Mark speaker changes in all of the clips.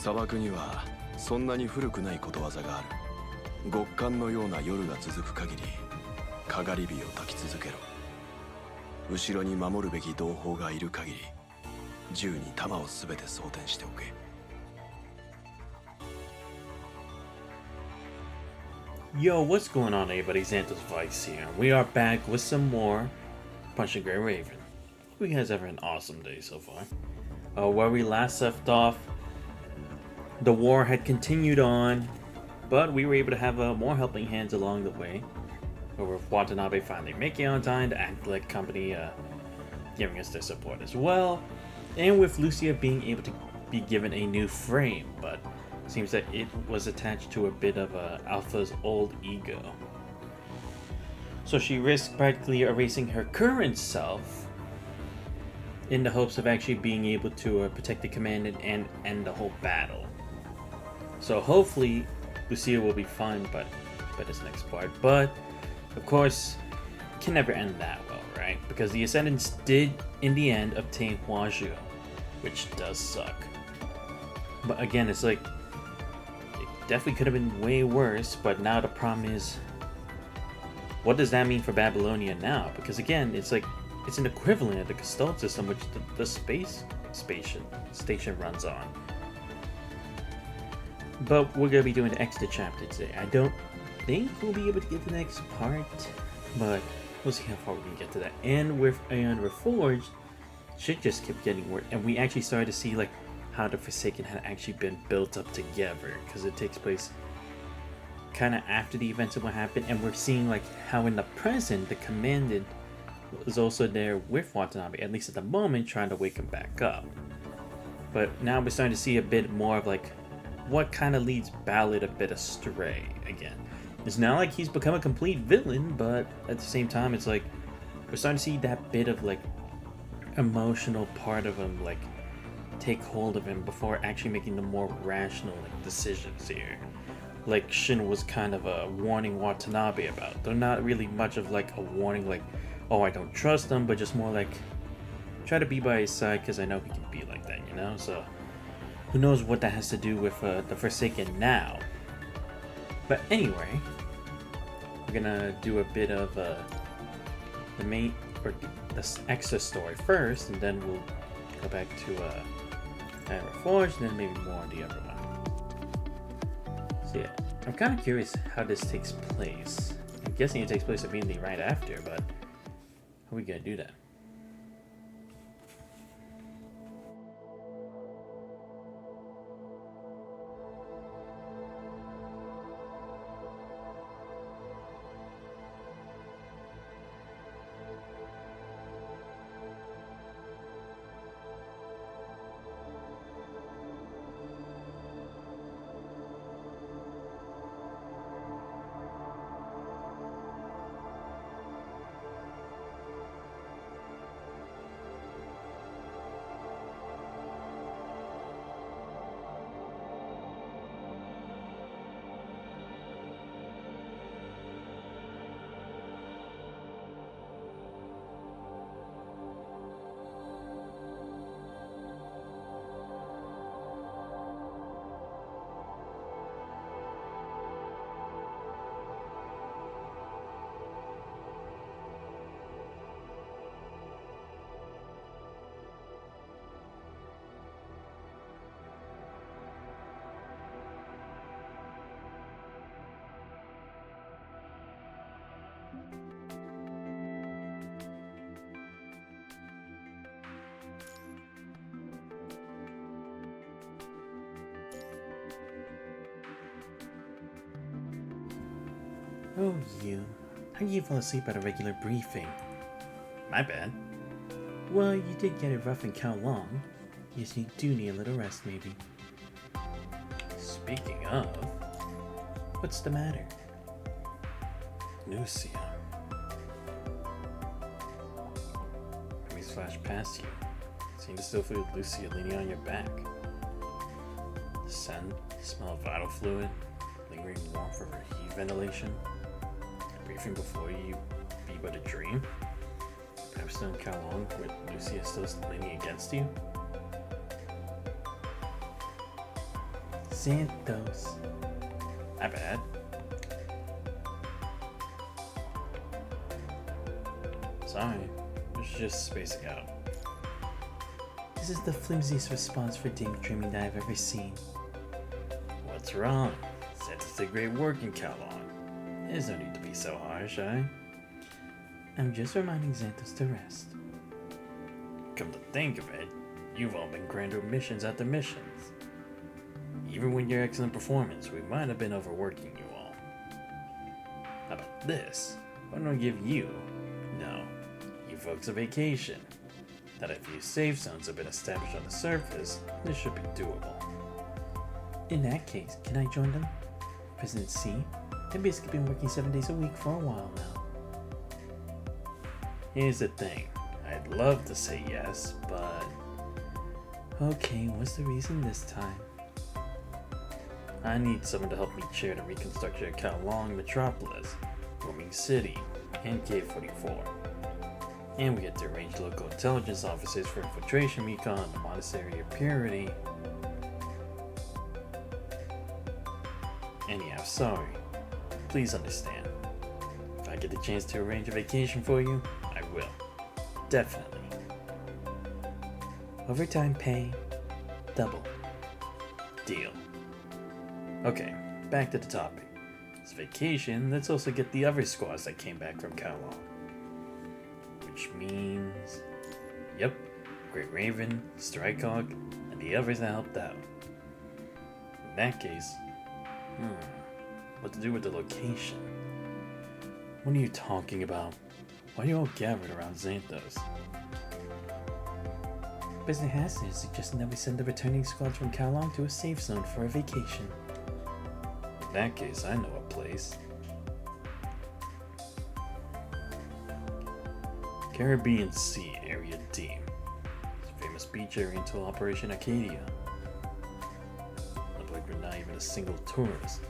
Speaker 1: 砂漠にはそんなに古くないことわざがある。極寒のような夜が続く限り、かがり火を焚き続けろ。後ろに守るべき同胞がいる限り、銃に弾をすべて装填しておけ。
Speaker 2: Yo, what's going on, everybody? Xanthos Vice here. We are back with some more Punching Grey Raven. Hope you guys have an awesome day so far. Where we last left off, the war had continued on, but we were able to have more helping hands along the way. With Watanabe finally making on time to act like company, giving us their support as well, and with Lucia being able to be given a new frame, but seems that it was attached to a bit of Alpha's old ego. So she risked practically erasing her current self in the hopes of actually being able to protect the commandant and end the whole battle. So hopefully Lucia will be fine, but this next part. But of course, can never end that well, right? Because the Ascendants did, in the end, obtain Huazhu, which does suck. But again, it's like, it definitely could have been way worse, but now the problem is, what does that mean for Babylonia now? Because again, it's like, it's an equivalent of the Gestalt system, which the space station runs on. But we're going to be doing the extra chapter today. I don't think we'll be able to get the next part, but we'll see how far we can get to that. And with Aeon Reforged, shit just kept getting worse, and we actually started to see like how the Forsaken had actually been built up together, because it takes place kind of after the events of what happened, and we're seeing like how in the present the Commandant was also there with Watanabe, at least at the moment, trying to wake him back up. But now we're starting to see a bit more of like what kind of leads Ballad a bit astray again. It's not like he's become a complete villain, but at the same time, it's like we're starting to see that bit of like emotional part of him like take hold of him before actually making the more rational like decisions here. Like Shin was kind of a warning Watanabe about. They're not really much of like a warning like, oh, I don't trust him, but just more like try to be by his side because I know he can be like that, you know? So who knows what that has to do with the Forsaken now. But anyway, we're gonna do a bit of the main or the extra story first, and then we'll go back to Reforged, and then maybe more on the other one. So yeah, I'm kind of curious how this takes place. I'm guessing it takes place immediately right after, but how are we gonna do that? Oh, you. How you fall asleep at a regular briefing? My bad. Well, you did get it rough in Kowloon. Yes, you do need a little rest, maybe. Speaking of, what's the matter? Lucia. Memories flash past you. Seem to still feel Lucia leaning on your back. The scent, the smell of vital fluid, lingering warmth of her heat ventilation. Briefing before you be but a dream? Perhaps still in Kowloon, with Lucia still leaning against you? Xanthos. My bad. Sorry, I was just spacing out. This is the flimsiest response for daydreaming that I've ever seen. What's wrong? Xanthos did great work in Kalon. There's no need to be so harsh, eh? I'm just reminding Xanthos to rest. Come to think of it, you've all been granted missions after missions. Even with your excellent performance, we might have been overworking you all. How about this? Why don't I give you, no, you folks a vacation? That a few safe zones have been established on the surface, this should be doable. In that case, can I join them? President C, they've basically been working 7 days a week for a while now. Here's the thing, I'd love to say yes, but... Okay, what's the reason this time? I need someone to help me chair the reconstruction of Kowloon Metropolis, Roaming City, and K-44. And we had to arrange local intelligence officers for infiltration recon in the Monastery of Purity. Anyhow, sorry. Please understand. If I get the chance to arrange a vacation for you, I will. Definitely. Overtime pay, double. Deal. Okay, back to the topic. This vacation, let's also get the other squads that came back from Kowloon. Which means... Yep, Great Raven, Strikehawk, and the others that helped out. In that case... what to do with the location? What are you talking about? Why are you all gathered around Xanthos? President Hassan is suggesting that we send the returning squads from Kowloon to a safe zone for a vacation. In that case, I know a place. Caribbean Sea Area D. It's a famous beach area until Operation Acadia. Look like we're not even a single tourist.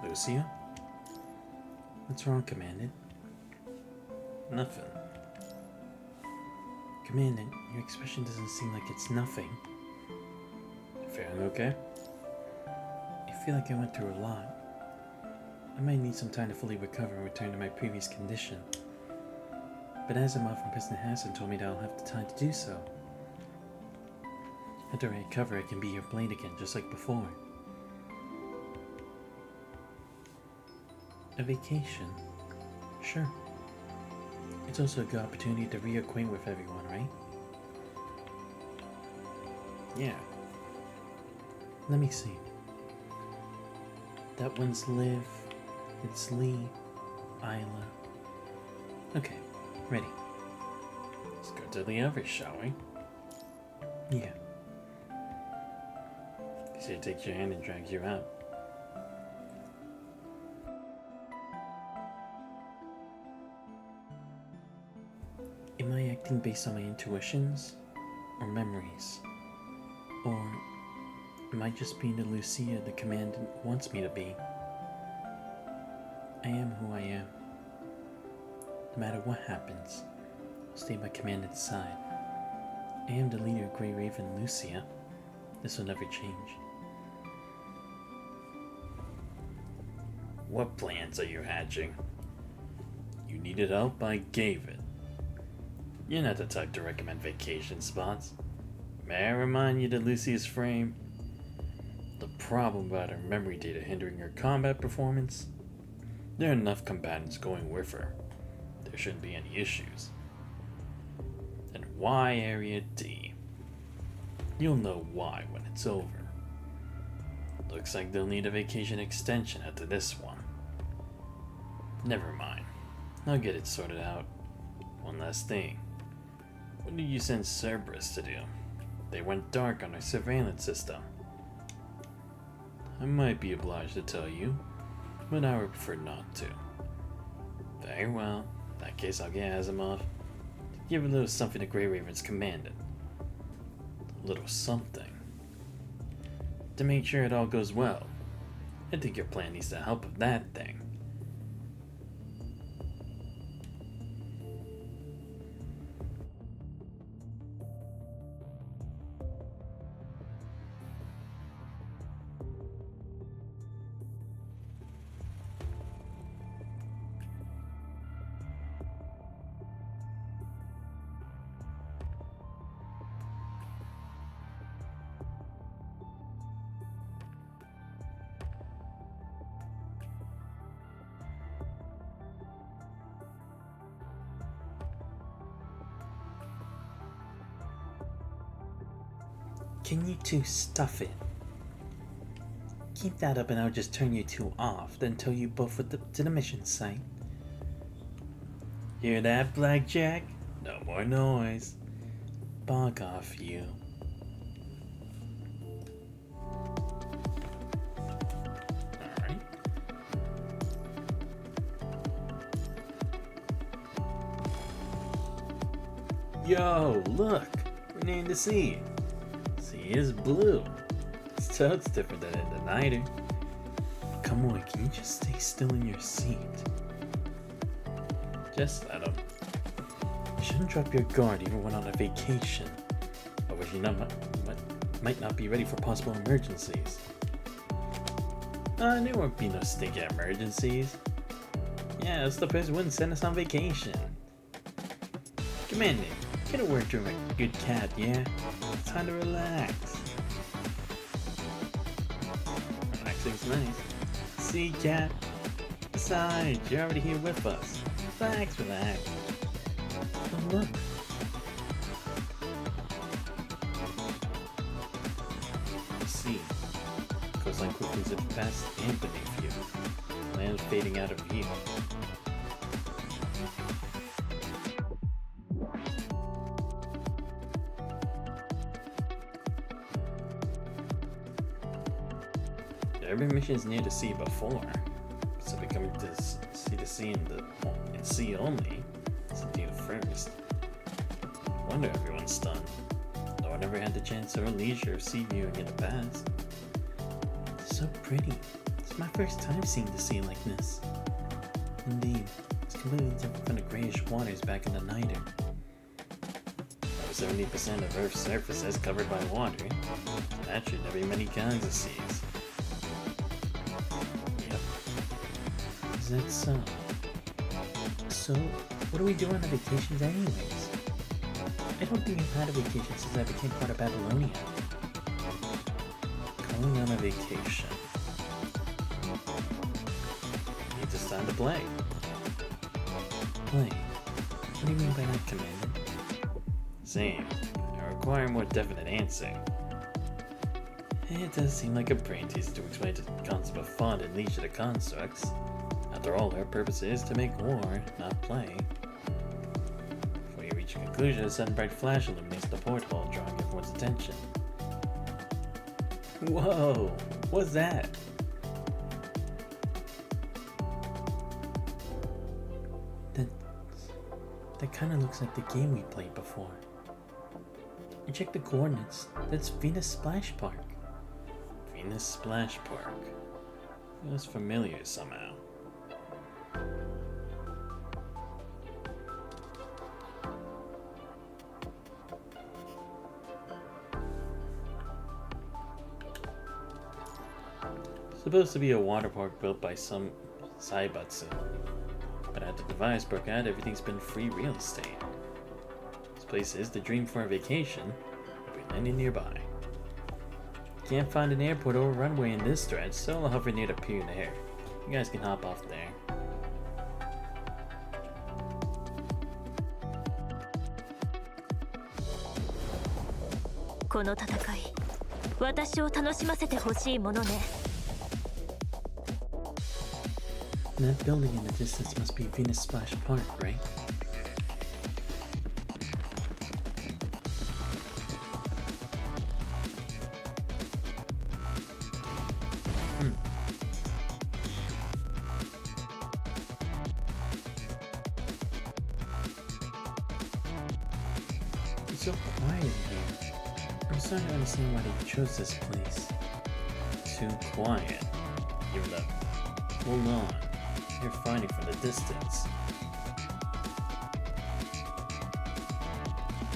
Speaker 2: Lucia? What's wrong, Commandant? Nothing. Commandant, your expression doesn't seem like it's nothing. Feeling okay? I feel like I went through a lot. I might need some time to fully recover and return to my previous condition. But Asimov and President Hassan told me that I'll have the time to do so. After I recover, I can be your blade again, just like before. A vacation? Sure. It's also a good opportunity to reacquaint with everyone, right? Yeah. Let me see. That one's Liv, it's Lee, Isla. Okay, ready. Let's go to the others, shall we? Yeah. She takes your hand and drags you out. Am I acting based on my intuitions or memories? Or am I just being the Lucia the Commandant wants me to be? I am who I am. No matter what happens, I'll stay by Commandant's side. I am the leader of Grey Raven Lucia. This will never change. What plans are you hatching? You needed help, I gave it. You're not the type to recommend vacation spots. May I remind you that Lucia's frame? The problem about her memory data hindering her combat performance? There are enough combatants going with her. There shouldn't be any issues. And why Area D? You'll know why when it's over. Looks like they'll need a vacation extension after this one. Never mind. I'll get it sorted out. One last thing. What did you send Cerberus to do? They went dark on our surveillance system. I might be obliged to tell you, but I would prefer not to. Very well. In that case, I'll get Asimov. Give a little something to Grey Raven's commandant. A little something. To make sure it all goes well. I think your plan needs the help of that thing. Can you two stuff it? Keep that up and I'll just turn you two off, then tow you both to the mission site. Hear that, Blackjack? No more noise. Bog off, you. Alright. Yo, look! We named the sea. Sea is blue. So it's different than in the Niter. Come on, can you just stay still in your seat? Just let him. You shouldn't drop your guard even when on a vacation. I wish you might not be ready for possible emergencies. There won't be no stinky emergencies. Yeah, the person wouldn't send us on vacation. Commander, get a word to a good cat, yeah? It's time to relax. Relaxing's nice. See, cat? Besides, you're already here with us. Relax, relax. Oh, look. See, coastline quickly zips past and beneath you. Land fading out of view. Every mission is near the sea before, so becoming to see the sea in sea only is indeed a first. Wonder everyone's stunned. No one ever had the chance or leisure of sea viewing in the past. It's so pretty. It's my first time seeing the sea like this. Indeed, it's completely different from the grayish waters back in the Niter. Over 70% of Earth's surface is covered by water, and that should there be many kinds of seas. Is that so? So, what do we do on the vacations anyways? I don't think I've had a vacation since I became part of Babylonia. Going on a vacation. Means it's time to play. Play? What do you mean by that, Commander? Same. I require a more definite answer. It does seem like a brain teaser to explain the concept of fun and leisure to constructs. After all, our purpose is to make war, not play. Before you reach a conclusion, a sudden bright flash illuminates the porthole, drawing everyone's attention. Whoa! What's that? That kind of looks like the game we played before. I checked the coordinates. That's Venus Splash Park. Venus Splash Park. Feels familiar somehow. Supposed to be a water park built by some Saibatsu. But after the virus broke out, everything's been free real estate. This place is the dream for a vacation. We're landing nearby. Can't find an airport or a runway in this stretch, so I'll hover near the pier there. You guys can hop off there.
Speaker 3: この戦い、私を楽しませてほしいものね。
Speaker 2: That building in the distance must be Venus Splash Park, right? It's so quiet in here. I'm starting to understand why they chose this place. Too quiet. Give it up. Hold on. You're finding from the distance.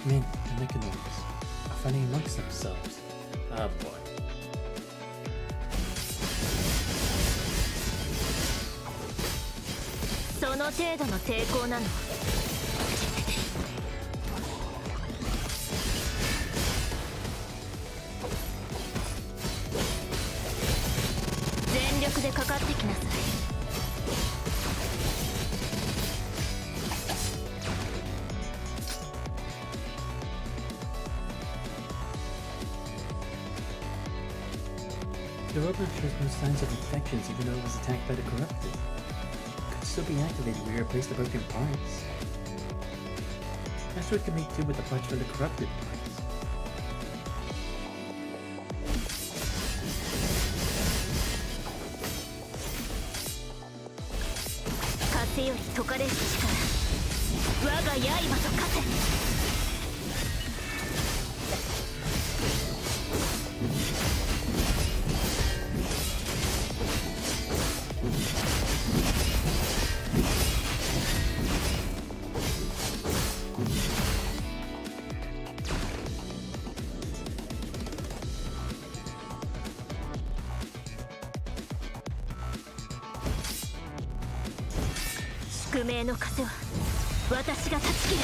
Speaker 2: Men, the Mechanoids are fighting amongst themselves. Ah, boy.
Speaker 3: So の程度の抵抗なの。全力でかかってきなさい。
Speaker 2: The robot shows no signs of infections even though it was attacked by the corrupted. Could still be activated if we replace the broken parts. That's what we can make do with the parts for the corrupted parts.
Speaker 3: Kase より解かれる力。我が刃と化せ。 宿命の風は私が断ち切る。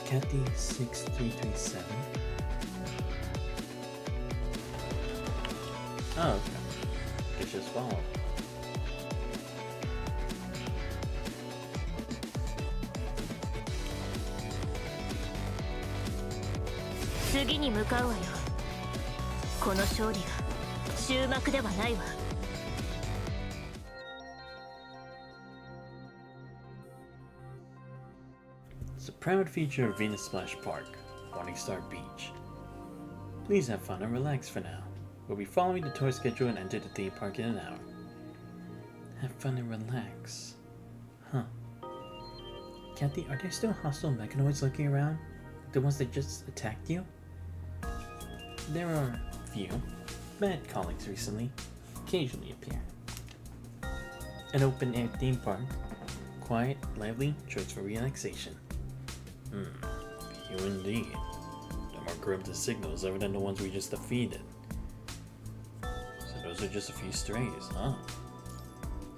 Speaker 2: Cathy 6337. Oh, okay. Guess just follow.
Speaker 3: 次に向かうわよ。この勝利が終幕ではないわ。
Speaker 2: It's a proud feature of Venus Splash Park, Morningstar Beach. Please have fun and relax for now. We'll be following the tour schedule and enter the theme park in an hour. Have fun and relax. Huh. Cathy, are there still hostile mechanoids lurking around? The ones that just attacked you? There are a few. Bad colleagues recently occasionally appear. An open-air theme park. Quiet, lively, choice for relaxation. You indeed. The more corrupted signals ever than the ones we just defeated. So those are just a few strays, huh?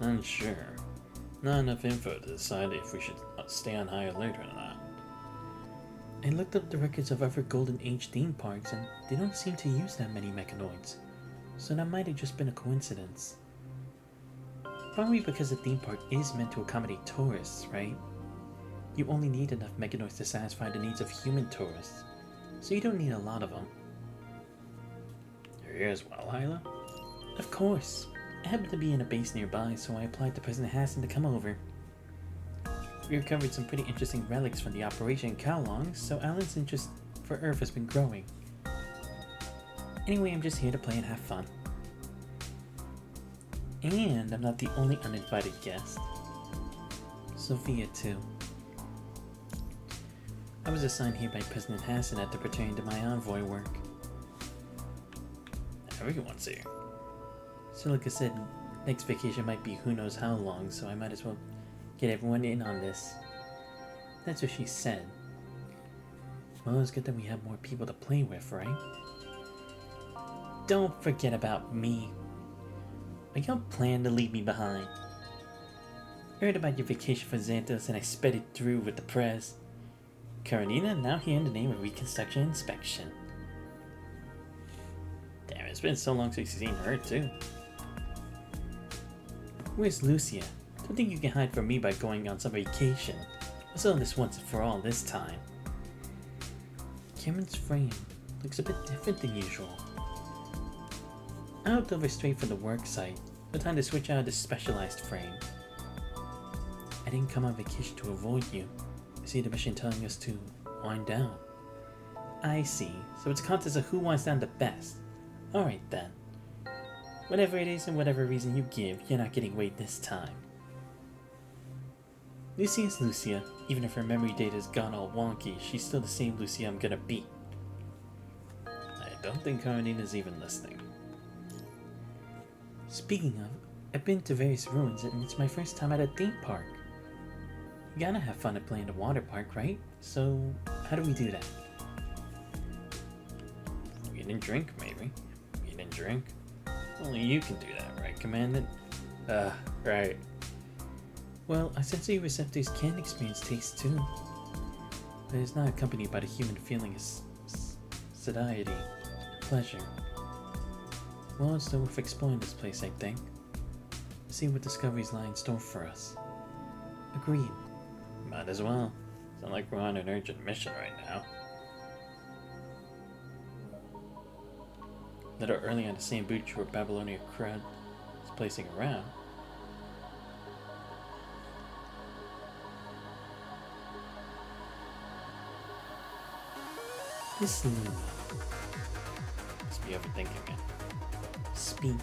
Speaker 2: Unsure. Not enough info to decide if we should stay on high alert or not. I looked up the records of other Golden Age theme parks and they don't seem to use that many mechanoids. So that might have just been a coincidence. Probably because the theme park is meant to accommodate tourists, right? You only need enough mechanoids to satisfy the needs of human tourists, so you don't need a lot of them. You're here as well, Hyla? Of course. I happened to be in a base nearby, so I applied to President Hassan to come over. We recovered some pretty interesting relics from the Operation in Kowloon, so Alan's interest for Earth has been growing. Anyway, I'm just here to play and have fun. And I'm not the only uninvited guest. Sophia, too. I was assigned here by President Hassan to pertain to my envoy work. Everyone's here. So like I said, next vacation might be who knows how long, so I might as well get everyone in on this. That's what she said. Well, it's good that we have more people to play with, right? Don't forget about me. I don't plan to leave me behind. I heard about your vacation for Xanthos and I sped it through with the press. Karenina, now here in the name of Reconstruction Inspection. Damn, it's been so long since you've seen her, too. Where's Lucia? Don't think you can hide from me by going on some vacation. I'll settle this once and for all this time. Cameron's frame looks a bit different than usual. I hopped over straight from the work site. No time to switch out this specialized frame. I didn't come on vacation to avoid you. I see the mission telling us to wind down. I see. So it's a contest of who winds down the best. Alright then. Whatever it is and whatever reason you give, you're not getting weighed this time. Lucia is Lucia. Even if her memory data's gone all wonky, she's still the same Lucia I'm gonna beat. I don't think Karenina's even listening. Speaking of, I've been to various ruins and it's my first time at a theme park. You gotta have fun at playing the water park, right? So, how do we do that? Eat and drink, maybe. Eat and drink. Only you can do that, right, Commandant? Right. Well, our sensory receptors can experience taste too. But it's not accompanied by the human feeling of satiety, pleasure. Well, it's still worth exploring this place, I think. See what discoveries lie in store for us. Agreed. Might as well. Sound like we're on an urgent mission right now. A little early on the same boot where Babylonia crowd is placing around. This Luna. Must be overthinking it. Speak.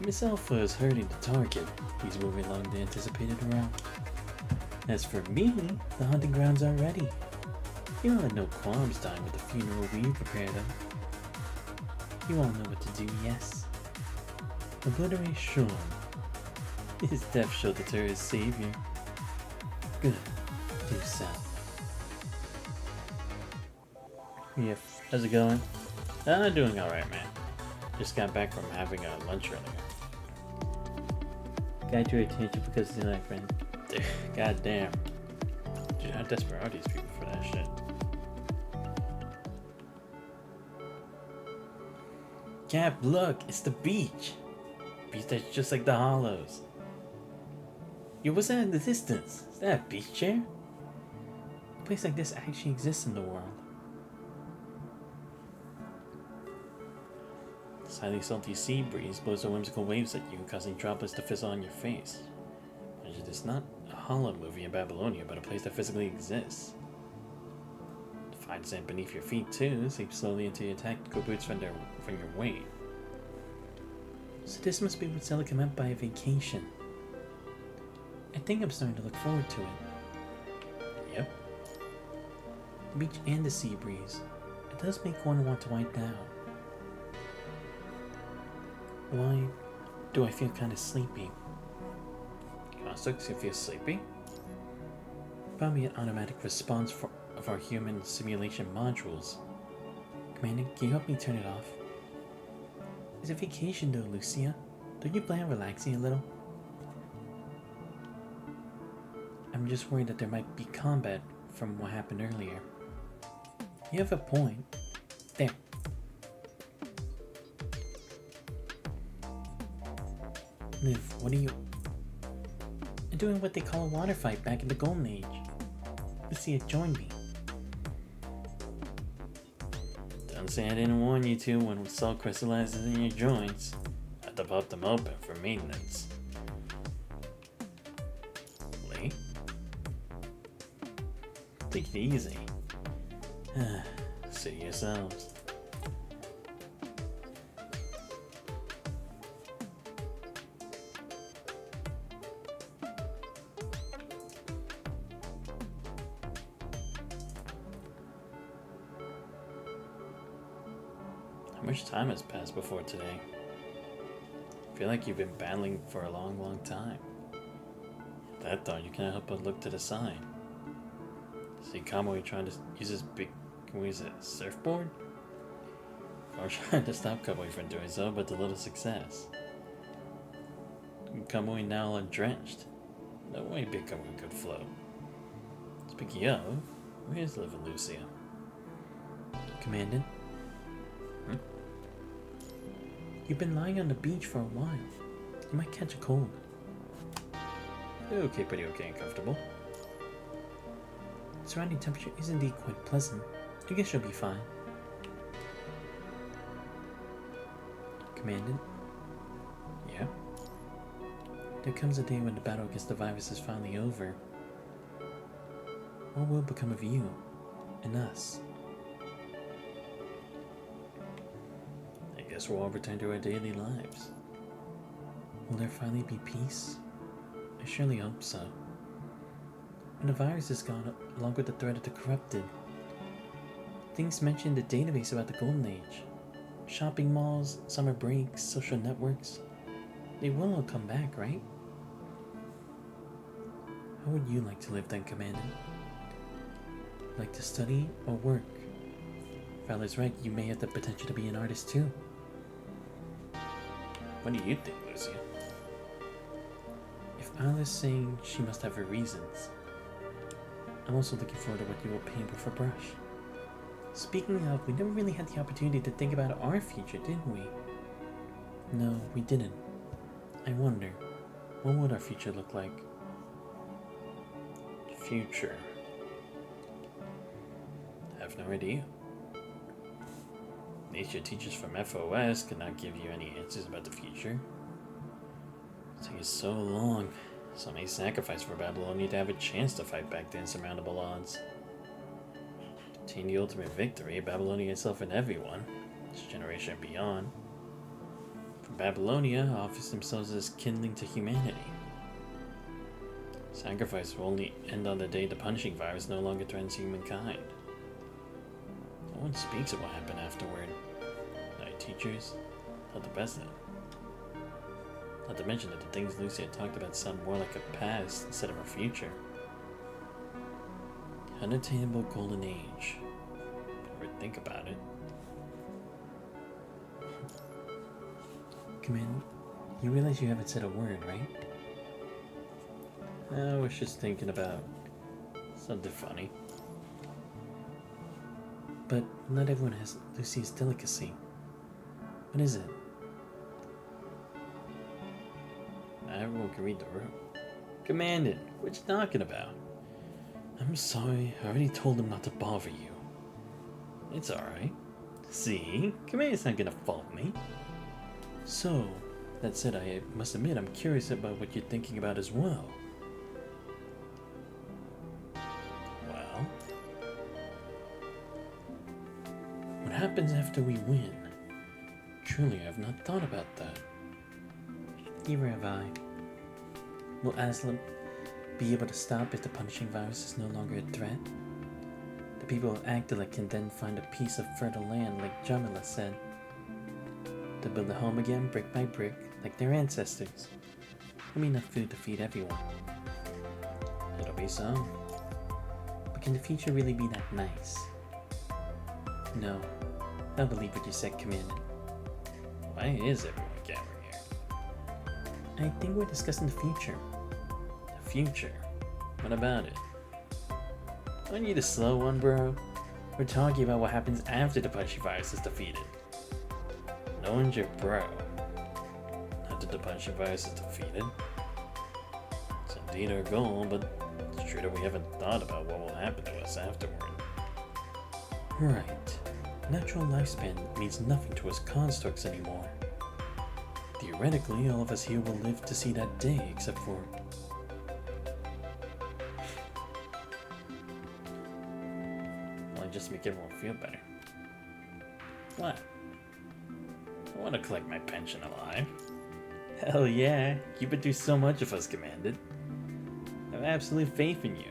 Speaker 2: Miss Alpha is hurting the target. He's moving along the anticipated route. As for me, the hunting grounds are ready. You'll have no qualms dying with the funeral we prepared him. You all know what to do, yes? Obliterate Sean. His death shall deter his savior. Good. Do so. Yep. How's it going? Doing alright, man. Just got back from having a lunch earlier. Got your attention because you're like, friend. God damn. Dude, how desperate are these people for that shit? Cap, look, it's the beach. Beach that's just like the Hollows. Yo, what's that in the distance? Is that a beach chair? A place like this actually exists in the world. This highly salty sea breeze blows the whimsical waves at you, causing droplets to fizzle on your face. It's not a hollow movie in Babylonia, but a place that physically exists. The fine sand beneath your feet, too, seeps slowly into your tactical boots from your weight. So this must be what Celica meant by a vacation. I think I'm starting to look forward to it. Yep. The beach and the sea breeze. It does make one want to wind down. Why do I feel kind of sleepy? Constructs you feel sleepy? Probably an automatic response of our human simulation modules. Commander, can you help me turn it off? It's a vacation though, Lucia. Don't you plan on relaxing a little? I'm just worried that there might be combat from what happened earlier. You have a point. There. Liv, what are you... I'm doing what they call a water fight back in the Golden Age. Lucia, join me. Don't say I didn't warn you to when salt crystallizes in your joints. I have to pop them open for maintenance. Lee? Take it easy. See yourselves. How much time has passed before today? I feel like you've been battling for a long, long time. At that thought, you can't help but look to the side. See Kamui trying to use his big, what is it, surfboard? Or trying to stop Kamui from doing so, but to little success. Kamui now undrenched. No way big Kamui could float. Speaking of, where's little Lucia?
Speaker 4: Commandant? You've been lying on the beach for a while. You might catch a cold.
Speaker 2: Okay, pretty okay and comfortable.
Speaker 4: The surrounding temperature is indeed quite pleasant. I guess you'll be fine. Commandant?
Speaker 2: Yeah?
Speaker 4: There comes a day when the battle against the virus is finally over. What will become of you and us?
Speaker 2: I guess we'll all return to our daily lives.
Speaker 4: Will there finally be peace? I surely hope so. When the virus is gone, along with the threat of the corrupted, things mentioned in the database about the Golden Age, shopping malls, summer breaks, social networks, they will all come back, right? How would you like to live then, Commandant? Like to study or work? If Ali's right, you may have the potential to be an artist too.
Speaker 2: What do you think, Lucia?
Speaker 4: If Ali's saying she must have her reasons, I'm also looking forward to what you will paint with a brush. Speaking of, we never really had the opportunity to think about our future, didn't we? No, we didn't. I wonder, what would our future look like?
Speaker 2: Future. I have no idea. Nature teachers from FOS could not give you any answers about the future. It took so long, so many sacrifices for Babylonia to have a chance to fight back the insurmountable odds. To attain the ultimate victory, Babylonia itself and everyone, this generation and beyond, from Babylonia offers themselves as kindling to humanity. Sacrifice will only end on the day the punishing virus no longer threatens humankind. No one speaks of what happened afterward. Night teachers, not the best of it. Not to mention that the things Lucy had talked about sound more like a past instead of a future. Unattainable golden age. Ever think about it?
Speaker 4: Commander, you realize you haven't said a word, right?
Speaker 2: I was just thinking about something funny.
Speaker 4: But not everyone has Lucy's delicacy. What is it?
Speaker 2: Not everyone can read the room. Commandant, what you talking about?
Speaker 4: I'm sorry, I already told him not to bother you.
Speaker 2: It's alright. See? Commandant's not gonna fault me.
Speaker 4: So, that said, I must admit I'm curious about what you're thinking about as well.
Speaker 2: Well,
Speaker 4: What happens after we win? Truly, I have not thought about that. Neither have I. Will Aslam be able to stop if the punishing virus is no longer a threat? The people of Agdala can then find a piece of fertile land like Jamila said. To build a home again brick by brick like their ancestors. I mean enough food to feed everyone.
Speaker 2: it'll be so.
Speaker 4: But can the future really be that nice? No. I don't believe what you said, Commandant.
Speaker 2: Why is everyone gathering here?
Speaker 4: I think we're discussing the future.
Speaker 2: The future? What about it? Aren't you the slow one, bro? We're talking about what happens after the punchy virus is defeated. No one's your bro. After the punchy virus is defeated. It's indeed our goal, but it's true that we haven't thought about what will happen to us afterward.
Speaker 4: Right. Natural lifespan means nothing to us constructs anymore. Theoretically, all of us here will live to see that day, except for...
Speaker 2: Well, just make everyone feel better. What? I want to collect my pension alive. Hell yeah, you've been through so much of us, Commandant. I have absolute faith in you.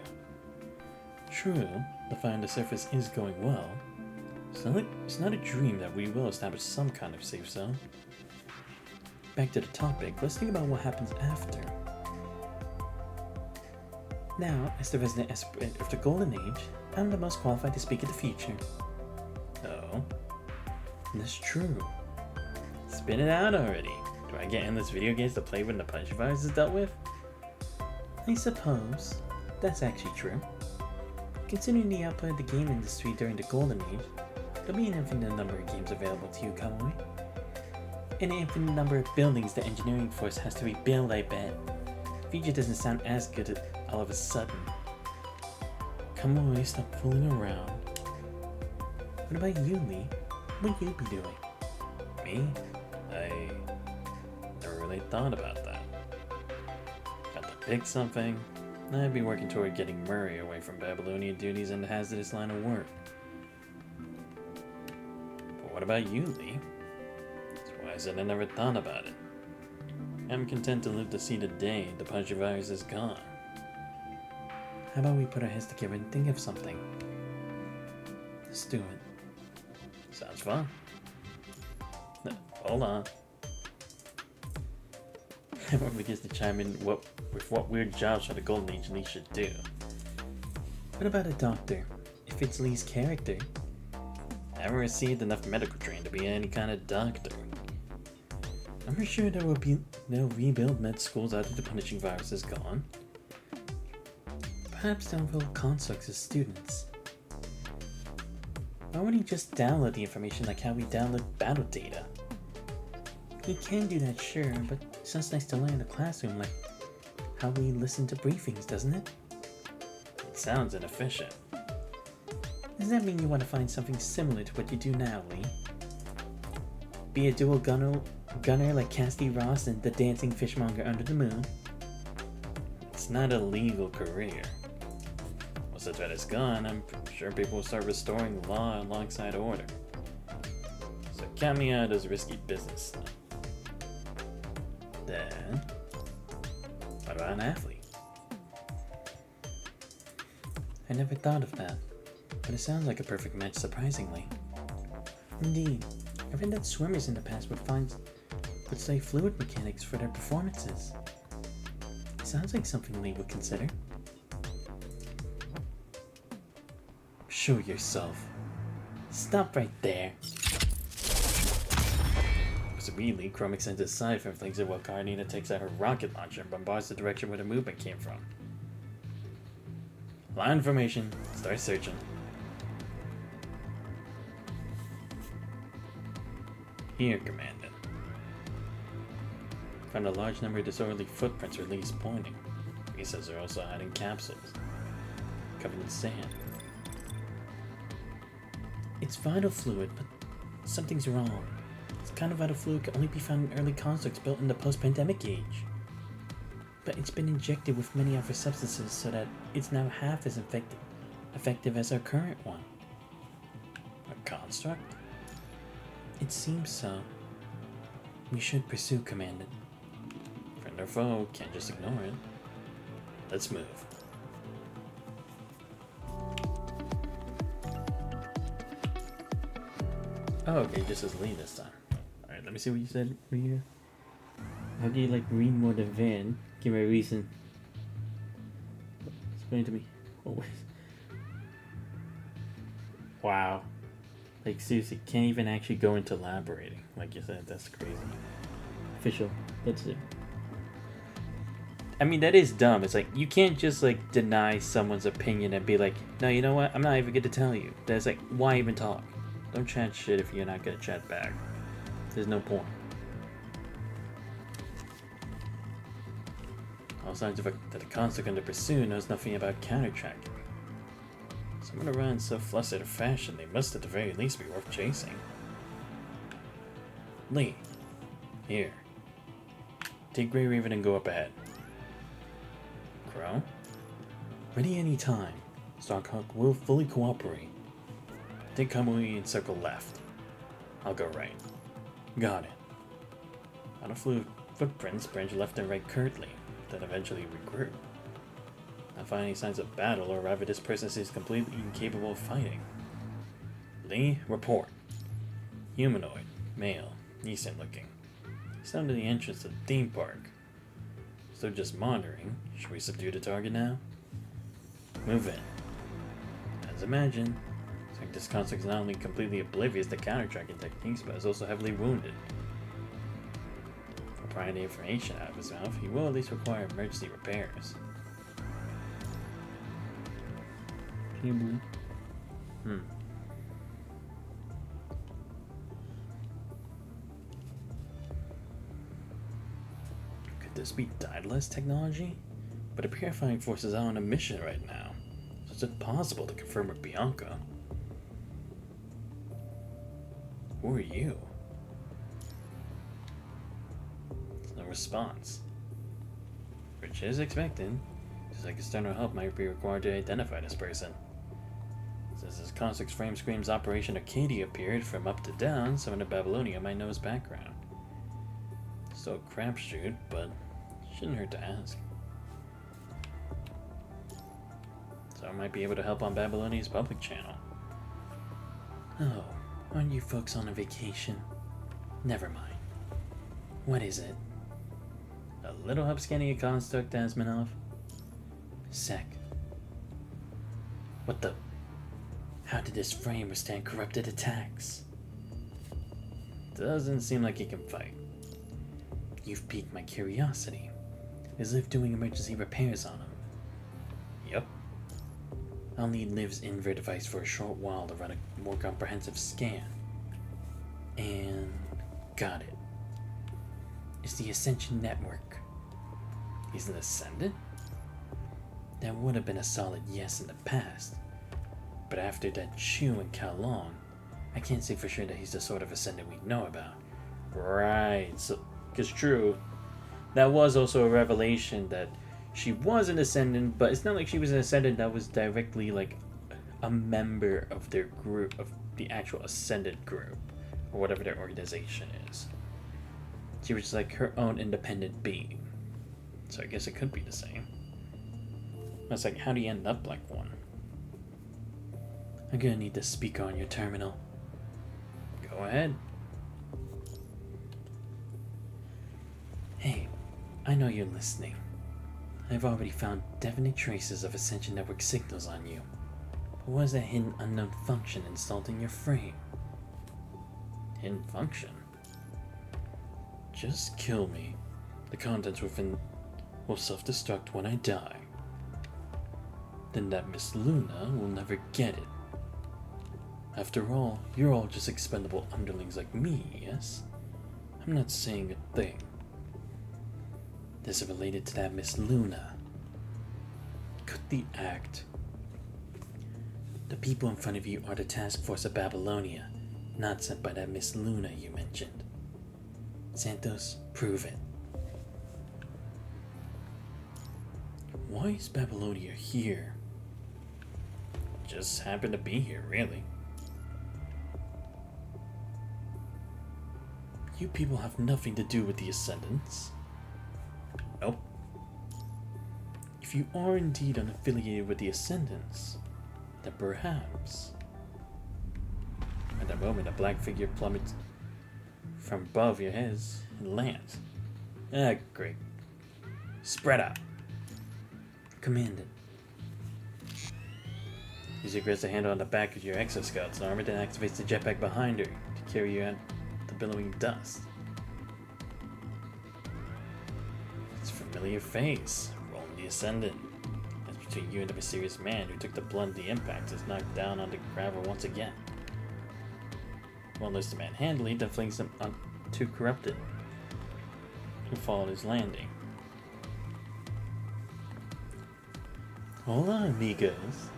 Speaker 4: True, the fight on the surface is going well. It's not a dream that we will establish some kind of safe zone. Back to the topic, let's think about what happens after. Now, as the resident aspirant of the Golden Age, I'm the most qualified to speak of the future. Oh, that's true. Spit it out already. Do I get endless video games to play when the Punisher virus is dealt with? I suppose. That's actually true. Considering the output of the game industry during the Golden Age, there'll be an infinite number of games available to you, Kamui. And an infinite number of buildings the engineering force has to rebuild, I bet. Future doesn't sound as good all of a sudden. Kamui, stop fooling around. What about you, Lee? What would you be doing? Me? I never really thought about that. Got to pick something. I'd be working toward getting Murray away from Babylonian duties and the hazardous line of work. But what about you, Lee? That's why I said I never thought about it. I'm content to live to see the day the Punisher virus is gone. How about we put our heads together and think of something? Let's do it. Sounds fun. No, hold on. Everyone begins to chime in with what weird jobs for the Golden Age Lee should do. What about a doctor? If it's Lee's character. I haven't received enough medical training to be any kind of doctor. I'm sure they'll rebuild med schools after the punishing virus is gone. Perhaps they'll enroll constructs as students. Why wouldn't he just download the information like how we download battle data? He can do that, sure, but it sounds nice to learn in the classroom, like how we listen to briefings, doesn't it? It sounds inefficient. Does that mean you want to find something similar to what you do now, Lee? Be a dual gunner like Cassidy Ross and the dancing fishmonger under the moon? It's not a legal career. Once the threat is gone, I'm sure people will start restoring law alongside order. So count me out as risky business stuff. Then, what about an athlete? I never thought of that, but it sounds like a perfect match surprisingly. Indeed, I read that swimmers in the past would study fluid mechanics for their performances. It sounds like something Lee would consider. Show yourself. Stop right there. Immediately, Chrome extends his side and flings it while Carnina takes out her rocket launcher and bombards the direction where the movement came from. Line formation, start searching. Here, Commander. Found a large number of disorderly footprints where Lee's pointing. He says they're also hiding capsules, covered in sand. It's vital fluid, but something's wrong. This kind of vital fluid can only be found in early constructs built in the post-pandemic age. But it's been injected with many other substances so that it's now half as effective as our current one. A construct? It seems so. We should pursue, Commander. Friend or foe, can't just ignore it. Let's move. Oh, okay, just as Lee this time. Alright, let me see what you said for you. How do you like read more than Van? Give me a reason. Explain to me. Oh, wow. Like seriously, can't even actually go into elaborating. Like you said, that's crazy. Official. That's it. I mean, that is dumb. It's like, you can't just like deny someone's opinion and be like, no, you know what? I'm not even going to tell you. That's like, why even talk? Don't chat shit if you're not going to chat back. There's no point. All signs of that the construct under pursuit knows nothing about counter-tracking. Someone around so flustered of fashion, they must at the very least be worth chasing. Lee. Here. Take Grey Raven and go up ahead. Crow? Ready any time. Starkhawk will fully cooperate. Take Kamui and circle left. I'll go right. Got it. On a fluid footprints branch left and right curtly, then eventually regroup. Not find any signs of battle or arrive at this person is completely incapable of fighting. Lee, report. Humanoid, male, decent looking. He's down to the entrance to the theme park. So just monitoring. Should we subdue the target now? Move in. As imagined, this construct is not only completely oblivious to counter-tracking techniques, but is also heavily wounded. For prying the information out of his mouth, he will at least require emergency repairs. Can you Could this be Daedalus technology? But the purifying forces are on a mission right now, so it's impossible to confirm with Bianca. Who are you? No response. Which is expected, just like external help might be required to identify this person. Since this construct's frame screams Operation Arcadia appeared from up to down, someone in Babylonia might know his background. Still a crapshoot, but shouldn't hurt to ask. So I might be able to help on Babylonia's public channel. Oh, aren't you folks on a vacation? Never mind. What is it? A little help scanning a construct, Asmonov? Sec. What the? How did this frame withstand corrupted attacks? Doesn't seem like he can fight. You've piqued my curiosity. Is Liv doing emergency repairs on him? Yep. I'll need Liv's invert device for a short while to run a more comprehensive scan. And got it. It's the Ascension Network. He's an Ascendant? That would have been a solid yes in the past. But after that Chu and Kalong, I can't say for sure that he's the sort of Ascendant we know about. Right, so, because true, that was also a revelation that she was an Ascendant, but it's not like she was an Ascendant that was directly like a member of their group, of the actual Ascendant group, or whatever their organization is. She was just like her own independent being. So I guess it could be the same. It's like, how do you end up like one? I'm gonna need the speaker on your terminal. Go ahead. Hey, I know you're listening. I've already found definite traces of Ascension Network signals on you. But what is that hidden unknown function installed in your frame? Hidden function? Just kill me. The contents within will self-destruct when I die. Then that Miss Luna will never get it. After all, you're all just expendable underlings like me, yes? I'm not saying a thing. This is related to that Miss Luna. Could the act. The people in front of you are the task force of Babylonia, not sent by that Miss Luna you mentioned. Santos, prove it. Why is Babylonia here? Just happened to be here, really. You people have nothing to do with the Ascendants. Nope. If you are indeed unaffiliated with the Ascendants, then perhaps. At that moment, a black figure plummets from above your heads and lands. Ah, great. Spread out. Commandant. Use your aggressive handle on the back of your exoscout's armor, then activates the jetpack behind her to carry you out the billowing dust. It's a familiar face. Rolling the Ascendant. That's between you and the mysterious man who took the blunt of the impact is knocked down on the gravel once again. One lifts the man handily, then flings him onto Corrupted, who followed his landing. Hola, amigos.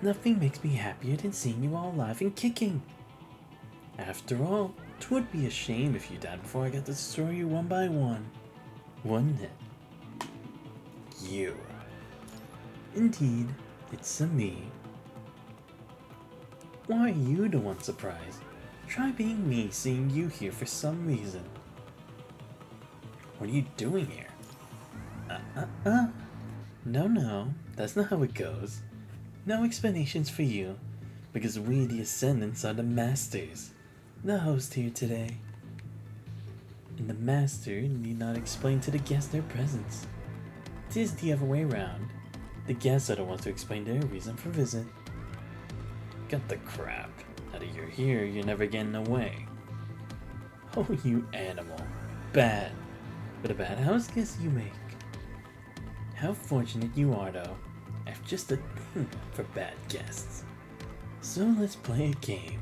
Speaker 4: Nothing makes me happier than seeing you all alive and kicking. After all, 'twould be a shame if you died before I got to destroy you one by one, wouldn't it? You. Indeed, it's a me. Why are you the one surprised? Try being me seeing you here for some reason. What are you doing here? No, that's not how it goes. No explanations for you. because we, the Ascendants, are the Masters, the host here today. And the Master need not explain to the guests their presence. 'Tis the other way round. The guests are the ones to explain their reason for visit. Got the crap. Now that you're here, you're never getting away. Oh, you animal. Bad. But a bad house guest you make. How fortunate you are, though. I've just a thing for bad guests. So let's play a game.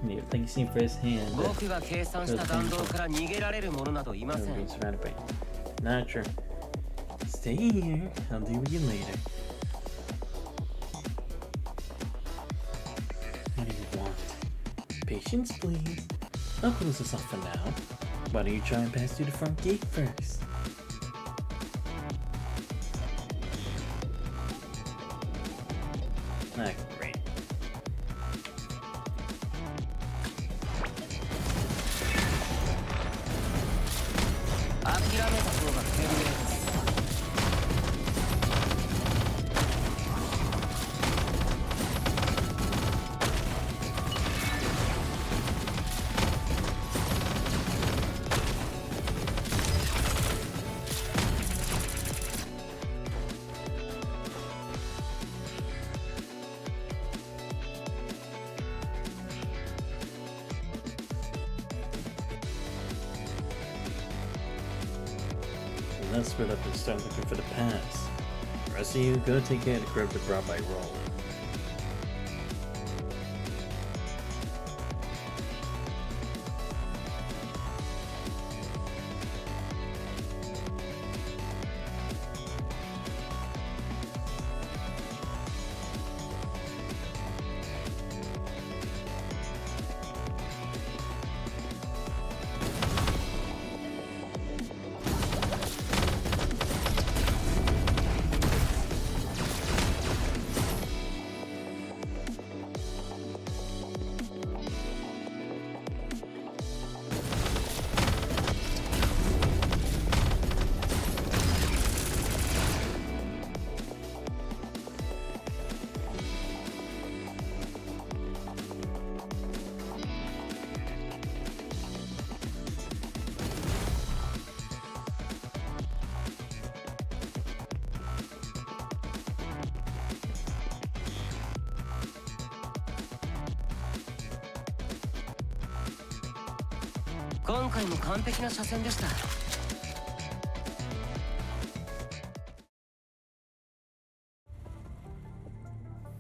Speaker 2: Yeah, like you see firsthand.
Speaker 5: 僕が計算した弾道から逃げられるものなどいませ
Speaker 2: Being
Speaker 5: ん。
Speaker 2: surrounded by not true.
Speaker 4: Stay here. I'll deal with you later. What do you want? Patience, please. I'll close this off for now. Why don't you try and pass through the front gate first? Ah, great.
Speaker 5: 諦めた方が賢明です。
Speaker 4: Let's split up and start looking for the pass. The rest of you, go take care of the corrupted brought by Roll.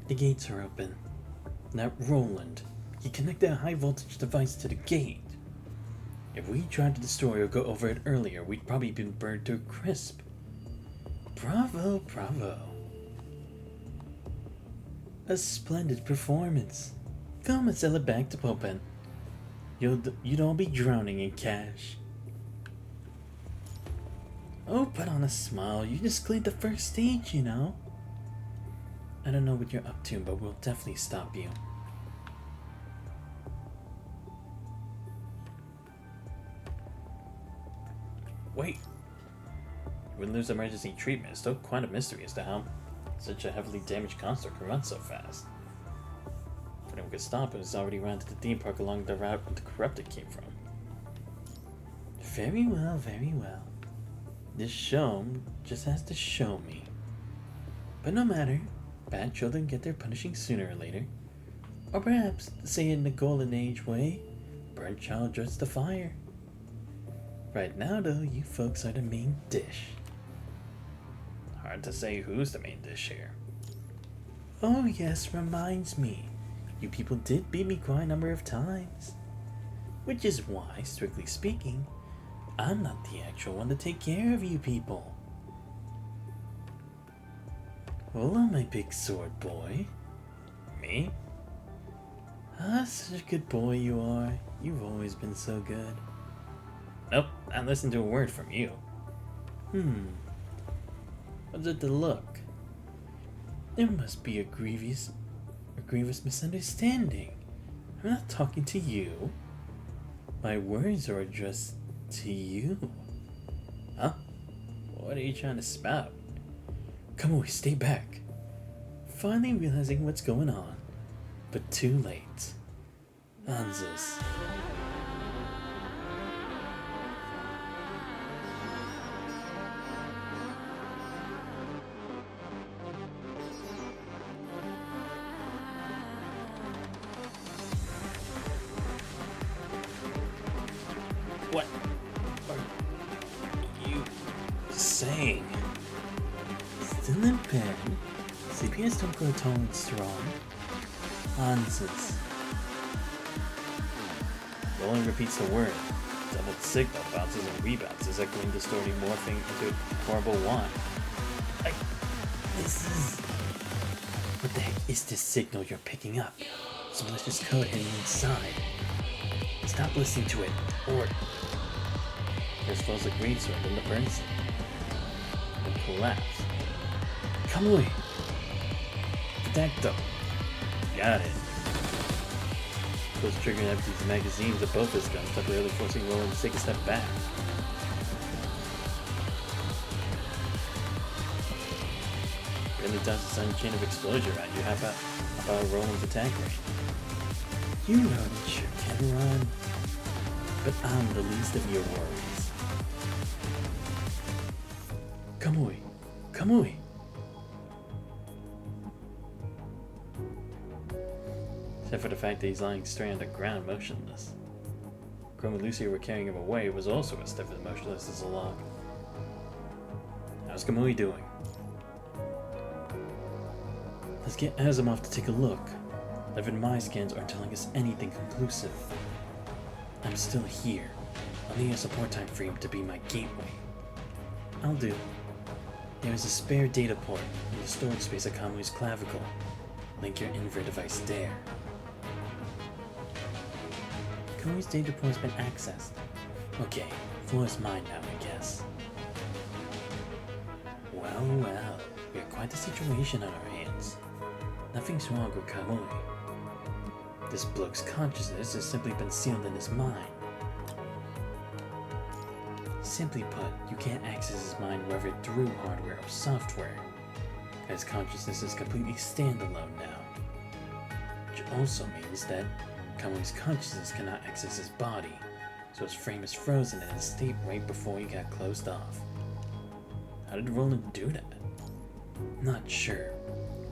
Speaker 4: The gates are open. Now, Roland, you connect that high voltage device to the gate. If we tried to destroy or go over it earlier, we'd probably been burned to a crisp. Bravo, bravo. A splendid performance. Film and sell it back to Popen. You'd all be drowning in cash. Oh, put on a smile. You just cleared the first stage, you know. I don't know what you're up to, but we'll definitely stop you. Wait. You wouldn't lose emergency treatment. It's still quite a mystery as to how such a heavily damaged construct can run so fast. If anyone could stop it, it's already ran to the theme park along the route the corrupted came from. Very well, very well. This show just has to show me. But no matter. Bad children get their punishing sooner or later. Or perhaps, to say it in the golden age way, burnt child dreads the fire. Right now though, you folks are the main dish. Hard to say who's the main dish here. Oh yes, reminds me. You people did beat me quite a number of times. Which is why, strictly speaking, I'm not the actual one to take care of you people. Hello, my big sword boy. Me? Ah, such a good boy you are. You've always been so good. Nope, not listen to a word from you. What's it to look? There must be a grievous misunderstanding. I'm not talking to you. My words are addressed to you. Huh? What are you trying to spout? Come away, stay back. finally realizing what's going on, but too late. Anzus. What are you saying? Still in bed? CPS don't grow tall and strong. Nonsense. Roland repeats the word. Doubled signal bounces and rebounds as echoing, distorting, morphing into a horrible whine. This is... What the heck is this signal you're picking up? Some malicious code hidden inside. Stop listening to it, or... First falls a greensword, then the burns and collapse. Kamui! Protecto! Got it. Close trigger and empties the magazines of both his guns, temporarily forcing Roland to take a step back. Barely dodges the sudden chain of explosion around you, half about Roland's attack range. You know that you can run, but I'm the least of your worries. Kamui! Kamui! Except for the fact that he's lying straight on the ground, motionless. Chrome and Lucy were carrying him away was also as stiff and motionless as a log. How's Kamui doing? Let's get Asimov to take a look. Even my scans aren't telling us anything conclusive. I'm still here. I'll need a support time frame to be my gateway. I'll do. There is a spare data port in the storage space of Kamui's clavicle. Link your infrared device there. Kamui's data port's been accessed. Okay, floor is mine now, I guess. Well, we have quite the situation on our hands. Nothing's wrong with Kamui. This bloke's consciousness has simply been sealed in his mind. Simply put, you can't access his mind whether through hardware or software. His consciousness is completely standalone now. Which also means that Kamui's consciousness cannot access his body, so his frame is frozen in a state right before he got closed off. How did Roland do that? Not sure.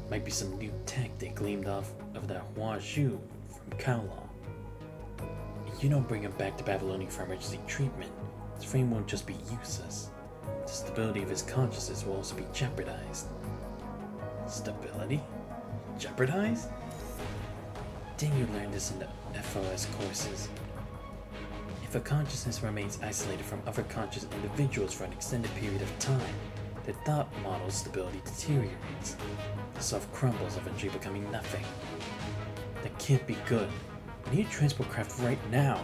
Speaker 4: Might be some new tech they gleaned off of that Hua Zhu from Kowloon. If you don't bring him back to Babylonia for emergency treatment, his frame won't just be useless. The stability of his consciousness will also be jeopardized. Stability? Jeopardized? Didn't you learn this in the FOS courses? If a consciousness remains isolated from other conscious individuals for an extended period of time, the thought model's stability deteriorates. The self crumbles, eventually becoming nothing. That can't be good. We need a transport craft right now.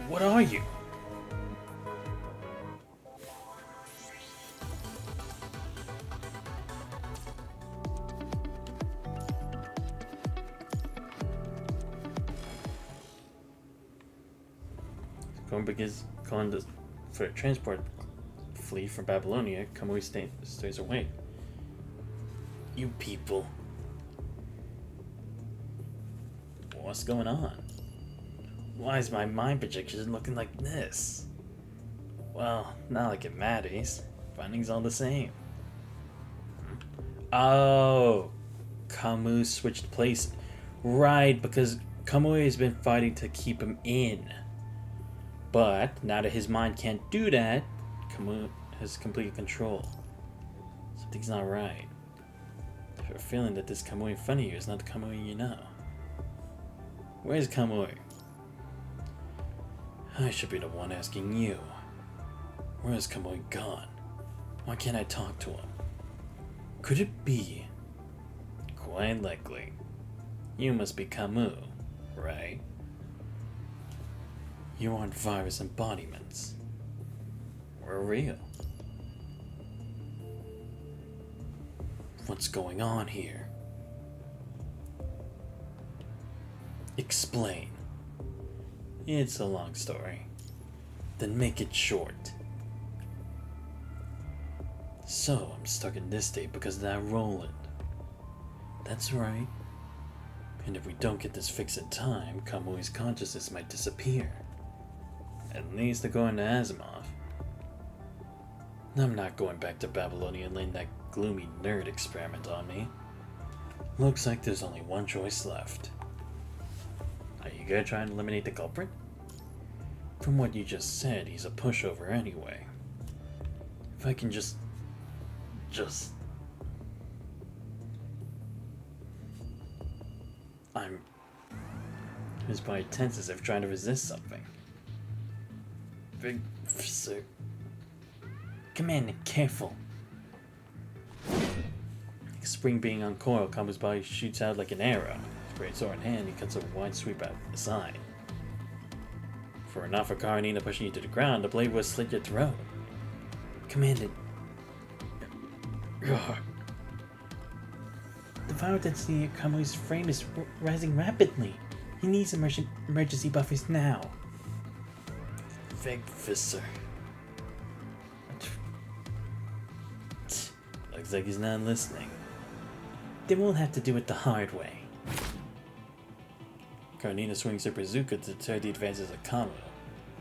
Speaker 4: What are you? Calling for a transport fleet from Babylonia, Kamui stays away. You people. What's going on? Why is my mind projection looking like this? Well, not like it matters. Findings all the same. Oh, Kamui switched place. Right, because Kamui has been fighting to keep him in. But now that his mind can't do that, Kamui has complete control. Something's not right. I have a feeling that this Kamui in front of you is not the Kamui you know. Where's Kamui? I should be the one asking you. Where's Kamui gone? Why can't I talk to him? Could it be? Quite likely. You must be Kamui, right? You aren't virus embodiments. We're real. What's going on here? Explain. It's a long story. Then make it short. So, I'm stuck in this state because of that Roland. That's right. And if we don't get this fixed in time, Kamui's consciousness might disappear. At least according to Asimov. I'm not going back to Babylonia and laying that gloomy nerd experiment on me. Looks like there's only one choice left. Are you gonna try and eliminate the culprit? From what you just said, he's a pushover anyway. If I can just... His body tenses as if trying to resist something. Big sir. Commander, careful. Spring being uncoiled, Kamu's body shoots out like an arrow. His great sword in hand, he cuts a wide sweep out the side. For enough for Karenina pushing you to the ground, the blade will slit your throat. Commander. The viral density of Kamui's frame is rising rapidly. He needs emergency buffers now. Vague Visser. Looks like he's not listening. Then we'll have to do it the hard way. Karenina swings her bazooka to deter the advances of Kamu.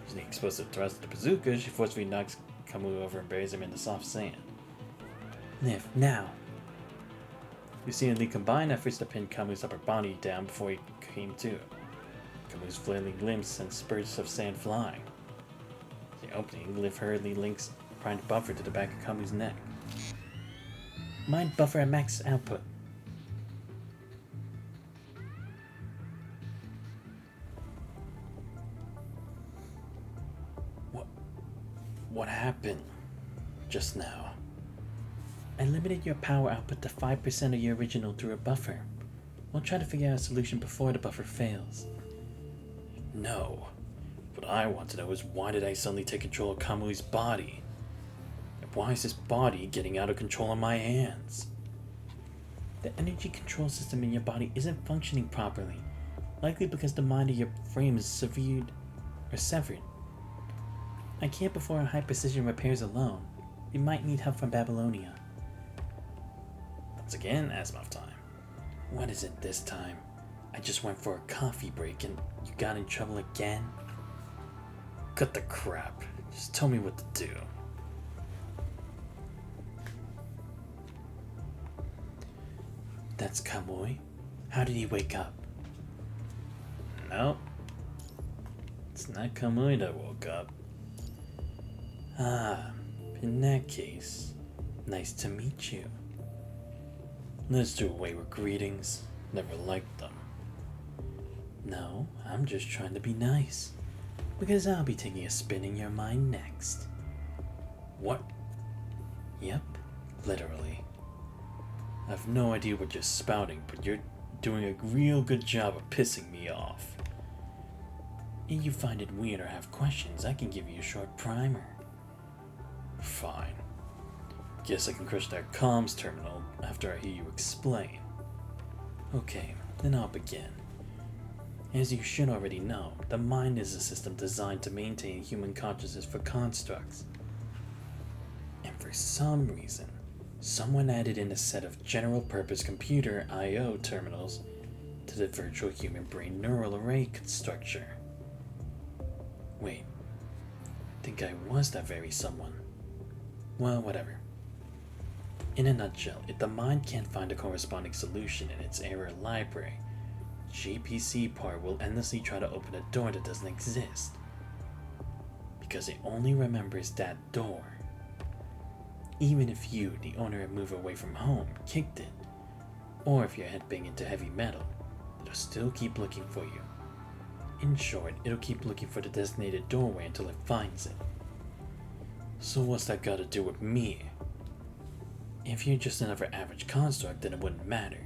Speaker 4: Using the explosive thrust of the bazooka, she forcefully knocks Kamu over and buries him in the soft sand. Live, now! You see the combined efforts to pin Kamu's upper body down before he came to. Kamu's flailing limbs send spurts of sand flying. The opening, Liv hurriedly links primed buffer to the back of Kamu's neck. Mind buffer at max output. What happened just now? I limited your power output to 5% of your original through a buffer. We'll try to figure out a solution before the buffer fails. No. What I want to know is why did I suddenly take control of Kamui's body? And why is this body getting out of control in my hands? The energy control system in your body isn't functioning properly, likely because the mind of your frame is severed. I can't perform high precision repairs alone. You might need help from Babylonia. Once again, Asimov time. What is it this time? I just went for a coffee break and you got in trouble again? Cut the crap. Just tell me what to do. That's Kamui. How did he wake up? Nope. It's not Kamui that woke up. Ah, in that case, nice to meet you. Let's do away with greetings. Never liked them. No, I'm just trying to be nice. Because I'll be taking a spin in your mind next. What? Yep, literally. I've no idea what you're spouting, but you're doing a real good job of pissing me off. If you find it weird or have questions, I can give you a short primer. Fine. Guess I can crush that comms terminal after I hear you explain. Okay, then I'll begin. As you should already know, the mind is a system designed to maintain human consciousness for constructs. And for some reason, someone added in a set of general-purpose computer I/O terminals to the virtual human brain neural array structure. Wait, I think I was that very someone. Well, whatever. In a nutshell, if the mind can't find a corresponding solution in its error library, GPC part will endlessly try to open a door that doesn't exist. Because it only remembers that door. Even if you, the owner, had moved away from home, kicked it, or if your head banged into heavy metal, it'll still keep looking for you. In short, it'll keep looking for the designated doorway until it finds it. So what's that got to do with me? If you're just another average construct, then it wouldn't matter.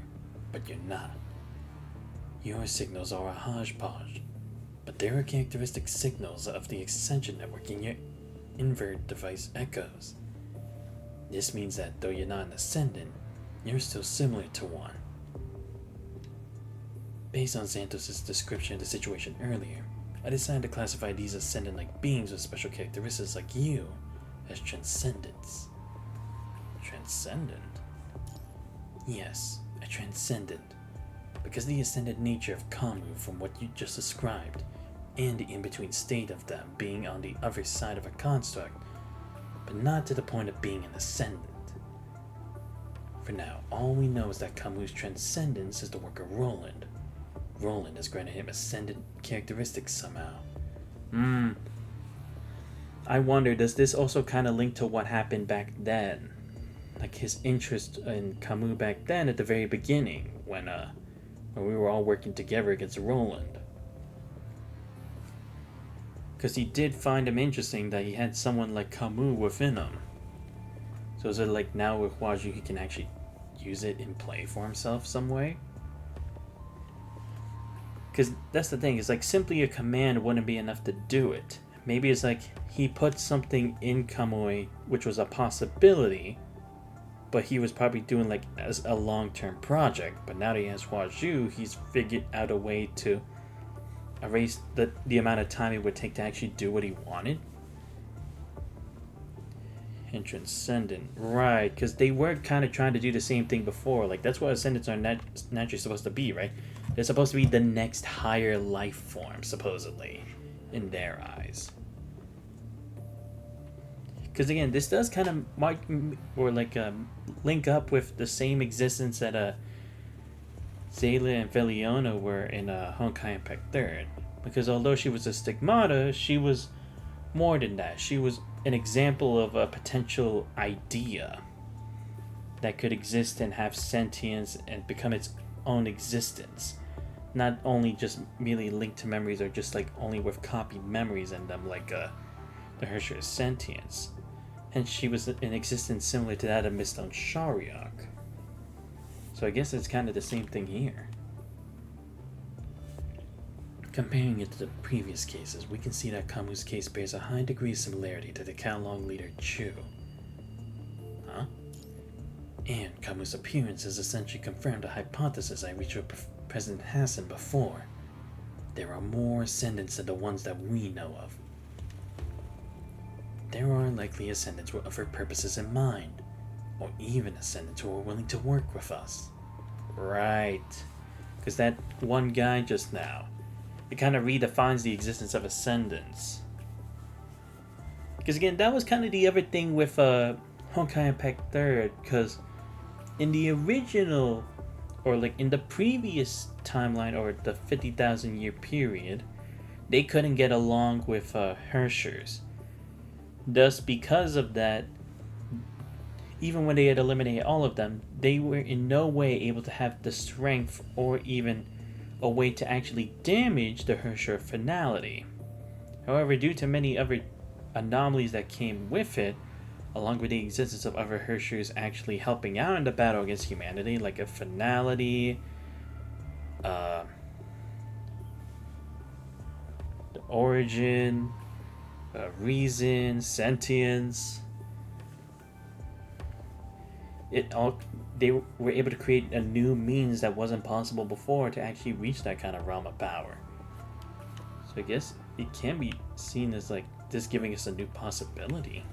Speaker 4: But you're not. Your signals are a hodgepodge, but they are characteristic signals of the extension network in your invert device echoes. This means that though you're not an ascendant, you're still similar to one. Based on Xanthos' description of the situation earlier, I decided to classify these ascendant-like beings with special characteristics like you as transcendents. transcendent? Yes, a transcendent. Because the ascended nature of Kamu from what you just described, and the in-between state of them being on the other side of a construct, but not to the point of being an ascendant. For now, all we know is that Kamu's transcendence is the work of Roland. Roland has granted him ascendant characteristics somehow.
Speaker 2: I wonder, does this also kind of link to what happened back then? Like his interest in Camus back then at the very beginning, when we were all working together against Roland. Because he did find him interesting that he had someone like Camus within him. So is it like now with Huaju he can actually use it in play for himself some way? Because that's the thing, it's like simply a command wouldn't be enough to do it. Maybe it's like he put something in Kamui which was a possibility, but he was probably doing like as a long-term project. But now that he has Huaju, he's figured out a way to erase the amount of time it would take to actually do what he wanted. And Transcendent, right? Because they were kind of trying to do the same thing before. Like that's what Ascendants are naturally supposed to be, right? They're supposed to be the next higher life form, supposedly, in their eyes. Because again, this does kind of mark or like link up with the same existence that Zayla and Veliona were in Honkai Impact 3rd. Because although she was a stigmata, she was more than that. She was an example of a potential idea that could exist and have sentience and become its own existence. Not only just merely linked to memories or just like only with copied memories in them, like the Hersher's sentience. And she was in existence similar to that of Mistone Shariok. So I guess it's kind of the same thing here. Comparing it to the previous cases, we can see that Kamu's case bears a high degree of similarity to the Kowloon leader Chu. Huh? And Kamu's appearance has essentially confirmed a hypothesis I reached with President Hassan before. There are more ascendants than the ones that we know of. There are likely ascendants with other purposes in mind, or even ascendants who are willing to work with us. Right. Because that one guy just now, it kind of redefines the existence of ascendants. Because again, that was kind of the other thing with Honkai Impact 3rd, because in the original, or like in the previous timeline, or the 50,000 year period, they couldn't get along with Hershers. Thus, because of that, even when they had eliminated all of them, they were in no way able to have the strength or even a way to actually damage the Hersher finality. However, due to many other anomalies that came with it, along with the existence of other Hershers actually helping out in the battle against humanity, like a finality, the origin, reason, sentience, they were able to create a new means that wasn't possible before to actually reach that kind of realm of power. So I guess it can be seen as like this giving us a new possibility.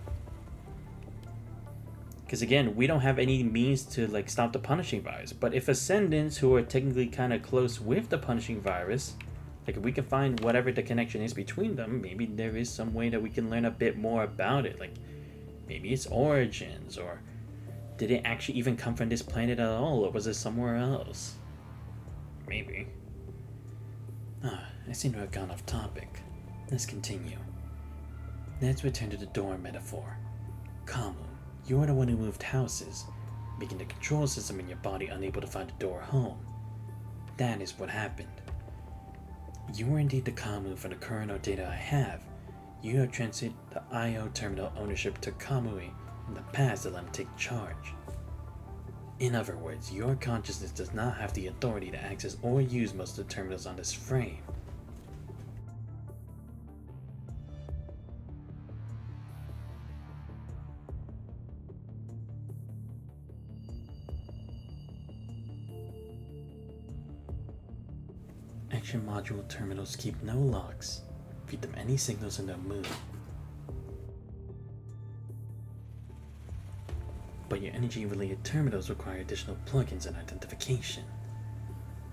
Speaker 2: Because again, we don't have any means to like stop the punishing virus. But if ascendants who are technically kind of close with the punishing virus, like if we can find whatever the connection is between them, maybe there is some way that we can learn a bit more about it. Like maybe its origins, or did it actually even come from this planet at all, or was it somewhere else? Maybe. I seem to have gone off topic. Let's continue. Let's return to the door metaphor. Kamu, you're the one who moved houses, making the control system in your body unable to find a door home. That is what happened. You are indeed the Kamu from the current data I have. You have transferred the IO terminal ownership to Kamui in the past to let him take charge. In other words, your consciousness does not have the authority to access or use most of the terminals on this frame. Action module terminals keep no locks. Feed them any signals and they'll move. But but your energy-related terminals require additional plugins and identification.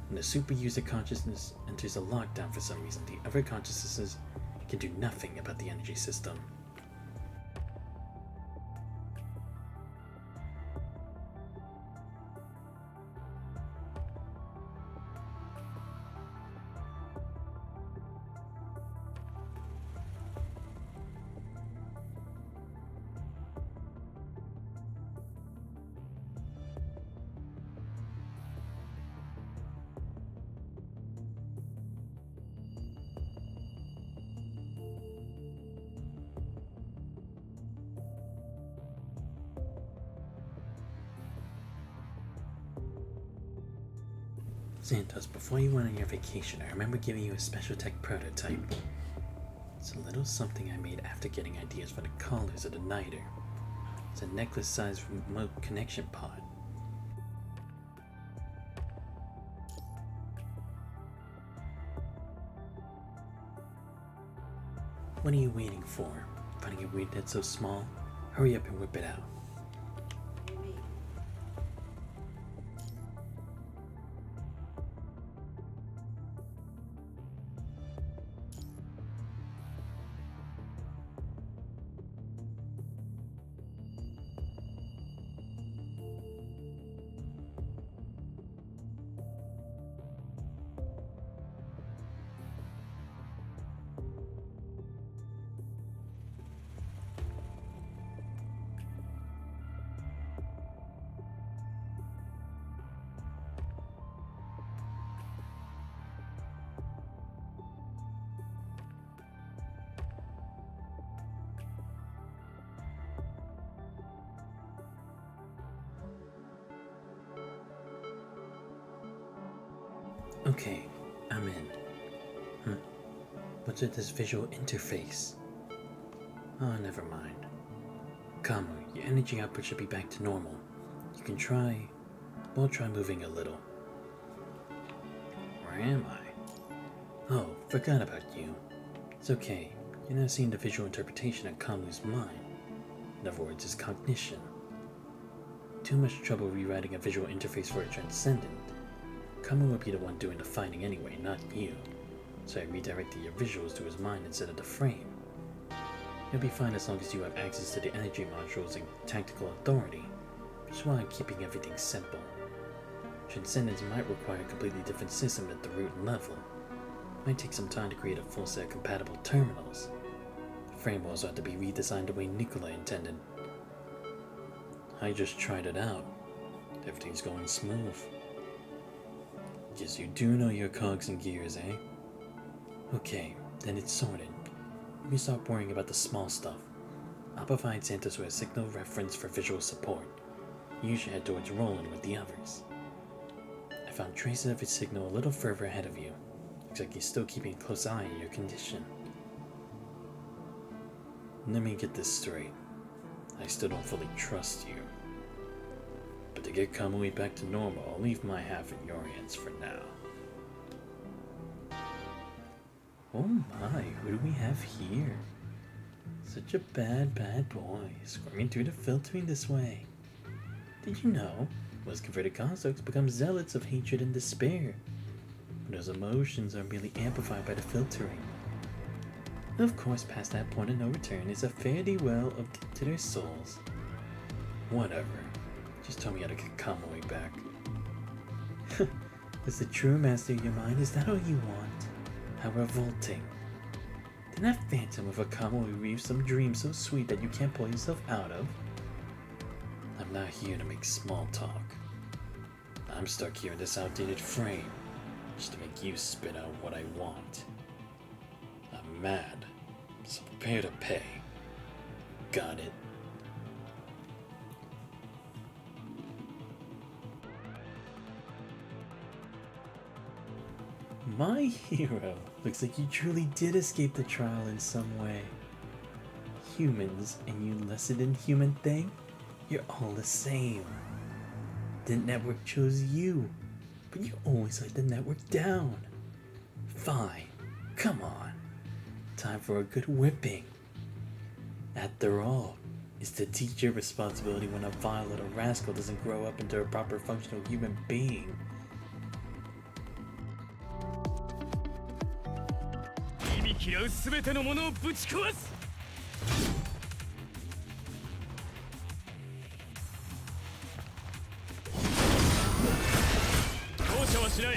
Speaker 2: When the super user consciousness enters a lockdown for some reason, the other consciousnesses can do nothing about the energy system. Santos, before you went on your vacation, I remember giving you a special tech prototype. It's a little something I made after getting ideas for the collars of the Niter. It's a necklace-sized remote connection pod. What are you waiting for? Finding it weird that it's so small? Hurry up and whip it out. Okay, I'm in. What's with this visual interface? Oh, never mind. Kamu, your energy output should be back to normal. You can try... We'll try moving a little. Where am I? Oh, forgot about you. It's okay. You're not seeing the visual interpretation of Kamu's mind. In other words, his cognition. Too much trouble rewriting a visual interface for a transcendent. Kamu will be the one doing the fighting anyway, not you. So I redirected your visuals to his mind instead of the frame. You'll be fine as long as you have access to the energy modules and tactical authority. Which is why I'm keeping everything simple. Transcendence might require a completely different system at the root level. Might take some time to create a full set of compatible terminals. The frame will also have to be redesigned the way Nicola intended. I just tried it out. Everything's going smooth. Guess you do know your cogs and gears, eh? Okay, then it's sorted. You can stop worrying about the small stuff. I'll provide Santos with a signal reference for visual support. You should head towards Roland with the others. I found traces of his signal a little further ahead of you. Looks like he's still keeping a close eye on your condition. Let me get this straight. I still don't fully trust you. But to get Kamui back to normal, I'll leave my half in your hands for now. Oh my, who do we have here? Such a bad boy, squirming through the filtering this way. Did you know, most converted constructs become zealots of hatred and despair? Those emotions are merely amplified by the filtering. Of course, past that point of no return is a fare-thee well to their souls. Whatever. Just tell me how to get Kamui back. As the true master of your mind, is that all you want? How revolting. Did that phantom of a Kamui weave some dream so sweet that you can't pull yourself out of? I'm not here to make small talk. I'm stuck here in this outdated frame, just to make you spit out what I want. I'm mad, so prepare to pay. Got it? My hero, looks like you truly did escape the trial in some way. Humans and you lesser than human thing, you're all the same. The network chose you, but you always let the network down. Fine, come on. Time for a good whipping. After all,
Speaker 4: It's the teacher responsibility when a vile little rascal doesn't grow up into a proper functional human being.
Speaker 6: 忌み嫌うすべてのものをぶち壊す。容赦はしない。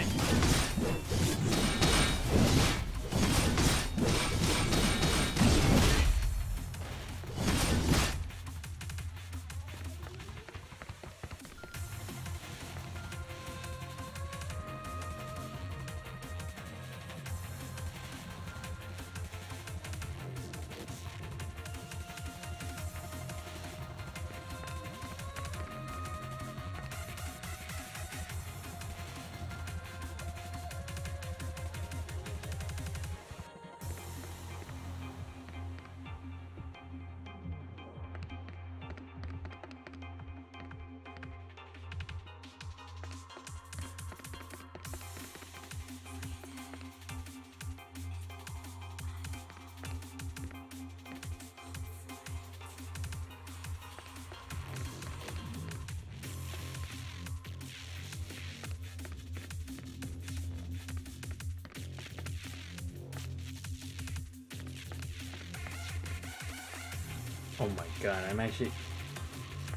Speaker 4: Oh my god, I'm actually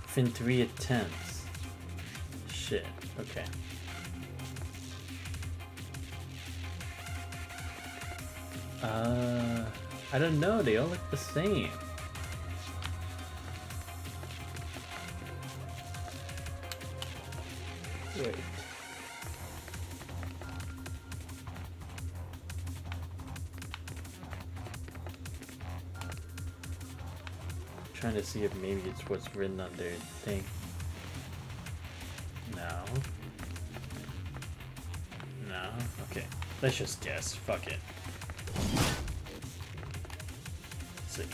Speaker 4: fin 3 attempts. Shit, okay. I don't know, they all look the same. Wait. Trying to see if maybe it's what's written on their thing. No. No? Okay. Let's just guess. Fuck it. Let's see.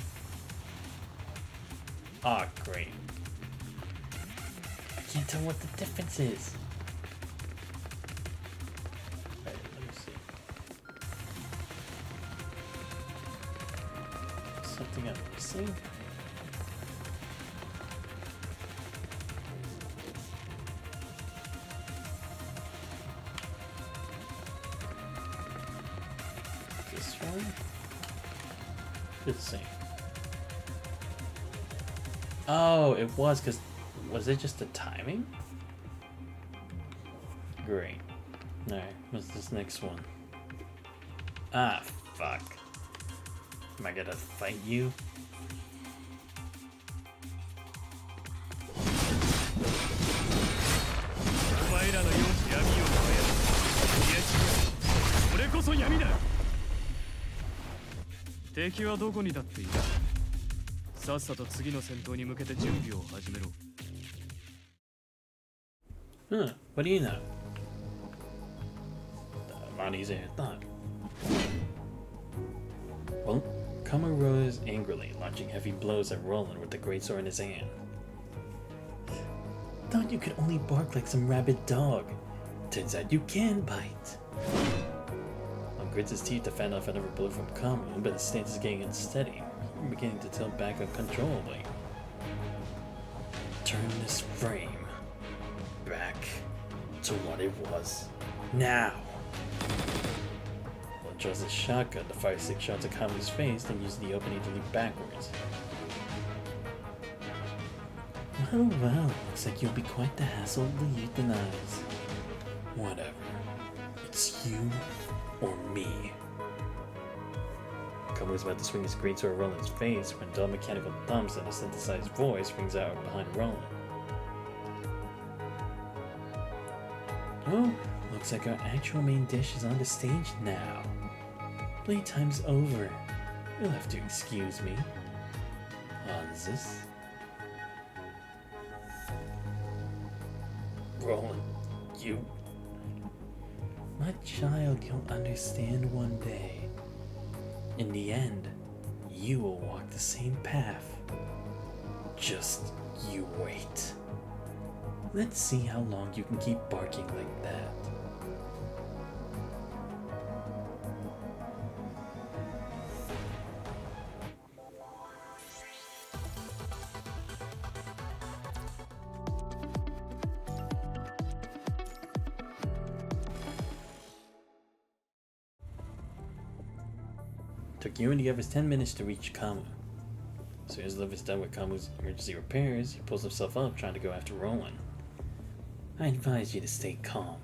Speaker 4: Ah, great. I can't tell what the difference is. Alright, let me see. Something I'm missing? This one? It's the same. Oh, it was because was it just the timing? Great. Alright, what's this next one? Ah, fuck. Am I gonna fight you?
Speaker 6: お前らのように闇を輝く。いや違う。これこそ闇だ。敵はどこにだっている。さっさと次の戦闘に向けて準備を始めろ。
Speaker 4: Huh, what do you know? A lot easier than I thought. Well, Kama rose angrily, launching heavy blows at Roland with the greatsword in his hand. Thought you could only bark like some rabid dog. Turns out you can bite. Well, grits his teeth to fend off another blow from Kama, but his stance is getting unsteady, beginning to tilt back uncontrollably. Turn this frame back to what it was. Now! Well, draws his shotgun to fire 6 shots at Kama's face, then uses the opening to leap backwards. Well, well, looks like you'll be quite the hassle to euthanize. Whatever. It's you or me. Kama was about to swing his greatsword at Roland's face when dull mechanical thumps and a synthesized voice rings out behind Roland. Oh, looks like our actual main dish is on the stage now. Playtime's over. You'll have to excuse me. Hanses. Roland, you... My child, you'll understand one day. In the end, you will walk the same path. Just you wait. Let's see how long you can keep barking like that. Took you and the others 10 minutes to reach Kamu. As soon as Liv is done with Kamu's emergency repairs, he pulls himself up trying to go after Roland. I advise you to stay calm.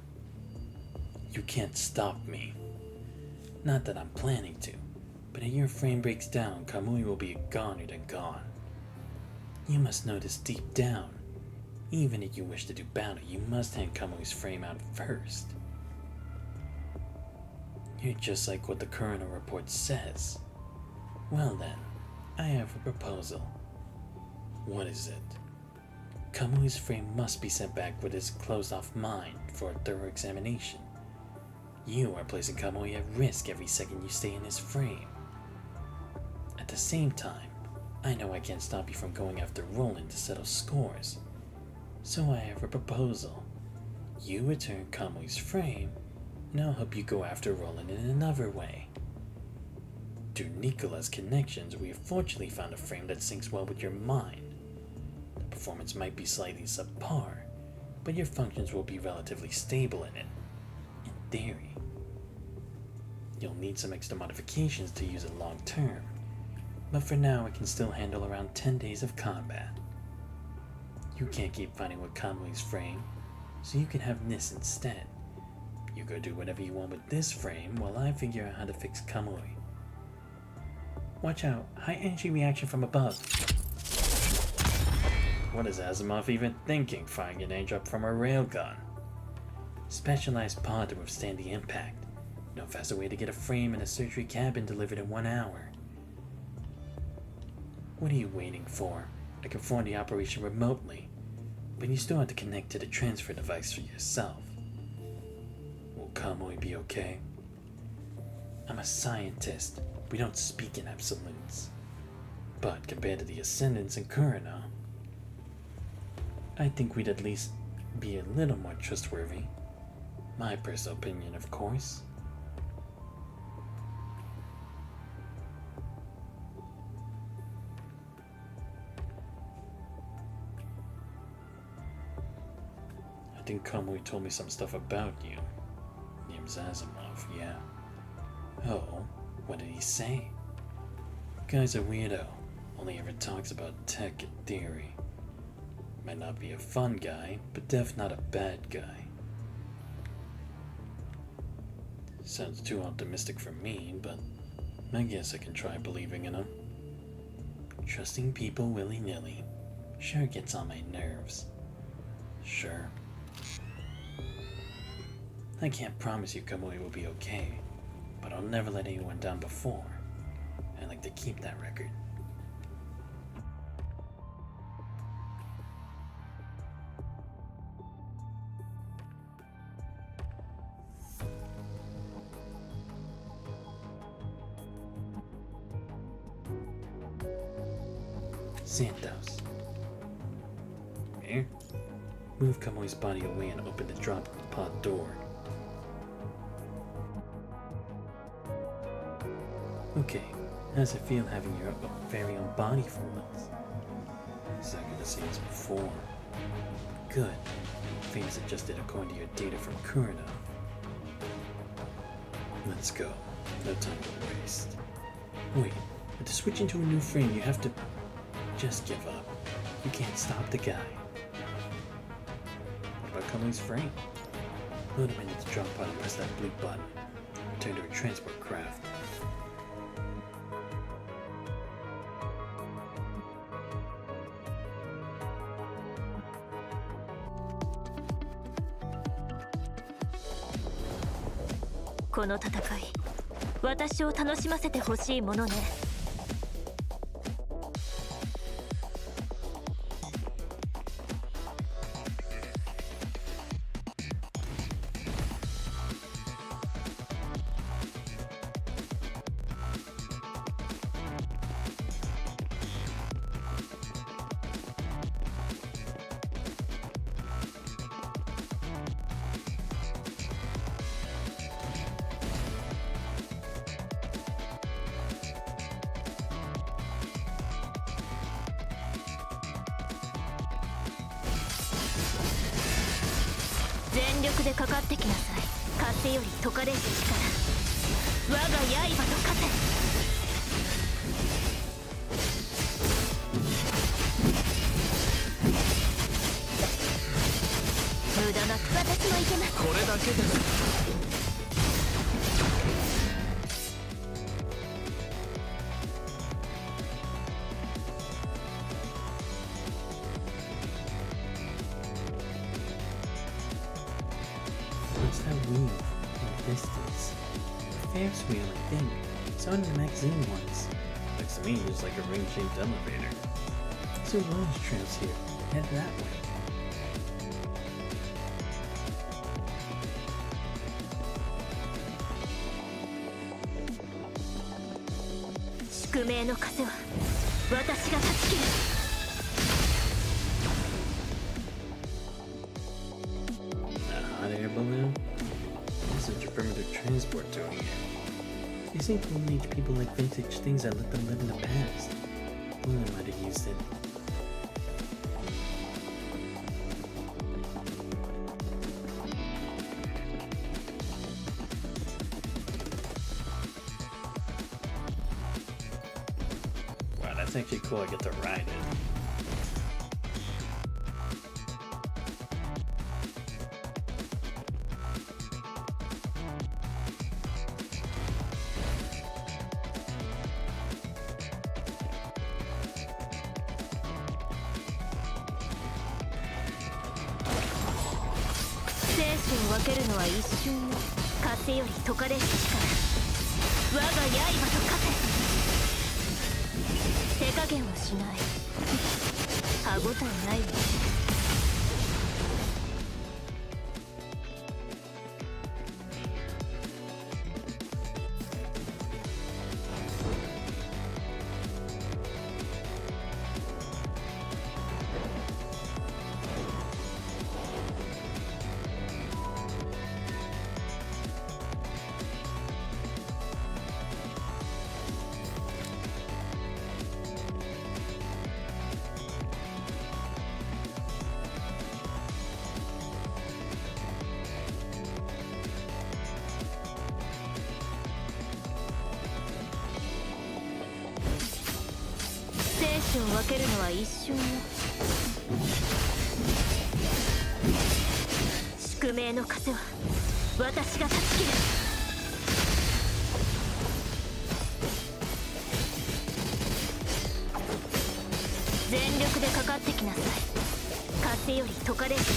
Speaker 4: You can't stop me. Not that I'm planning to, but if your frame breaks down, Kamui will be a goner than gone. You must know this deep down. Even if you wish to do battle, you must hand Kamui's frame out first. You're just like what the coroner report says. Well then, I have a proposal. What is it? Kamui's frame must be sent back with his closed-off mind for a thorough examination. You are placing Kamui at risk every second you stay in his frame. At the same time, I know I can't stop you from going after Roland to settle scores. So I have a proposal. You return Kamui's frame, and I'll help you go after Roland in another way. Through Nicola's connections, we have fortunately found a frame that syncs well with your mind. The performance might be slightly subpar, but your functions will be relatively stable in it. In theory. You'll need some extra modifications to use it long term, but for now it can still handle around 10 days of combat. You can't keep fighting with Kamui's frame, so you can have this instead. You go do whatever you want with this frame while I figure out how to fix Kamui. Watch out, high energy reaction from above. What is Asimov even thinking, firing an airdrop from a railgun? Specialized pod to withstand the impact. No faster way to get a frame in a surgery cabin delivered in 1 hour. What are you waiting for? I can perform the operation remotely, but you still have to connect to the transfer device for yourself. Will Kamui be okay? I'm a scientist. We don't speak in absolutes. But compared to the Ascendants and Kurano, I think we'd at least be a little more trustworthy. My personal opinion, of course. I think Kamui told me some stuff about you. Name's Asimov, yeah. Oh, what did he say? Guy's a weirdo. Only ever talks about tech and theory. Might not be a fun guy, but def not a bad guy. Sounds too optimistic for me, but I guess I can try believing in him. Trusting people willy-nilly sure gets on my nerves. Sure. I can't promise you Kamui will be okay, but I'll never let anyone down before. I like to keep that record. Santos. Here. Move Kamui's body away and open the drop pod door. Okay, how's it feel having your very own body for once? Exactly the same as before. Good. Frame's adjusted according to your data from Kurano. Let's go. No time to waste. Wait, but to switch into a new frame you have to just give up. You can't stop the guy. What about Kamui's frame? Load him into the drop pod and press that blue button. Return to a transport craft.
Speaker 3: この戦い、私を楽しませてほしいものね。全力でかかってきなさい。勝手より解かれし力。我が刃と化せ。無駄なく私もいけます。
Speaker 6: これだけです。
Speaker 2: What's that wheel in the distance? A Ferris wheel, I think. Saw it in the magazine once. Looks to me just like a ring-shaped elevator. There's a Wells trails here. Head that way.
Speaker 3: The 宿命の風は私が断ち切る。
Speaker 2: A hot air balloon? This is your primitive transport doing here. These ain't golden age people like vintage things that let them live in the past. One of them might have used it. Wow, that's actually cool. I get to ride it.
Speaker 3: 生死を分けるのは一瞬の風より解かれし力。我が刃と化せ。手加減はしない。歯ごたえないわ。生死を分けるのは一瞬よ。宿命の風は私が断ち切る。全力でかかってきなさい。風より解かれし力。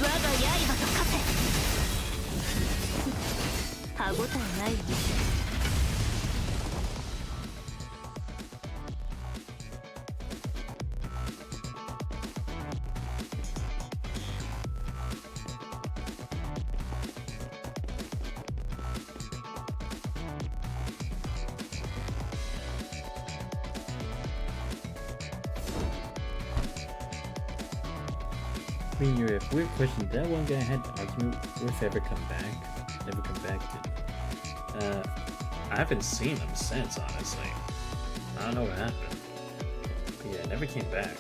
Speaker 3: 我が刃と化せ。歯ごたえないわ。
Speaker 2: I mean, you're a weird question. That one guy had to argue with ever come back. Never come back. I haven't seen him since, honestly. I don't know what happened. But yeah, never came back.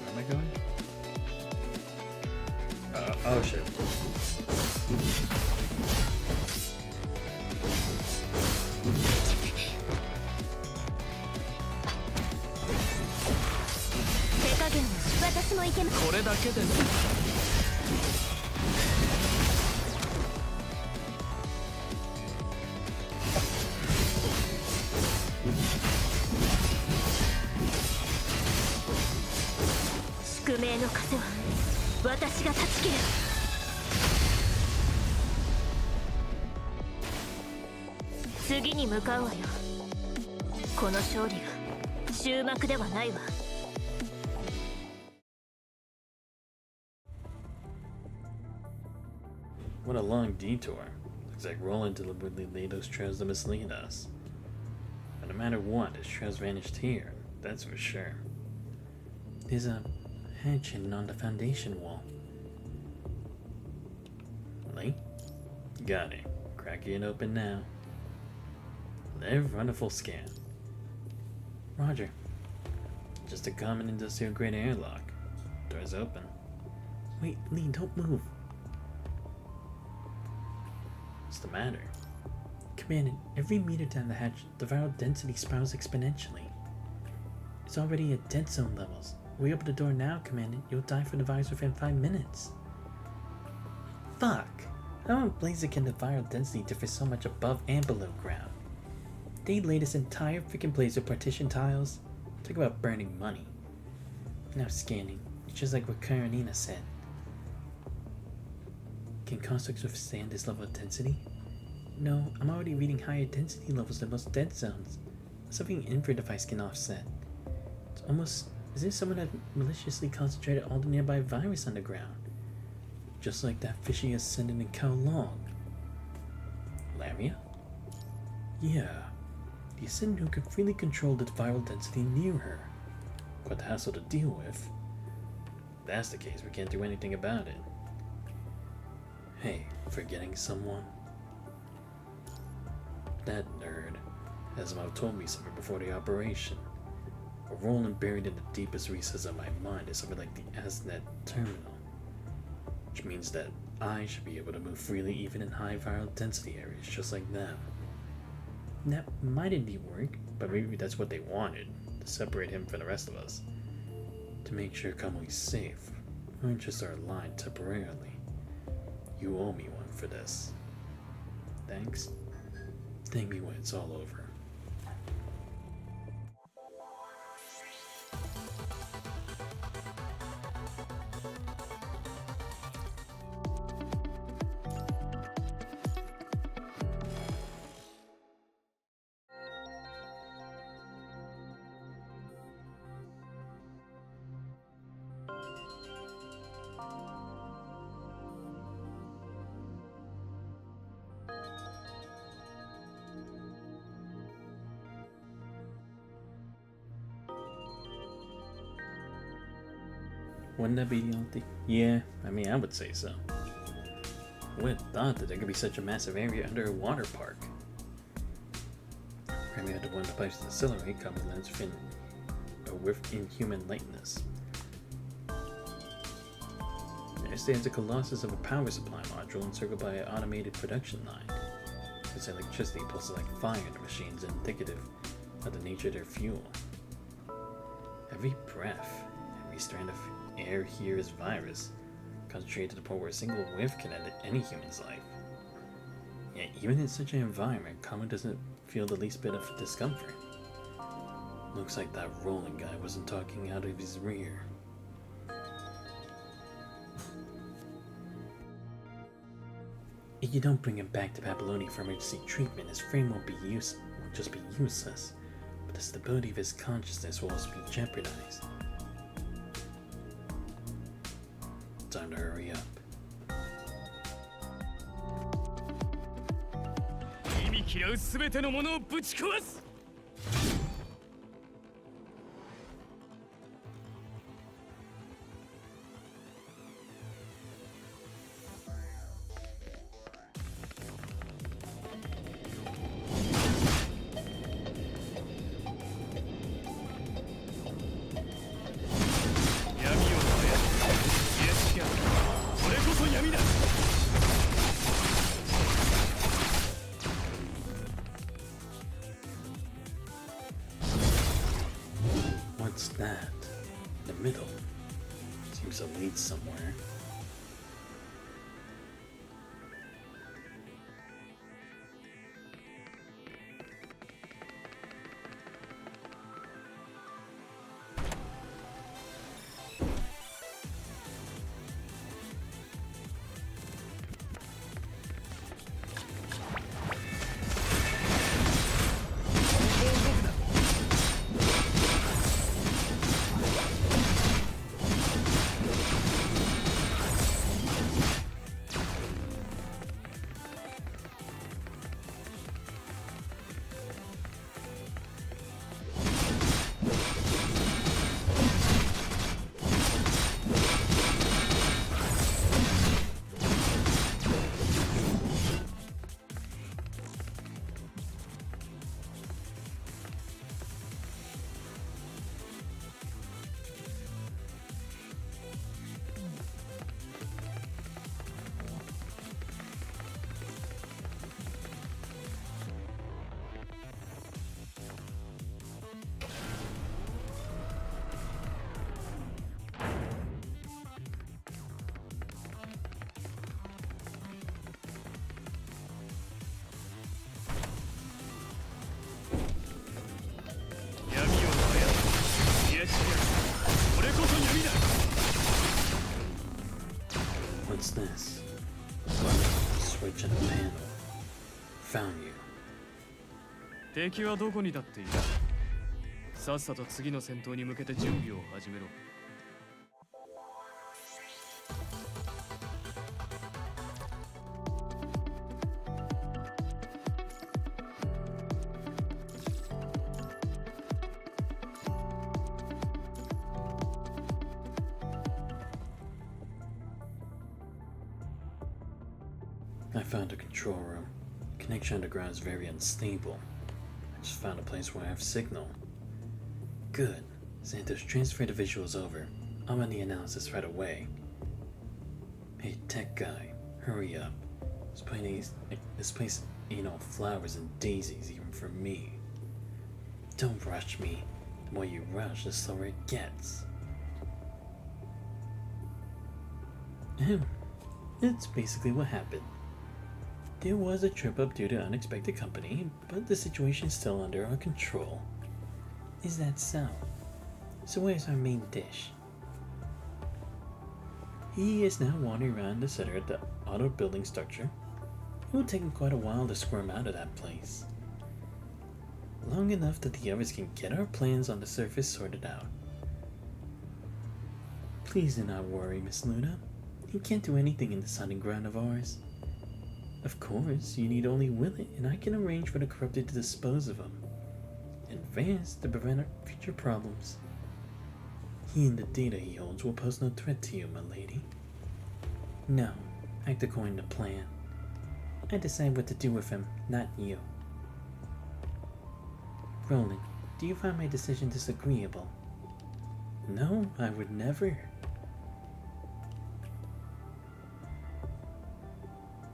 Speaker 2: Where am I going? Oh shit.
Speaker 6: これだけです。
Speaker 3: 宿命の風は私が断ち切る。次に向かうわよ。この勝利が終幕ではないわ。
Speaker 2: What a long detour. Looks like Roland deliberately laid those trails to mislead us. But no matter what, his trails vanished here, that's for sure. There's a hatch hidden on the foundation wall. Really? Got it. Cracking it open now. Live, run a full scan. Roger. Just a common industrial grade airlock. Doors open. Wait, Lee, don't move. What's the matter? Commander, every meter down the hatch, the viral density spirals exponentially. It's already at dead zone levels. We open the door now, Commander. You'll die from the virus within 5 minutes. Fuck! How in Blazer can the viral density differ so much above and below ground? They laid this entire freaking place with partition tiles. Talk about burning money. Now scanning. It's just like what Karenina said. Can constructs withstand this level of density? No, I'm already reading higher density levels than most dead zones. Something infra device can offset. It's almost as if someone had maliciously concentrated all the nearby virus underground. Just like that fishy ascendant in Kowloon. Lamia? Yeah. The ascendant who could freely control the viral density near her. Quite the hassle to deal with. If that's the case, we can't do anything about it. Hey, forgetting someone? That nerd has told me something before the operation. A role buried in the deepest recesses of my mind is something like the ASNet terminal. Which means that I should be able to move freely even in high viral density areas just like them. That might indeed work, but maybe that's what they wanted, to separate him from the rest of us. To make sure Kamali's safe, our interests are aligned temporarily. You owe me one for this. Thanks. Thank me when it's all over. Wouldn't that be the only thing? Yeah, I mean, I would say so. I would have thought that there could be such a massive area under a water park. Maybe I had to one of the pipes to accelerate common lens with inhuman lightness. There stands a colossus of a power supply module encircled by an automated production line. Its electricity pulses like fire in the machines, indicative of the nature of their fuel. Every breath, every strand of air here is virus, concentrated to the point where a single whiff can end any human's life. Yet even in such an environment, Kama doesn't feel the least bit of discomfort. Looks like that rolling guy wasn't talking out of his rear. If you don't bring him back to Babylonia for emergency treatment, his frame won't just be useless, but the stability of his consciousness will also be jeopardized. Time to hurry up.
Speaker 6: 忌み嫌うすべてのものをぶち壊す。
Speaker 2: What's that? The middle. Seems to lead somewhere. What's this? Switch on the panel. Found you.
Speaker 6: 敵はどこにだっている。さっさと次の戦闘に向けて準備を始めろ。
Speaker 2: I found a control room. Connection underground is very unstable. I just found a place where I have signal. Good. Santos, transfer the visuals over. I'm on the analysis right away. Hey, tech guy, hurry up. This place ain't all flowers and daisies even for me. Don't rush me. The more you rush, the slower it gets. That's basically what happened. There was a trip up due to unexpected company, but the situation is still under our control. Is that so? So where's our main dish? He is now wandering around the center of the auto building structure. It will take him quite a while to squirm out of that place. Long enough that the others can get our plans on the surface sorted out. Please do not worry, Miss Luna. He can't do anything in this hunting ground of ours. Of course, you need only will it, and I can arrange for the corrupted to dispose of him. In advance to prevent our future problems. He and the data he holds will pose no threat to you, my lady. No, act according to plan. I decide what to do with him, not you. Roland, do you find my decision disagreeable? No, I would never.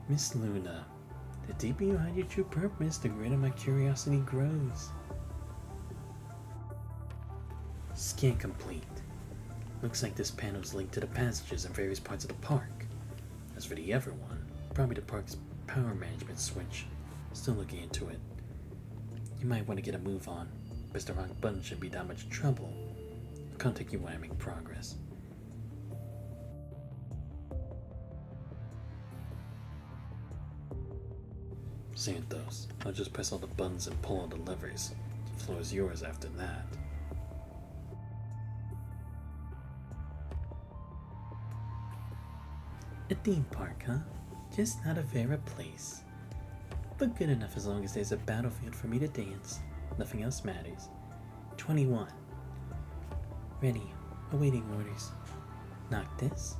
Speaker 2: Miss Luna, the deeper you hide your true purpose, the greater my curiosity grows. Scan complete. Looks like this panel is linked to the passages in various parts of the park. As for the other one, probably the park's power management switch. Still looking into it. You might want to get a move on. Press the wrong button shouldn't be that much trouble. I'll contact you when I make progress. Santos, I'll just press all the buttons and pull all the levers. The floor is yours after that. A theme park, huh? Just not a Vera place. But good enough as long as there's a battlefield for me to dance. Nothing else matters. 21. Ready. Awaiting orders. Noctis?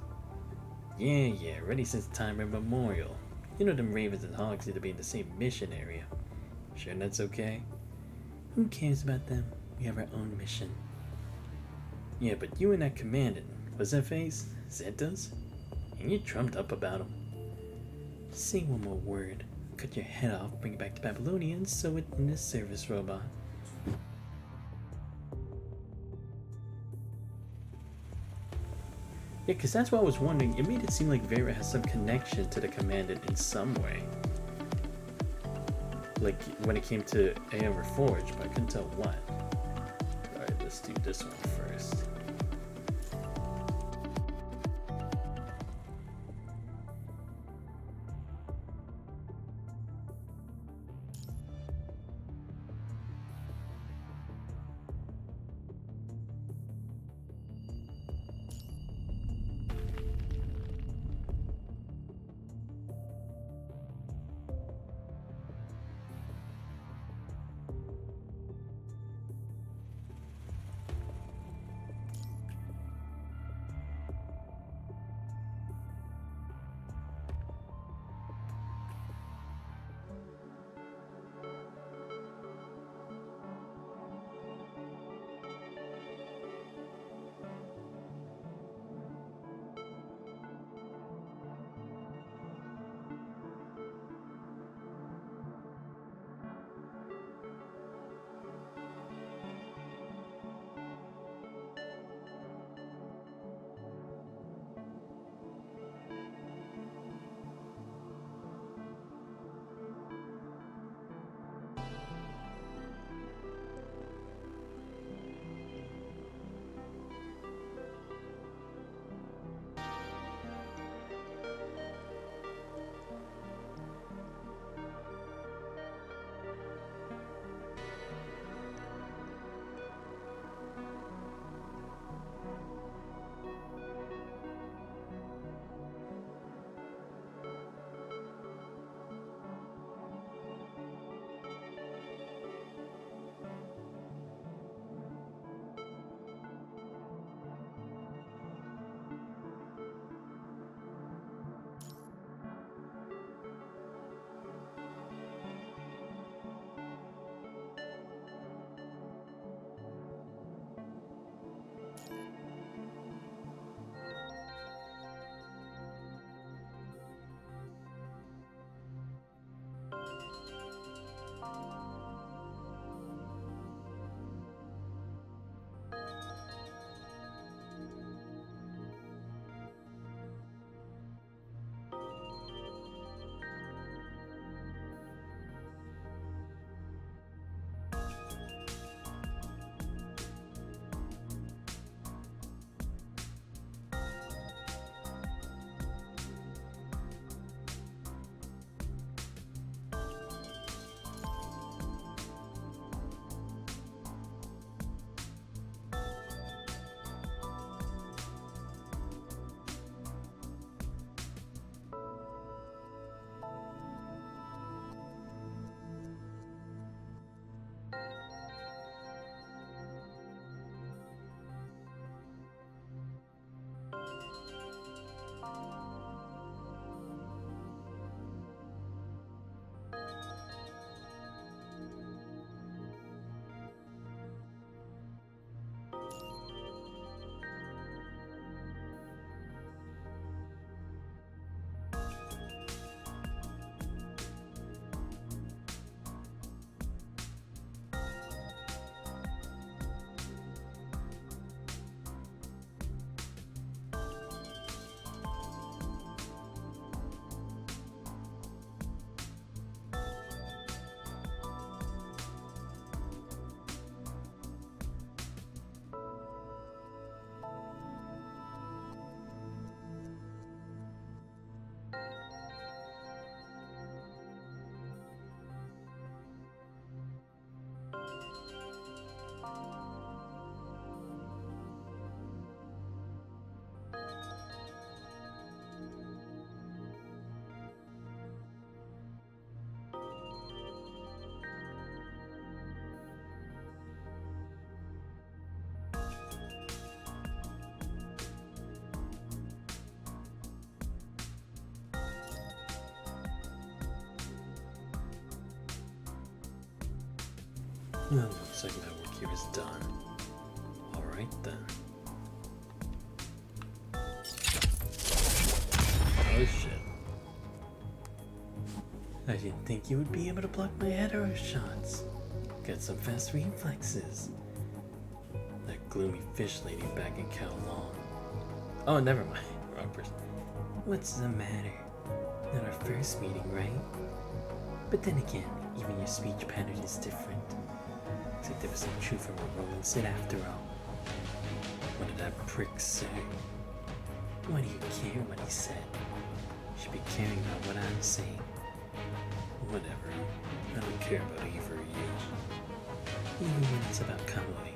Speaker 2: Yeah, ready since time immemorial. You know them ravens and hogs need to be in the same mission area. Sure that's okay? Who cares about them? We have our own mission. Yeah, but you and that commandant, what's that face? Santos? And you trumped up about him. Say one more word. Cut your head off, bring it back to Babylonia, and sew it in this service robot. Yeah, because that's what I was wondering. It made it seem like Vera has some connection to the commandant in some way. Like when it came to AM Reforged, but I couldn't tell what. Alright, let's do this one first.
Speaker 4: Well, looks like my work here is done. Alright then. Oh shit. I didn't think you would be able to block my hetero shots. Got some fast reflexes. That gloomy fish lady back in Kowloon. Oh, never mind. Wrong person. What's the matter? Not our first meeting, right? But then again, even your speech pattern is different. Looks like there was some truth from what Roman said after all. What did that prick say? Why do you care what he said? You should be caring about what I'm saying. Whatever. I don't care about either of you. Even when it's about Kamui.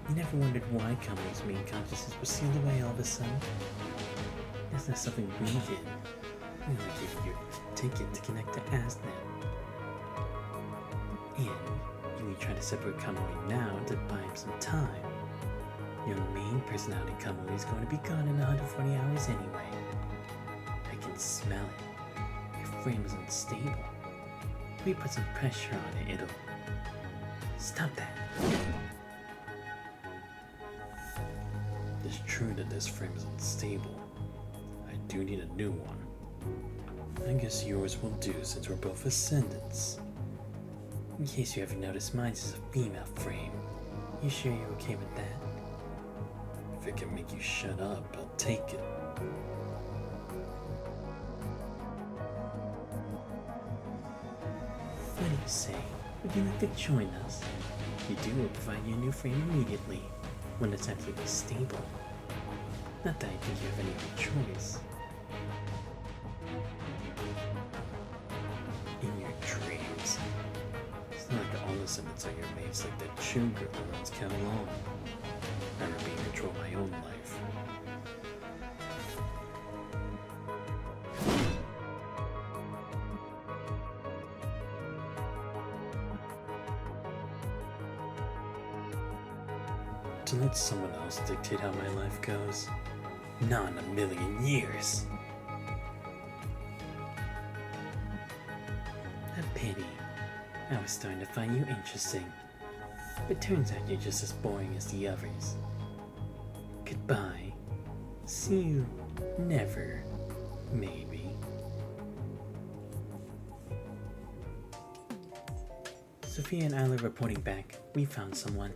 Speaker 4: You never wondered why Kamui's main consciousness was sealed away all of a sudden? That's not something we did. We only gave you a ticket to connect to Asnet. And you try to separate Kamui now to buy him some time. Your main personality Kamui is going to be gone in 140 hours anyway. I can smell it. Your frame is unstable. If we put some pressure on it, it'll... Stop that. It's true that this frame is unstable. I do need a new one. I guess yours will do since we're both ascendants. In case you haven't noticed, mine is a female frame. You sure you're okay with that? If it can make you shut up, I'll take it. What do you say? Would you like to join us? If you do, we'll provide you a new frame immediately, one that's absolutely stable. Not that I think you have any other choice. In your dreams. It's not like all the ascendants are your mates like that Chun girl who runs Kowloon. I remember being in control of my own life. To let someone else dictate how my life goes? Not in a million years. A pity. I was starting to find you interesting. But turns out you're just as boring as the others. Goodbye. See you never. Maybe. Sophia and Isla reporting back. We found someone.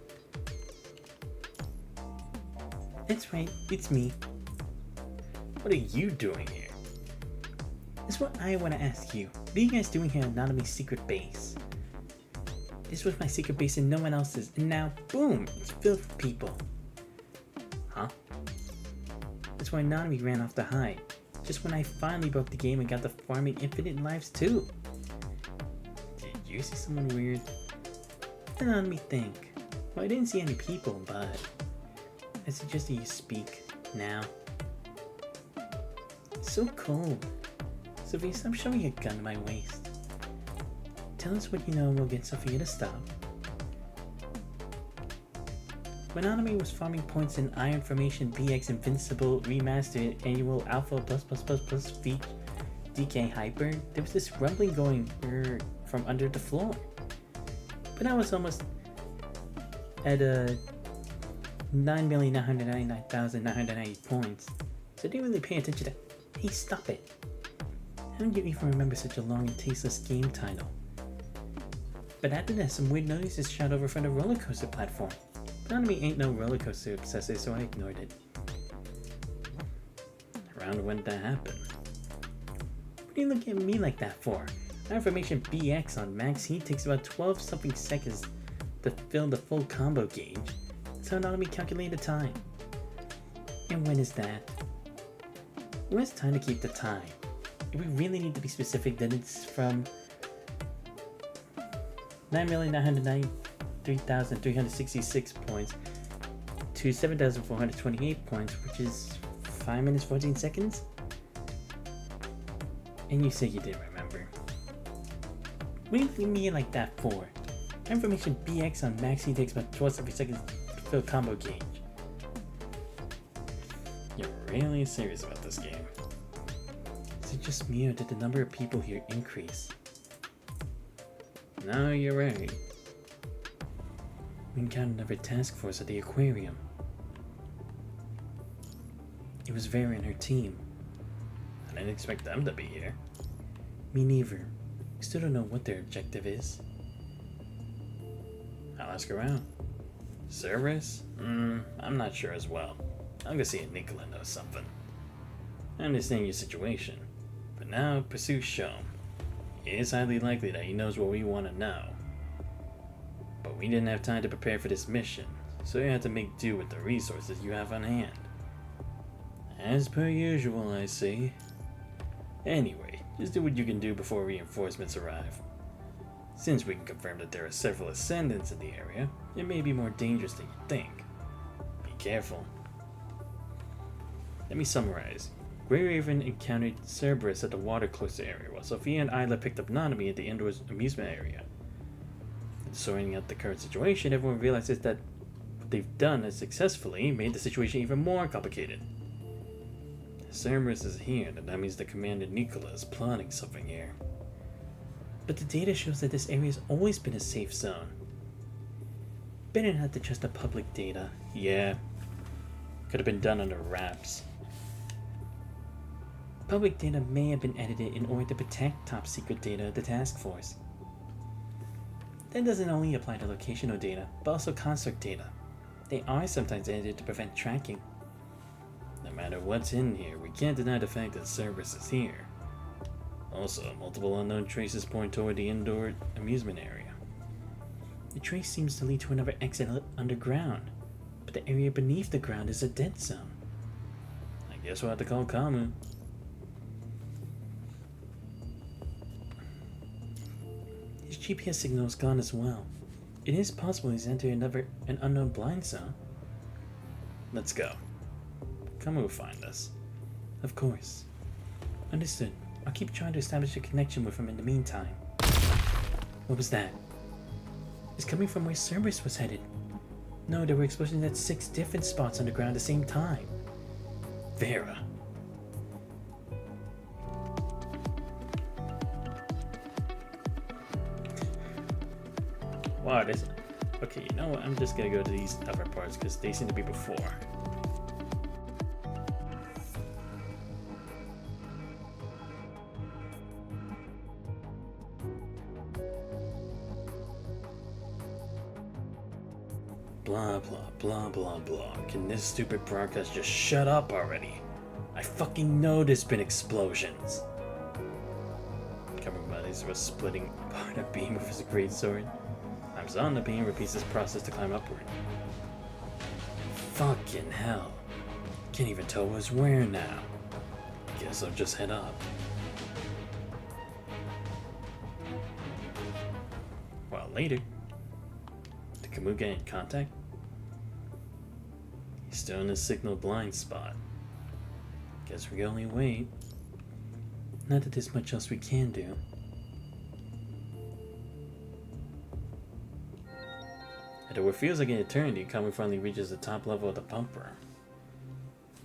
Speaker 4: That's right, it's me. What are you doing here? That's what I want to ask you. What are you guys doing here at Anony's secret base? This was my secret base and no one else's, and now, boom, it's filled with people. Huh? That's why Nanami ran off to hide. Just when I finally broke the game and got to farming infinite lives too. Did you see someone weird? What did Nanami think? Well, I didn't see any people, but... I suggest that you speak now. It's so cold. Sophia, stop shoving a gun to my waist. Tell us what you know and we'll get Sophia to stop. When Anime was farming points in Iron Formation BX Invincible Remastered Annual Alpha ++++ Feat DK Hyper, there was this rumbling going from under the floor. But I was almost at a 9,999,990 points, so I didn't really pay attention to. Hey, stop it! How did you even remember such a long and tasteless game title? But after that, some weird noises shot over from the roller coaster platform. But Anime ain't no roller coaster obsessor, so I ignored it. Around when did that happen? What do you look at me like that for? Information BX on max heat takes about 12 something seconds to fill the full combo gauge. So Anatomy calculate the time. And when is that? When is time to keep the time? If we really need to be specific, then it's from 9,993,366 points to 7,428 points, which is 5 minutes 14 seconds? And you say you didn't remember. What are you looking at me like that for? Information BX on Maxi takes about 12 every second to fill combo gauge. You're really serious about this game. Is it just me or did the number of people here increase? No, you're right. We encountered another task force at the aquarium. It was Vera and her team.
Speaker 2: I didn't expect them to be here.
Speaker 4: Me neither. We still don't know what their objective is.
Speaker 2: I'll ask around. Cerberus? I'm not sure as well. I'm gonna see if Nicola knows something. I understand your situation, but now pursue Shom. It is highly likely that he knows what we want to know. But we didn't have time to prepare for this mission, so you have to make do with the resources you have on hand. As per usual, I see. Anyway, just do what you can do before reinforcements arrive. Since we can confirm that there are several ascendants in the area, it may be more dangerous than you think. Be careful. Let me summarize. Grey Raven encountered Cerberus at the water cloister area, while Sophia and Isla picked up Nanami at the indoor amusement area. In sorting out the current situation, everyone realizes that what they've done has successfully made the situation even more complicated. Cerberus is here, and that means the Commander Nicola is plotting something here.
Speaker 4: But the data shows that this area has always been a safe zone. Better not to trust the public data.
Speaker 2: Yeah, could have been done under wraps.
Speaker 4: Public data may have been edited in order to protect top secret data of the task force. That doesn't only apply to locational data, but also construct data. They are sometimes edited to prevent tracking.
Speaker 2: No matter what's in here, we can't deny the fact that Cerberus is here. Also, multiple unknown traces point toward the indoor amusement area.
Speaker 4: The trace seems to lead to another exit underground, but the area beneath the ground is a dead zone.
Speaker 2: I guess we'll have to call Kamu.
Speaker 4: His GPS signal is gone as well. It is possible he's entered an unknown blind zone.
Speaker 2: Let's go. Kamu will find us.
Speaker 4: Of course. Understood. I'll keep trying to establish a connection with him in the meantime. What was that? It's coming from where Cerberus was headed. No, there were explosions at 6 different spots underground at the same time.
Speaker 2: Vera. Wow, this... Okay, you know what? I'm just gonna go to these other parts because they seem to be before. Blah, blah, blah, blah, blah. Can this stupid broadcast just shut up already? I fucking know there's been explosions. Covering bodies was splitting apart a beam with his greatsword. Arms on the beam repeats this process to climb upward. Fucking hell. Can't even tell what's where now. Guess I'll just head up. While later, did Kamu get in contact? He's still in his signal blind spot. Guess we can only wait.
Speaker 4: Not that there's much else we can do.
Speaker 2: At what feels like an eternity, Kamu finally reaches the top level of the pump room.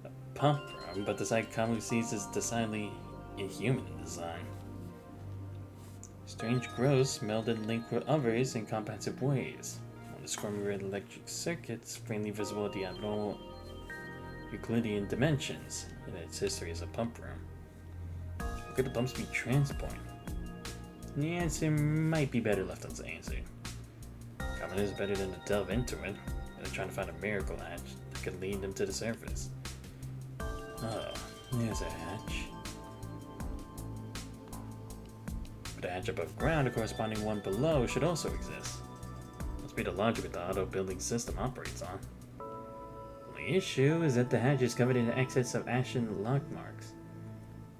Speaker 2: The pump room, but the sight Kamu sees is decidedly inhuman in design. Strange growths melded link with others in comprehensive ways. On the squirmy red electric circuits, faintly visible at the abnormal Euclidean dimensions in its history as a pump room. Could the pumps be transport? The answer might be better left unanswered. Comment is better than to delve into it. They're trying to find a miracle hatch that could lead them to the surface. Oh, there's a hatch. But a hatch above ground, a corresponding one below, should also exist. Must be the logic that the auto building system operates on. The issue is that the hatch is covered in excess of ashen lock marks.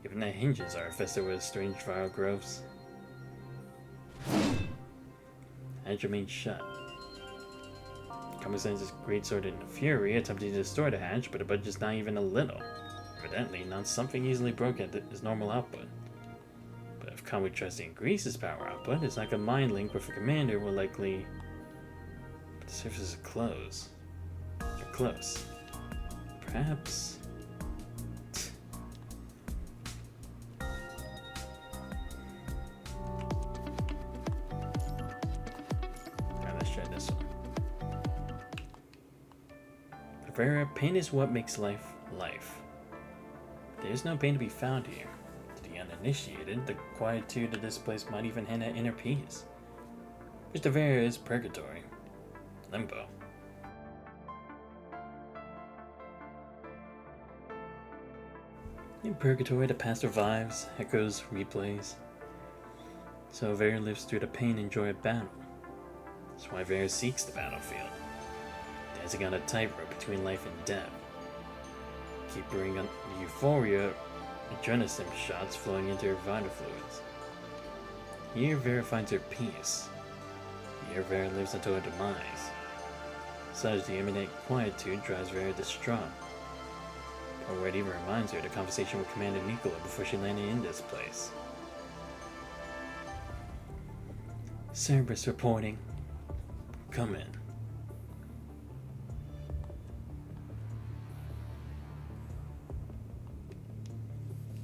Speaker 2: Even the hinges are infested with strange viral growths. The hatch remains shut. Kamu sends his greatsword in a fury, attempting to destroy the hatch, but it budges not even a little. Evidently, not something easily broken at his normal output. But if Kamu tries to increase his power output, it's like a mind link with a commander will likely... But the surface is close. You're close. Perhaps... Alright, let's try this one.
Speaker 4: Vera, pain is what makes life life. There's no pain to be found here. To the uninitiated, the quietude of this place might even hint at inner peace. Which to Vera is purgatory. Limbo. In purgatory, the past revives, echoes, replays. So Vera lives through the pain and joy of battle. That's why Vera seeks the battlefield, dancing on a tightrope between life and death. Keep bringing on the euphoria, adrenaline shots flowing into her vital fluids. Here Vera finds her peace. Here Vera lives until her demise. Such the imminent quietude drives Vera distraught. Already reminds her of the conversation with Commander Nicola before she landed in this place. Cerberus reporting. Come in.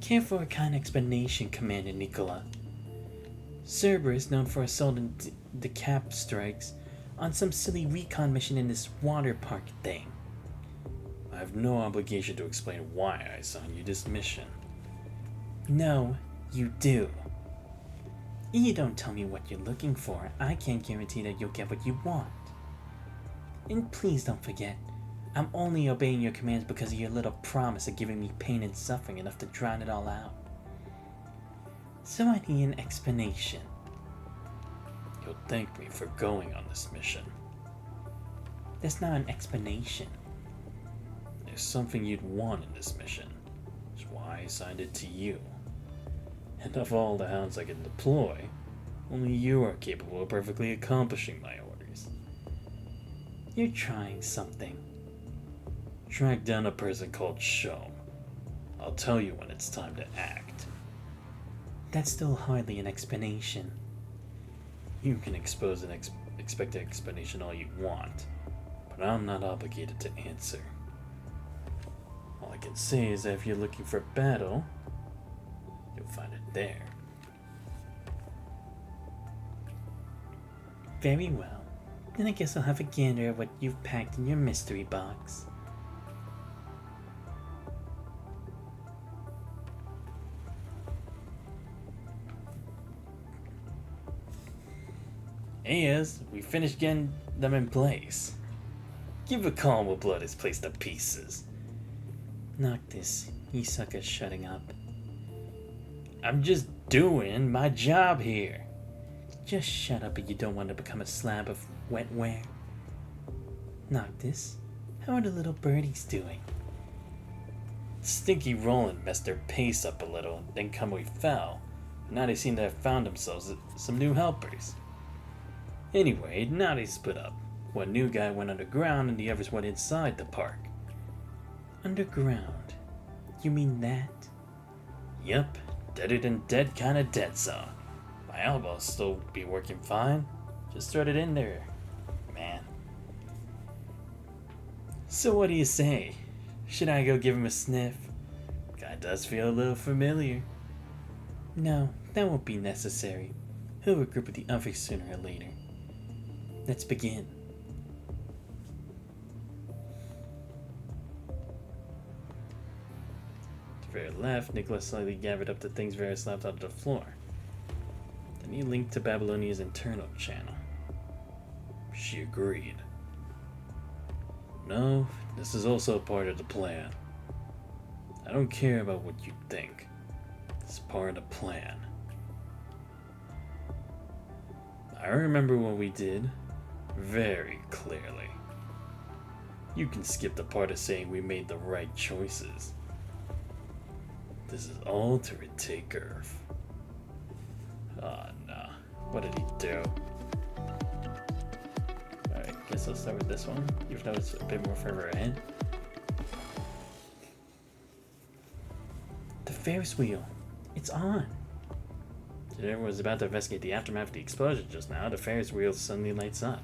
Speaker 4: Care for a kind explanation, Commander Nicola. Cerberus, known for assaulting the cap strikes on some silly recon mission in this water park thing. I have no obligation to explain why I assigned you this mission. No, you do. If you don't tell me what you're looking for, I can't guarantee that you'll get what you want. And please don't forget, I'm only obeying your commands because of your little promise of giving me pain and suffering enough to drown it all out. So I need an explanation. You'll thank me for going on this mission. That's not an explanation. There's something you'd want in this mission. That's why I assigned it to you. And of all the hounds I can deploy, only you are capable of perfectly accomplishing my orders. You're trying something. Track down a person called Shom. I'll tell you when it's time to act. That's still hardly an explanation. You can expose an expected explanation all you want, but I'm not obligated to answer. All I can say is that if you're looking for battle, you'll find it there. Very well. Then I guess I'll have a gander at what you've packed in your mystery box. As we finished getting them in place. Give a call when blood is placed to pieces. Noctis, you suck at shutting up. I'm just doing my job here. Just shut up if you don't want to become a slab of wetware. Noctis, how are the little birdies doing? Stinky Roland messed their pace up a little, then Kamui fell. Now they seem to have found themselves some new helpers. Anyway, now they split up. One new guy went underground and the others went inside the park. Underground? You mean that? Yep, deader than dead kinda dead saw. My elbow'll still be working fine. Just thread it in there, man. So what do you say? Should I go give him a sniff? Guy does feel a little familiar. No, that won't be necessary. He'll regroup with the others sooner or later. Let's begin. To Vera left, Nicholas slightly gathered up the things Vera slapped onto the floor. Then he linked to Babylonia's internal channel. She agreed. No, this is also part of the plan. I don't care about what you think. It's part of the plan. I remember what we did very clearly. You can skip the part of saying we made the right choices. This is all to retake Earth. Ah, no. What did he do? Alright, guess I'll start with this one, even though it's a bit more further ahead. The Ferris wheel. It's on. As everyone was about to investigate the aftermath of the explosion just now, the Ferris wheel suddenly lights up.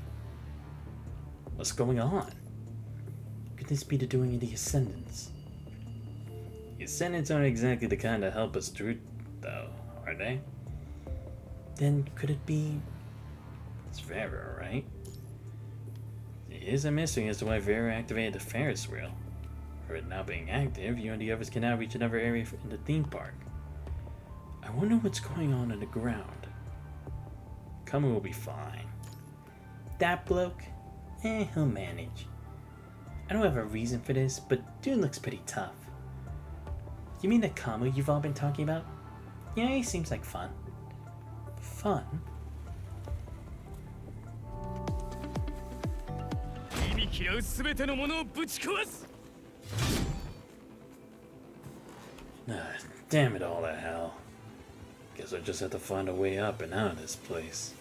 Speaker 4: What's going on? Could this be the doing of the Ascendants? The Ascendants aren't exactly the kind to help us through, though, are they? Then could it be... It's Vera, right? It is a mystery as to why Vera activated the Ferris wheel. For it now being active, you and the others can now reach another area in the theme park. I wonder what's going on in the ground. Kamu will be fine.
Speaker 2: That bloke? He'll manage. I don't have a reason for this, but dude looks pretty tough. You mean the Kamu you've all been talking about? Yeah, he seems like fun. Fun?
Speaker 6: 意味嫌う全てのものをぶち壊す
Speaker 4: Damn it all to hell. Guess I just have to find a way up and out of this place.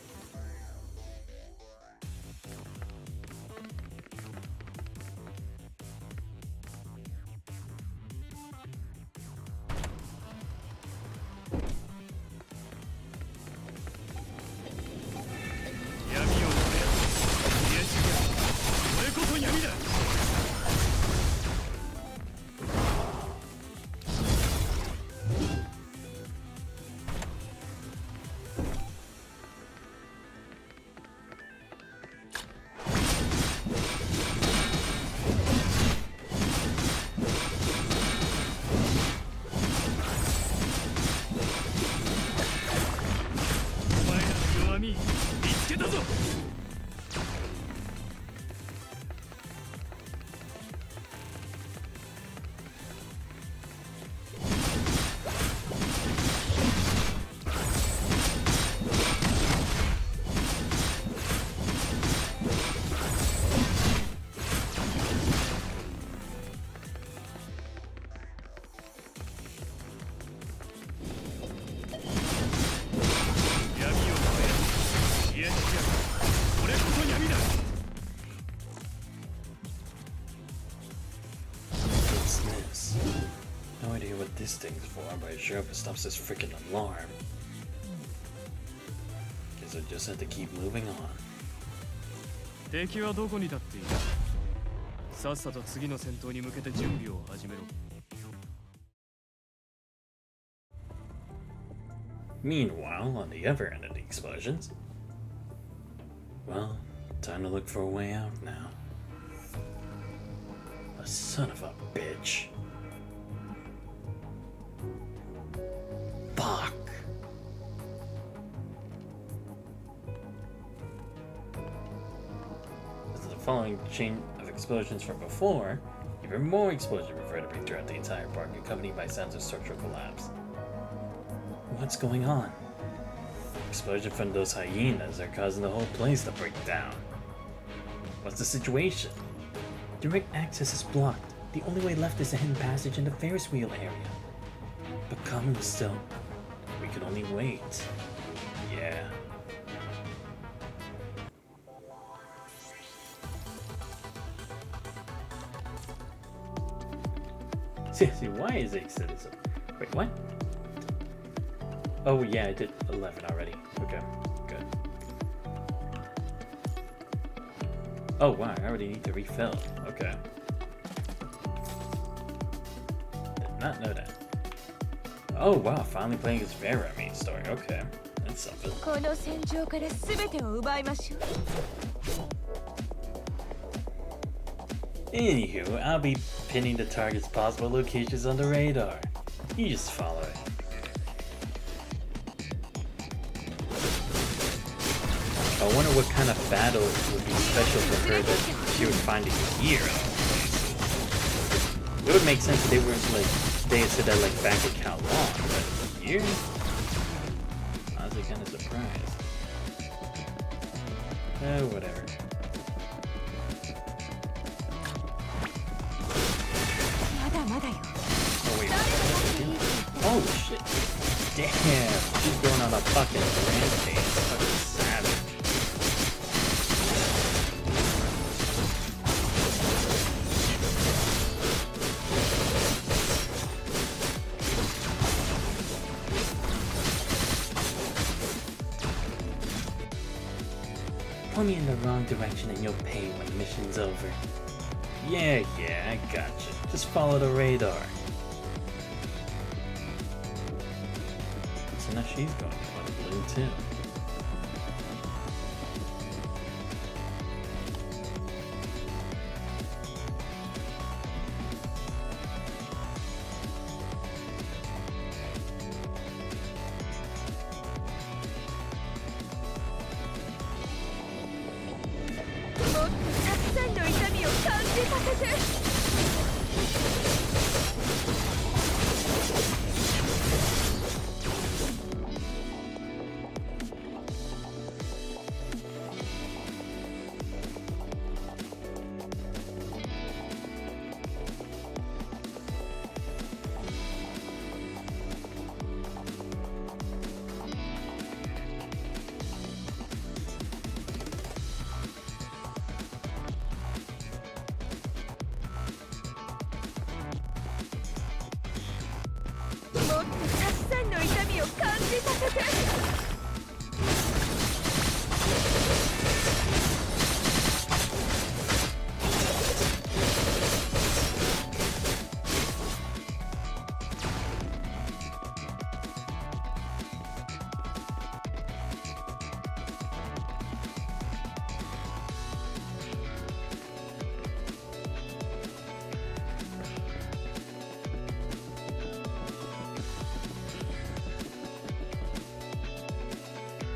Speaker 4: This thing's for, but I sure hope it stops this freaking alarm. Guess I just have to keep moving on.
Speaker 6: 敵はどこにだっているさっさと次の戦闘に向けて準備を始めろ
Speaker 4: Meanwhile, on the other end of the explosions, well, time to look for a way out now. A son of a bitch. Fuck. As the following chain of explosions from before, even more explosions reverberate throughout the entire park, accompanied by sounds of structural collapse. What's going on? Explosion from those hyenas are causing the whole place to break down. What's the situation?
Speaker 2: Direct access is blocked. The only way left is a hidden passage in the Ferris wheel area. But Kamu is still...
Speaker 4: We can only wait. Yeah.
Speaker 2: Seriously, why is it so? Wait, what? Oh yeah, I did 11 already. Okay, good. Oh wow, I already need to refill. Okay. Did not know that. Oh wow, finally playing as Vera main story. Okay, that's something.
Speaker 3: この戦場から全てを奪いましょう
Speaker 2: Anywho, I'll be pinning the target's possible locations on the radar. You just follow it. I wonder what kind of battle would be special for her that she would find it here. It would make sense if they were like, they had said that like back in how long, but here? Honestly kind of surprised. Whatever. Oh wait, oh shit. Damn, she's going on a fucking rampage. Fucking savage. Point me in the wrong direction and you'll pay when the mission's over. Yeah, I gotcha. Just follow the radar. So now she's going for the blue too.
Speaker 3: さんの痛みを感じさせて。もっとたくさんの痛みを感じさせて。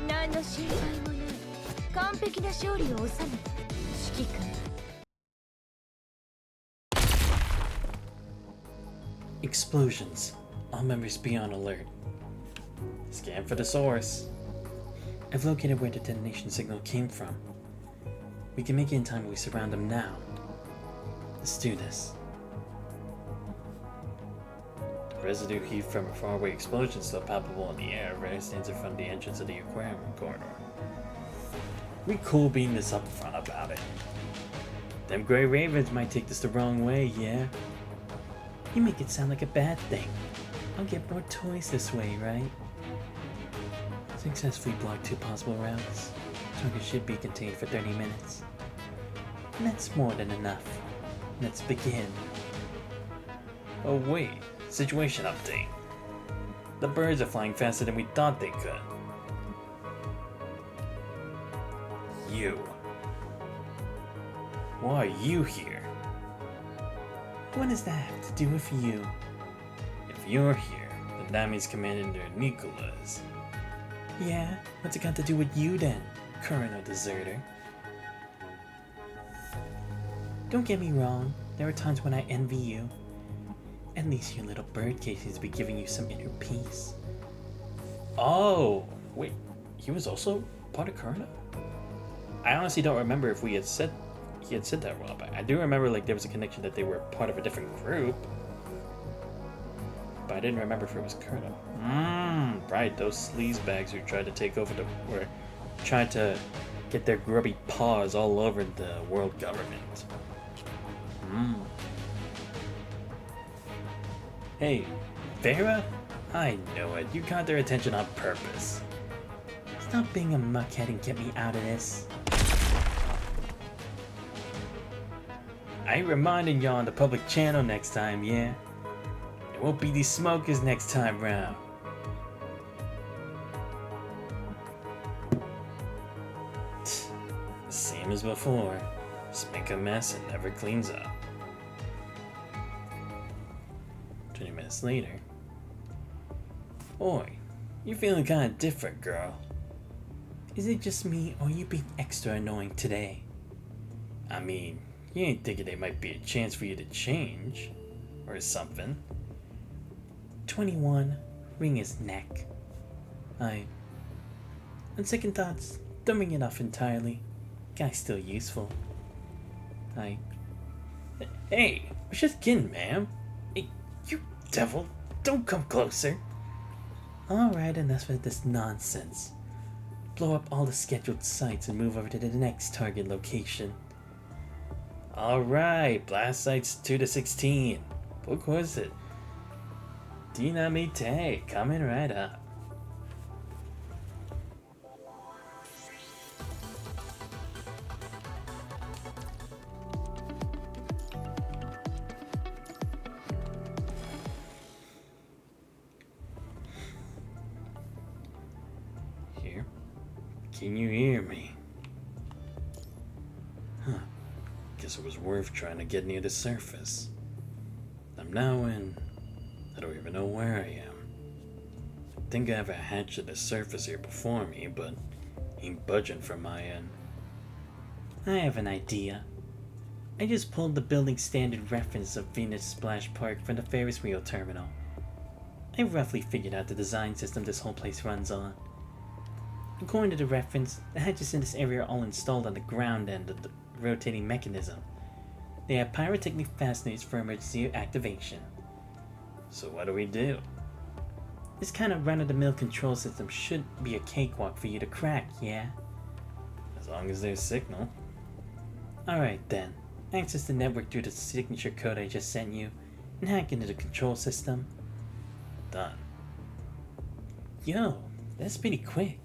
Speaker 3: 何の心配もない。完璧な勝利を収めた指揮官。
Speaker 4: Explosions. All members be on alert. Scan for the source. I've located where the detonation signal came from. We can make it in time if we surround them now. Let's do this. The residue heat from a faraway explosion still palpable in the air. Rare stands in front of the entrance of the aquarium corridor. We cool being this up front about it. Them gray ravens might take this the wrong way, yeah? You make it sound like a bad thing. I'll get more toys this way, right? Successfully blocked 2 possible routes. Target should be contained for 30 minutes. And that's more than enough. Let's begin. Oh wait, situation update. The birds are flying faster than we thought they could. You. Why are you here? What does that have to do with you? If you're here, then that means Commander Nicholas. Yeah, what's it got to do with you then, Colonel Deserter? Don't get me wrong, there are times when I envy you. At least your little birdcage seems to be giving you some inner peace. Oh, wait, he was also part of Colonel? I honestly don't remember if he had said that well, but I do remember like there was a connection that they were part of a different group. But I didn't remember if it was Colonel. Right, those sleazebags who tried to take over were trying to get their grubby paws all over the world government. Hey, Vera? I know it. You got their attention on purpose. Stop being a muckhead and get me out of this. I ain't reminding y'all on the public channel next time, yeah? It won't be these smokers next time round. Same as before. Just make a mess and never cleans up. 20 minutes later. Oi, you're feeling kinda different, girl. Is it just me, or are you being extra annoying today? I mean, you ain't thinking there might be a chance for you to change? Or something? 21, wring his neck. On second thoughts, don't ring it off entirely. Guy's still useful. Hey, I was just kidding, ma'am. Hey, you devil, don't come closer. Alright, enough of this nonsense. Blow up all the scheduled sites and move over to the next target location. Alright, blast sites 2 to 16. Book was it? Dynamite, coming right up. Here? Can you hear me? Huh. Guess it was worth trying to get near the surface. I'm now in... I don't even know where I am. I think I have a hatch to the surface here before me, but ain't budging from my end. I have an idea.
Speaker 2: I just pulled the building standard reference of Venus Splash Park from the Ferris wheel terminal. I roughly figured out the design system this whole place runs on. According to the reference, the hatches in this area are all installed on the ground end of the rotating mechanism. They have pyrotechnic fasteners for emergency activation. So what do? This kind of run-of-the-mill control system should be a cakewalk for you to crack, yeah? As long as there's signal. Alright then, access the network through the signature code I just sent you, and hack into the control system. Done. Yo, that's pretty quick.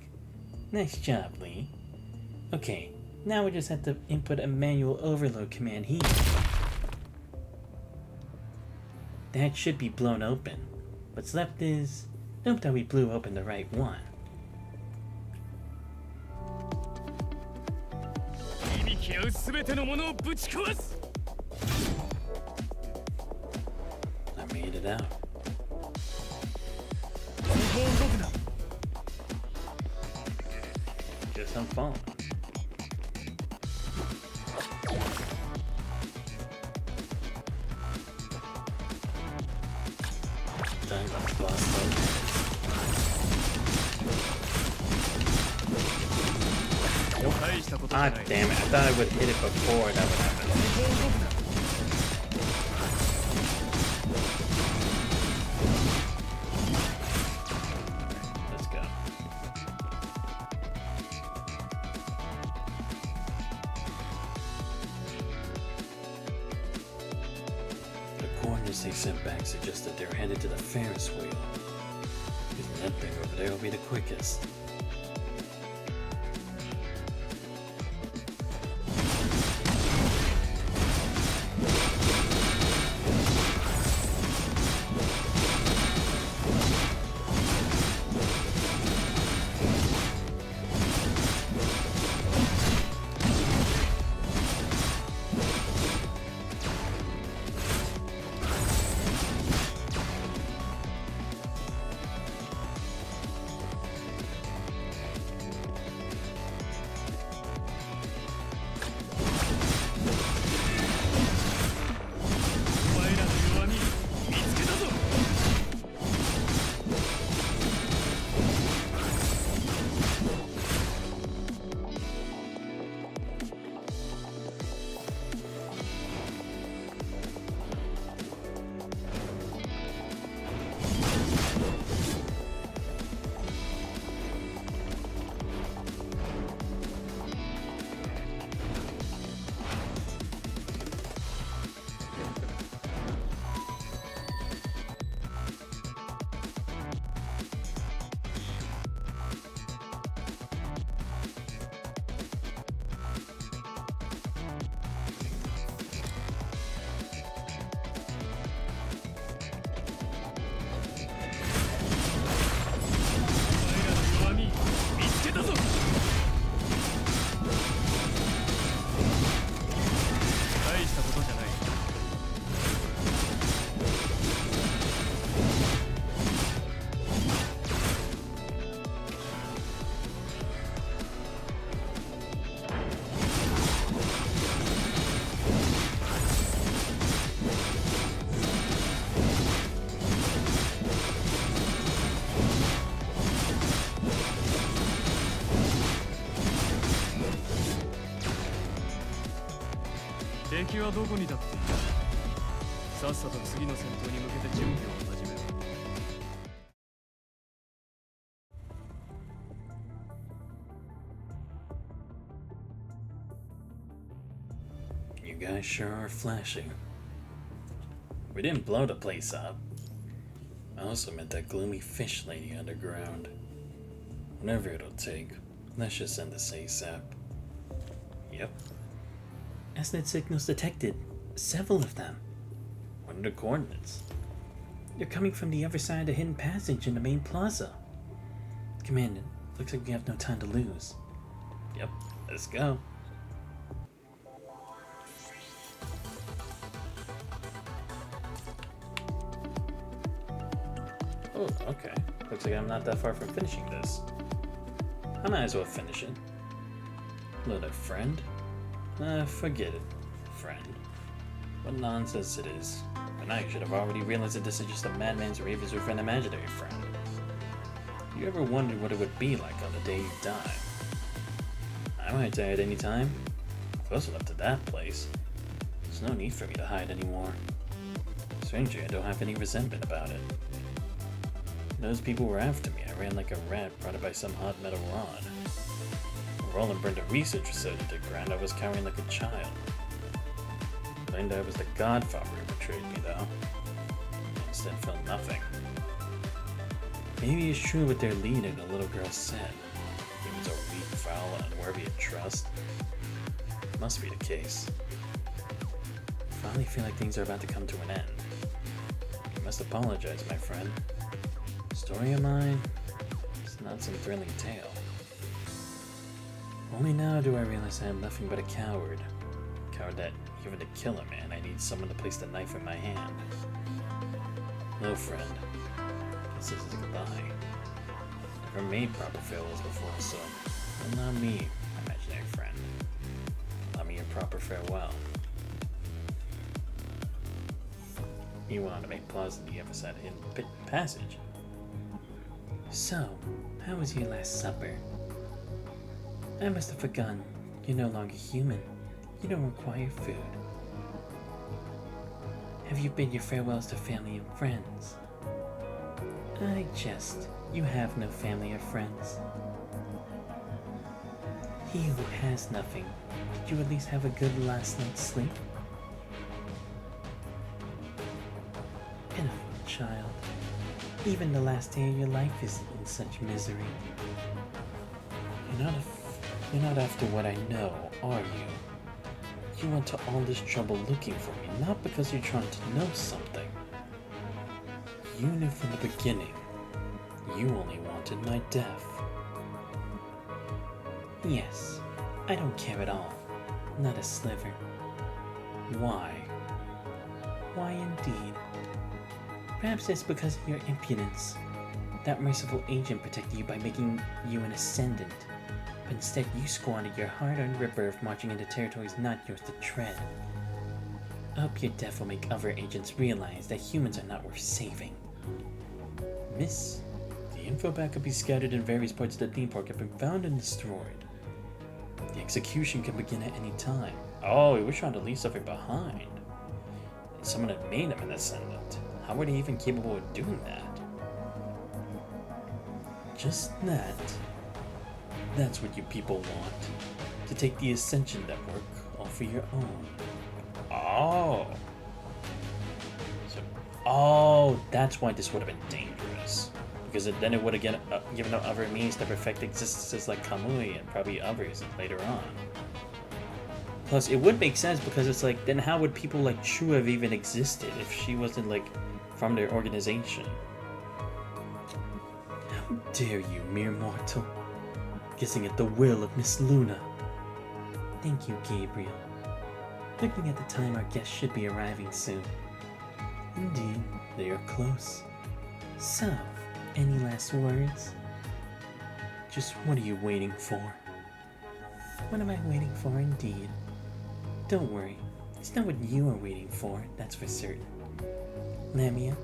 Speaker 2: Nice job, Lee. Okay, now we just have to input a manual overload command here. That should be blown open. What's left is... note that we blew open the right one. I made it out. Guess I'm falling. Time to bust open. Ah, damn it. I thought I would hit it before that would happen. Let's go. The coordinates they sent back suggest that they're headed to the Ferris wheel. Using that thing over there will be the quickest.
Speaker 6: 敵はどこにだっている。さっさと次の戦闘に向けて準備を始めろ。
Speaker 2: You guys sure are flashing. We didn't blow the place up. I also met that gloomy fish lady underground. Whatever it'll take, let's just send this ASAP. Yep. SNet signals detected. Several of them. What are the coordinates? They're coming from the other side of the hidden passage in the main plaza. Commander, looks like we have no time to lose. Yep, let's go. Oh, okay. Looks like I'm not that far from finishing this. I might as well finish it. Hello there, friend. Forget it.
Speaker 4: friend. What nonsense it is. But now you should have already realized that this is just a madman's ravings with an imaginary friend. You ever wondered what it would be like on the day you die? I might die at any time. Close enough to that place. There's no need for me to hide anymore. Strangely, I don't have any resentment about it. Those people were after me. I ran like a rat prodded by some hot metal rod. Roland burned a research facility to the ground. I was cowering like a child. Claimed I was the godfather who betrayed me, though. Instead, felt nothing. Maybe it's true what their leader, the little girl, said. Humans are weak, foul, and unworthy of trust. Must be the case. I finally feel like things are about to come to an end. You must apologize, my friend. Story of mine? It's not some thrilling tale. Only now do I realize I am nothing but a coward. A coward that, even to kill a man, I need someone to place the knife in my hand. No, friend. Guess this is a goodbye. Never made proper farewells before, so allow me, imaginary friend. Allow me a proper farewell. You want to make pause in the episode in passage. So, how was your last supper? I must have forgotten. You're no longer human. You don't require food. Have you bid your farewells to family and friends? I jest. You have no family or friends. He who has nothing, did you at least have a good last night's sleep? Pitiful child. Even the last day of your life is in such misery. You're not after what I know, are you? You went to all this trouble looking for me, not because you're trying to know something. You knew from the beginning. You only wanted my death. Yes, I don't care at all. Not a sliver. Why? Why indeed? Perhaps it's because of your impudence. That merciful agent protected you by making you an ascendant, but instead you squandered your hard-earned rebirth marching into territories not yours to tread. I hope your death will make other agents realize that humans are not worth saving. Miss, the info backup be scattered in various parts of the theme park have been found and destroyed. The execution can begin at any time. Oh, he was trying to leave something behind. And someone had made him an ascendant. How were they even capable of doing that? Just that. That's what you people want. To take the Ascension Network all for your own. Oh. Oh, that's why this would have been dangerous. Because then it would have given up other means to perfect existences like Kamui and probably others later on. Plus, it would make sense because it's like, then how would people like True have even existed if she wasn't like from their organization? How dare you, mere mortal, guessing at the will of Miss Luna. Thank you, Gabriel. Looking at the time, our guests should be arriving soon. Indeed, they are close. So, any last words? Just what are you waiting for? What am I waiting for indeed? Don't worry, it's not what you are waiting for, that's for certain. Lamia?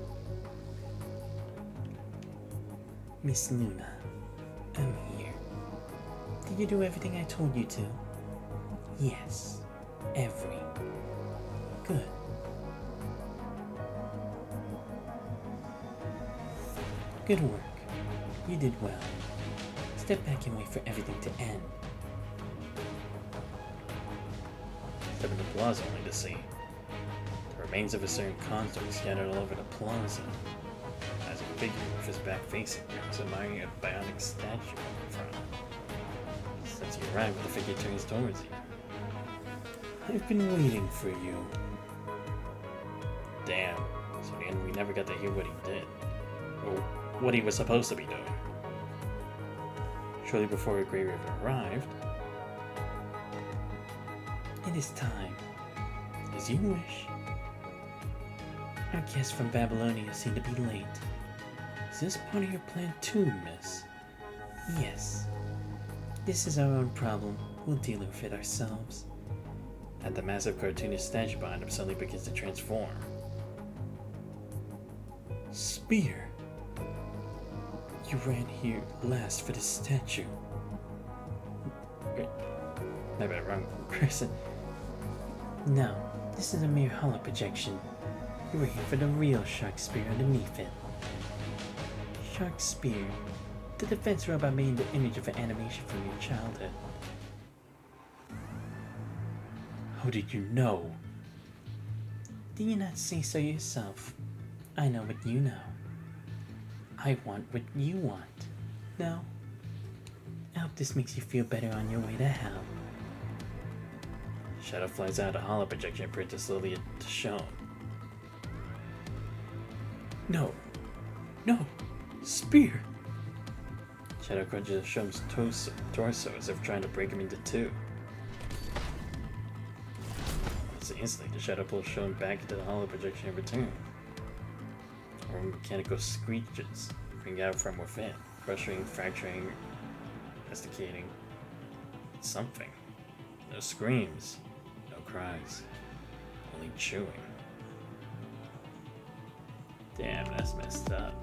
Speaker 4: Miss Luna, I'm here. Did you do everything I told you to? Yes, every. Good. Good work. You did well. Step back and wait for everything to end. Step into the plaza only to see the remains of a certain construct scattered all over the plaza. As a figure with his back facing you, is admiring a bionic statue in front. Since you arrive, the figure turns towards you. I've been waiting for you. Damn. So then we never got to hear what he did. Or what he was supposed to be doing. Shortly before a Grey River arrived. It is time. As you wish. Our guests from Babylonia seem to be late. Is this part of your plan too, miss? Yes. This is our own problem. We'll deal with it ourselves. and the massive cartoonish statue behind him suddenly begins to transform. Spear! You ran here last for the statue. Wait, maybe I'm wrong person. No, this is a mere hollow projection. You were here for the real Shark Spear underneath it. Shark Spear, the defense robot made in the image of an animation from your childhood. How did you know? Did you not say so yourself? I know what you know. I want what you want. No? I hope this makes you feel better on your way to hell. Shadow flies out a hollow projection and prints slowly to Shone. No. No. Spear! Shadow crunches Shone's torso as if trying to break him into two. Instantly, the shadow pulls Shone back into the hollow projection in return. Or mechanical screeches ring out from within, crushing, fracturing, masticating. Something. No screams, no cries, only chewing. Damn, that's messed up.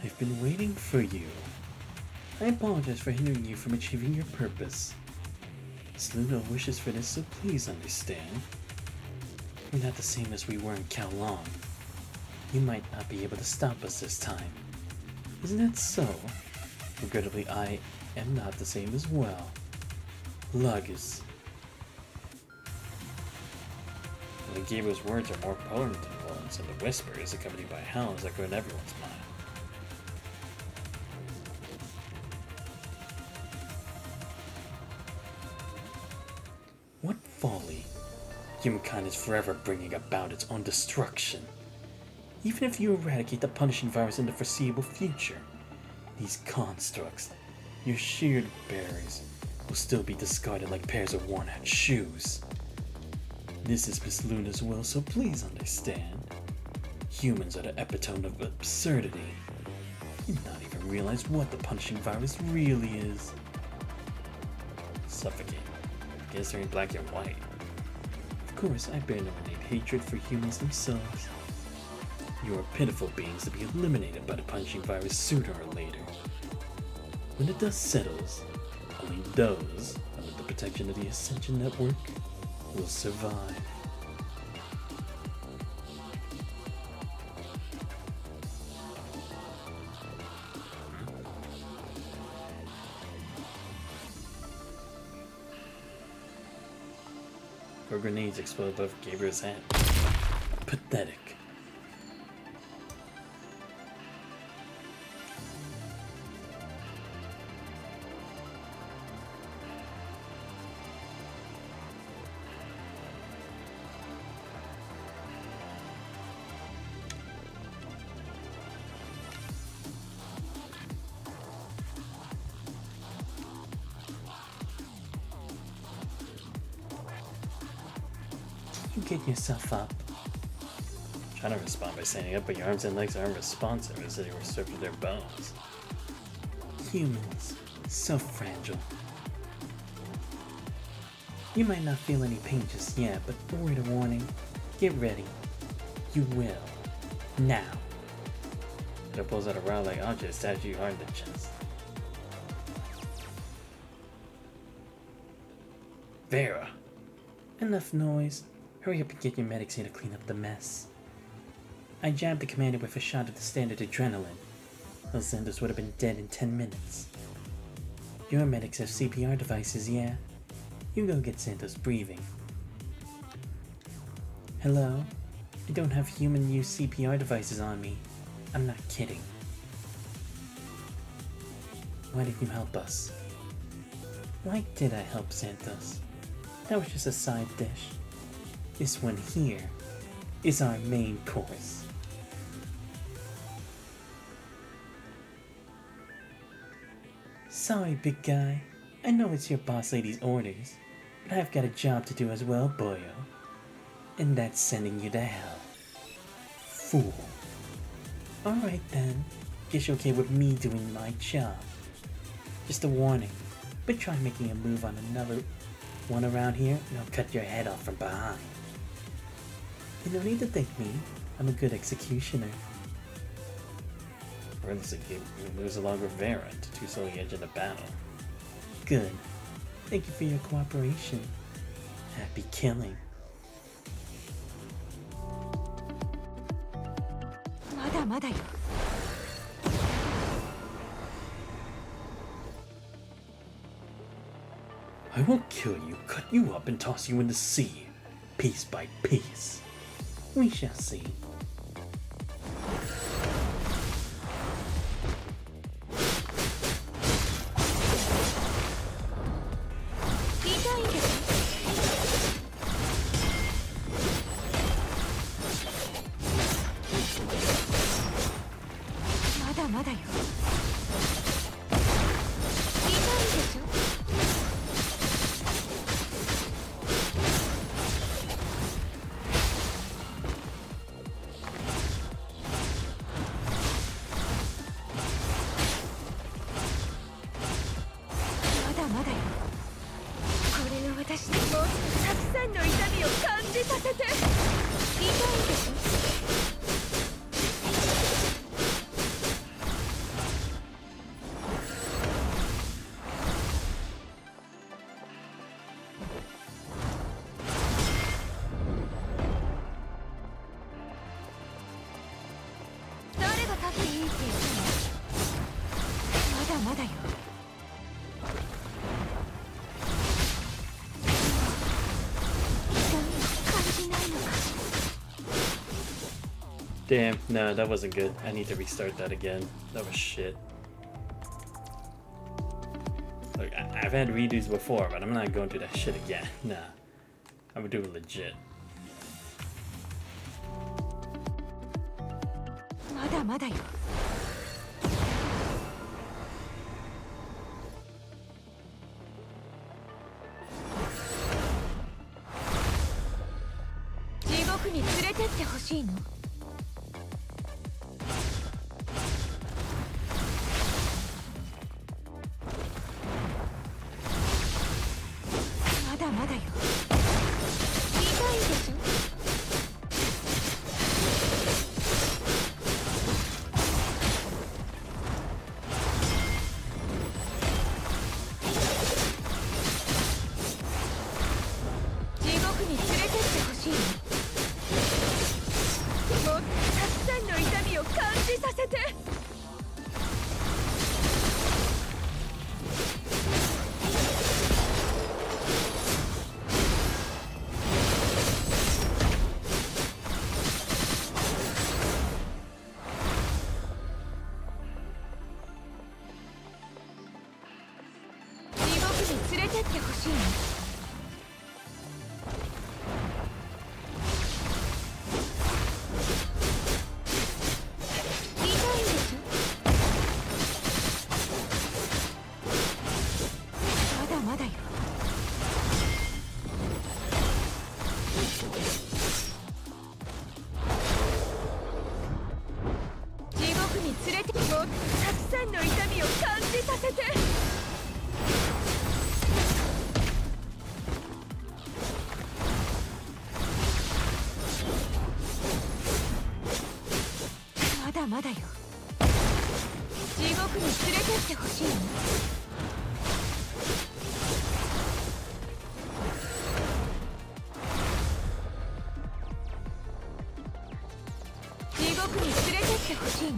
Speaker 4: I've been waiting for you. I apologize for hindering you from achieving your purpose. Luna wishes for this, so please understand. We're not the same as we were in Kowloon. You might not be able to stop us this time. Isn't that so? Regrettably, I am not the same as well. Lugus. The Gabriel's words are more potent than words, and the whisper is accompanied by howls that go in everyone's mind. What folly! Humankind is forever bringing about its own destruction. Even if you eradicate the punishing virus in the foreseeable future, these constructs, your sheared berries, will still be discarded like pairs of worn-out shoes. This is Miss Luna's will, so please understand. Humans are the epitome of absurdity. You do not even realize what the punishing virus really is. Suffocate. Guess they're in black and white. Of course, I bear no innate hatred for humans themselves. You are pitiful beings to be eliminated by the punishing virus sooner or later. When the dust settles, only those under the protection of the Ascension Network will survive. Four grenades explode above Gabriel's head. Pathetic. You get yourself up. Trying to respond by standing up, but your arms and legs are unresponsive as if they were stripped of their bones. Humans, so fragile. You might not feel any pain just yet, but a word of warning, get ready. You will. Now. It pulls out a rod-like object, stabs you hard in the chest. Vera! Enough noise. Hurry up and get your medics here to clean up the mess. I jabbed the commander with a shot of the standard adrenaline. Those Xanthos would have been dead in 10 minutes. Your medics have CPR devices, yeah? You go get Xanthos breathing. Hello? I don't have human use CPR devices on me. I'm not kidding. Why didn't you help us? Why did I help Xanthos? That was just a side dish. This one here is our main course. Sorry, big guy. I know it's your boss lady's orders, but I've got a job to do as well, boyo. And that's sending you to hell. Fool. Alright then. Guess you're okay with me doing my job. Just a warning. But try making a move on another one around here, and I'll cut your head off from behind. You don't need to thank me. I'm a good executioner.
Speaker 2: Realistically, he moves along with Vera to two slowly edge of the battle.
Speaker 4: Good. Thank you for your cooperation. Happy killing.
Speaker 3: まだまだよ。
Speaker 4: I will kill you, cut you up, and toss you in the sea, piece by piece. We shall see.
Speaker 3: 痛いけど。まだまだよ。痛いでしょ。 まだまだよ。これが私にもっとたくさんの痛みを感じさせて。痛いでしょ。 誰が立っていいって言ったの？まだまだよ。痛みを感じないのかしら。
Speaker 2: Damn, no, that wasn't good. I need to restart that again. That was shit. Look, I've had redos before, but I'm not going through that shit again. Nah. I'm gonna do it legit.
Speaker 3: まだまだよ。地獄に連れてってほしいの？まだまだよ。痛いでしょ。 地獄に連れてってほしいの。もっとたくさんの痛みを感じさせて。地獄に連れてってほしいの。 痛いでしょ。まだまだよ。地獄に連れてもっとたくさんの痛みを感じさせて。まだまだよ。地獄に連れてってほしいの。地獄に連れてってほしいの。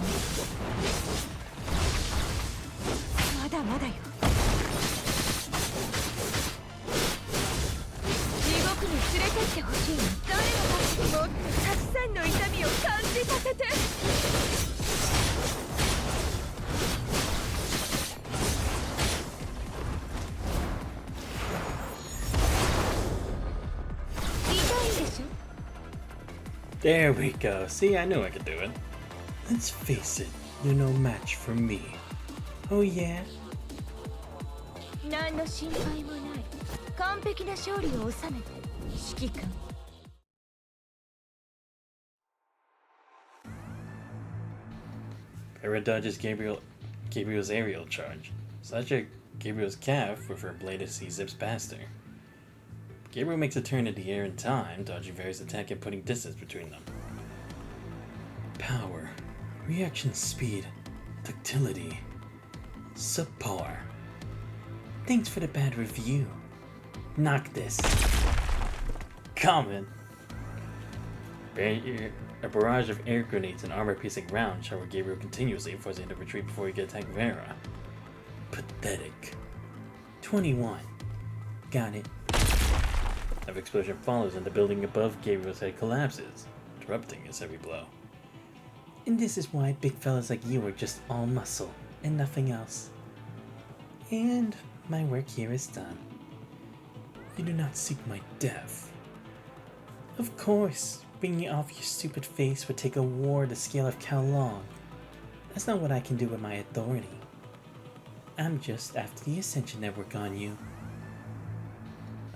Speaker 3: まだまだよ。地獄に連れてってほしいの。誰が立ってもっとたくさんの痛みを感じさせて。 痛いでしょ。
Speaker 2: There we go. See, I knew I could do it.
Speaker 4: Let's face it, you're no match for me. Oh yeah?
Speaker 3: 何の心配もない。完璧な勝利を収めて指揮官。
Speaker 2: Vera dodges Gabriel's aerial charge. Such a
Speaker 4: Gabriel's calf with her blade as he zips past her. Gabriel makes a turn in the air in time, dodging various attacks and putting distance between them. Power, reaction speed, ductility, subpar. Thanks for the bad review. Knock this. Common. A barrage of air grenades and armor-piercing rounds shower Gabriel continuously, forcing him to retreat before he can attack Vera. Pathetic. 21. Got it. Another explosion follows and the building above Gabriel's head collapses, interrupting his heavy blow. And this is why big fellas like you are just all muscle and nothing else. And my work here is done. You do not seek my death. Of course, bringing it off your stupid face would take a war the scale of Kowloon. That's not what I can do with my authority. I'm just after the Ascension Network on you.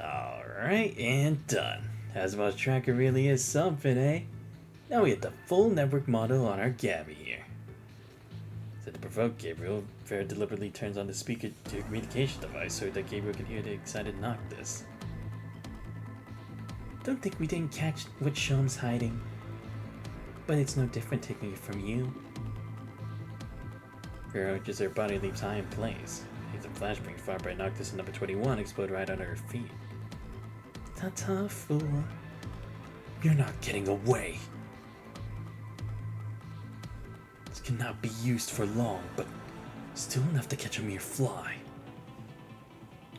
Speaker 4: Alright, and done. Hasbro's tracker really is something, eh? Now we have the full network model on our Gabby here. Said to provoke Gabriel, Vera deliberately turns on the speaker to a communication device so that Gabriel can hear the excited Noctis. Don't think we didn't catch what Shom's hiding. But it's no different taking it from you. Vera just her body leaps high in place. He's a flashbang fired by Noctis and number 21 explode right under her feet. Ta-ta, fool. You're not getting away. This cannot be used for long, but still enough to catch a mere fly.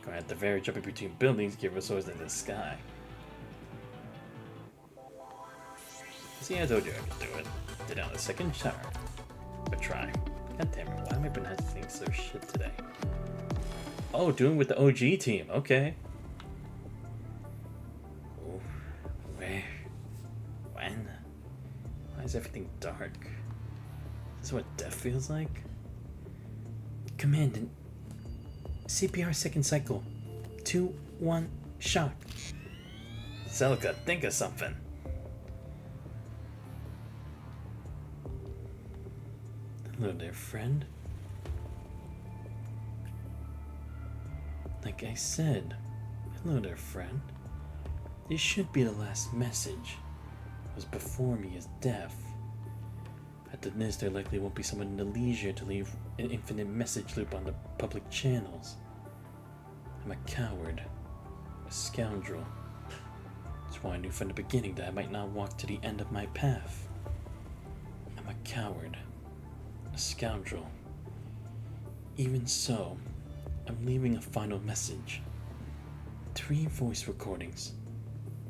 Speaker 4: Going at the Vera jumping between buildings, Gabriel soars into the sky. See, I told you I could do it. Did it on the second try. But try. God damn it, why am I pronouncing things so shit today? Oh, doing with the OG team, okay. Oh, where? When? Why is everything dark? Is this what death feels like? Commandant. CPR second cycle. 2, 1, shock. Celica, think of something. Hello there, friend. Like I said, hello there, friend. This should be the last message. It was before me is death. After this, there likely won't be someone in the leisure to leave an infinite message loop on the public channels. I'm a coward. A scoundrel. That's why I knew from the beginning that I might not walk to the end of my path. I'm a coward. A scoundrel. Even so, I'm leaving a final message. 3 voice recordings.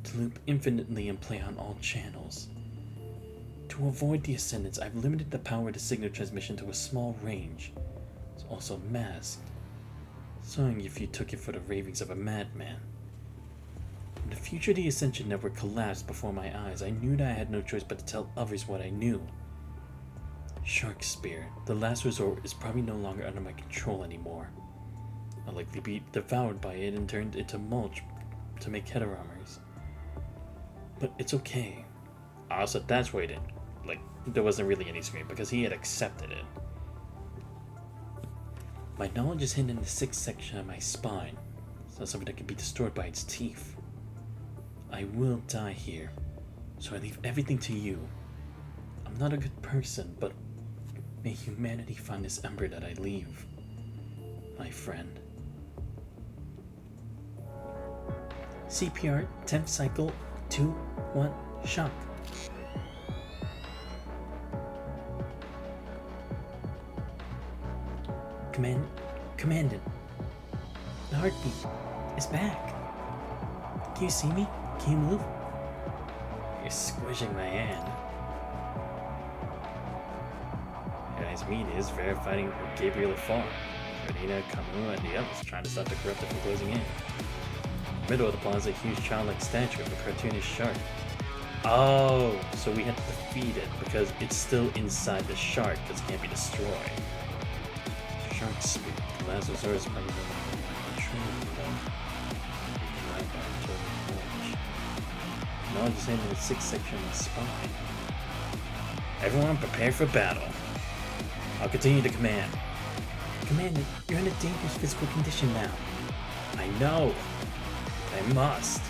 Speaker 4: To loop infinitely and play on all channels. To avoid the Ascendants, I've limited the power of the signal transmission to a small range. It's also masked. Sorry if you took it for the ravings of a madman. In the future the Ascension Network collapsed before my eyes, I knew that I had no choice but to tell others what I knew. Shark Spear, the last resort, is probably no longer under my control anymore. I'll likely be devoured by it and turned into mulch to make header armors. But it's okay. So that's why he didn't. Like, there wasn't really any scream because he had accepted it. My knowledge is hidden in the 6th section of my spine. It's not something that can be destroyed by its teeth. I will die here, so I leave everything to you. I'm not a good person, but may humanity find this ember that I leave, my friend. CPR 10th cycle 2, 1, shock. Commandant. The heartbeat is back. Can you see me? Can you move? You're squishing my hand. Guys, meet is fighting Gabriel afar. Radina, Kamu, and the others trying to stop the corruptor from closing in. Middle of the plaza, a huge childlike statue of a cartoonish shark. Oh, so we had to defeat it because it's still inside the shark because it can't be destroyed. Shark Spear, the last resort is probably the training Knowledge is in the 6th section of the spine. Everyone prepare for battle. I'll continue to command. Commander, you're in a dangerous physical condition now. I know. I must.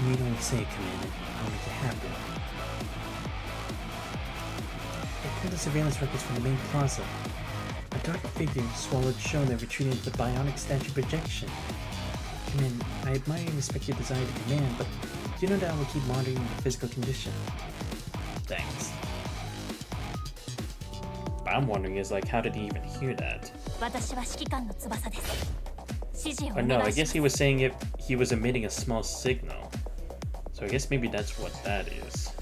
Speaker 4: You need only say it, Commander. I'll make it happen. I pulled the surveillance records from the main plaza. A dark figure swallowed Shona retreating into the bionic statue projection. Commander, I admire and respect your desire to command, but do you know that I will keep monitoring your physical condition? Thanks. What I'm wondering is, like, how did he even hear that?
Speaker 3: 私は指揮官の翼です。指示を
Speaker 4: Oh
Speaker 3: お
Speaker 4: no,
Speaker 3: 願
Speaker 4: I
Speaker 3: いしま
Speaker 4: guess
Speaker 3: す
Speaker 4: he was saying it. He was emitting a small signal. So I guess maybe that's what that is.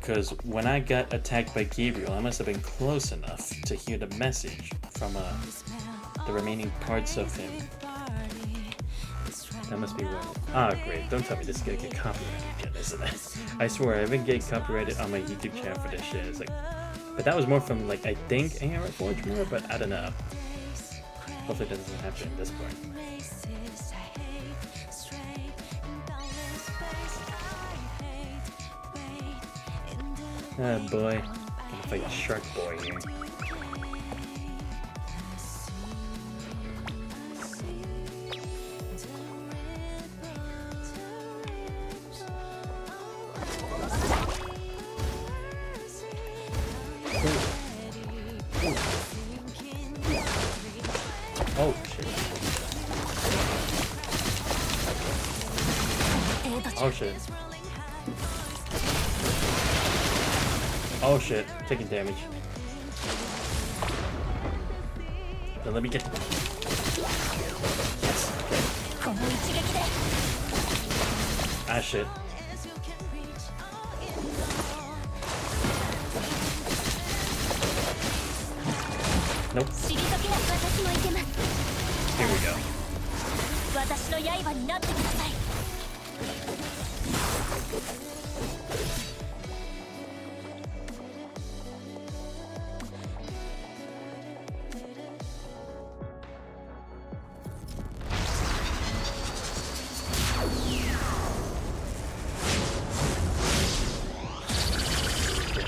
Speaker 4: Because when I got attacked by Gabriel, I must have been close enough to hear the message from the remaining parts of him. That must be what. Ah, great! Don't tell me this is gonna get copyrighted again, isn't it? I swear I've been getting copyrighted on my YouTube channel for this shit. It's like, but that was more from, like, I think AR Forge more, but I don't know. Hopefully that doesn't happen at this point. Ah, boy. Gonna fight Shark Boy here. Oh, shit. Oh, shit. Oh, shit. Taking damage. Then let me get... Yes. Okay. Ah, shit. Nope. Here we go.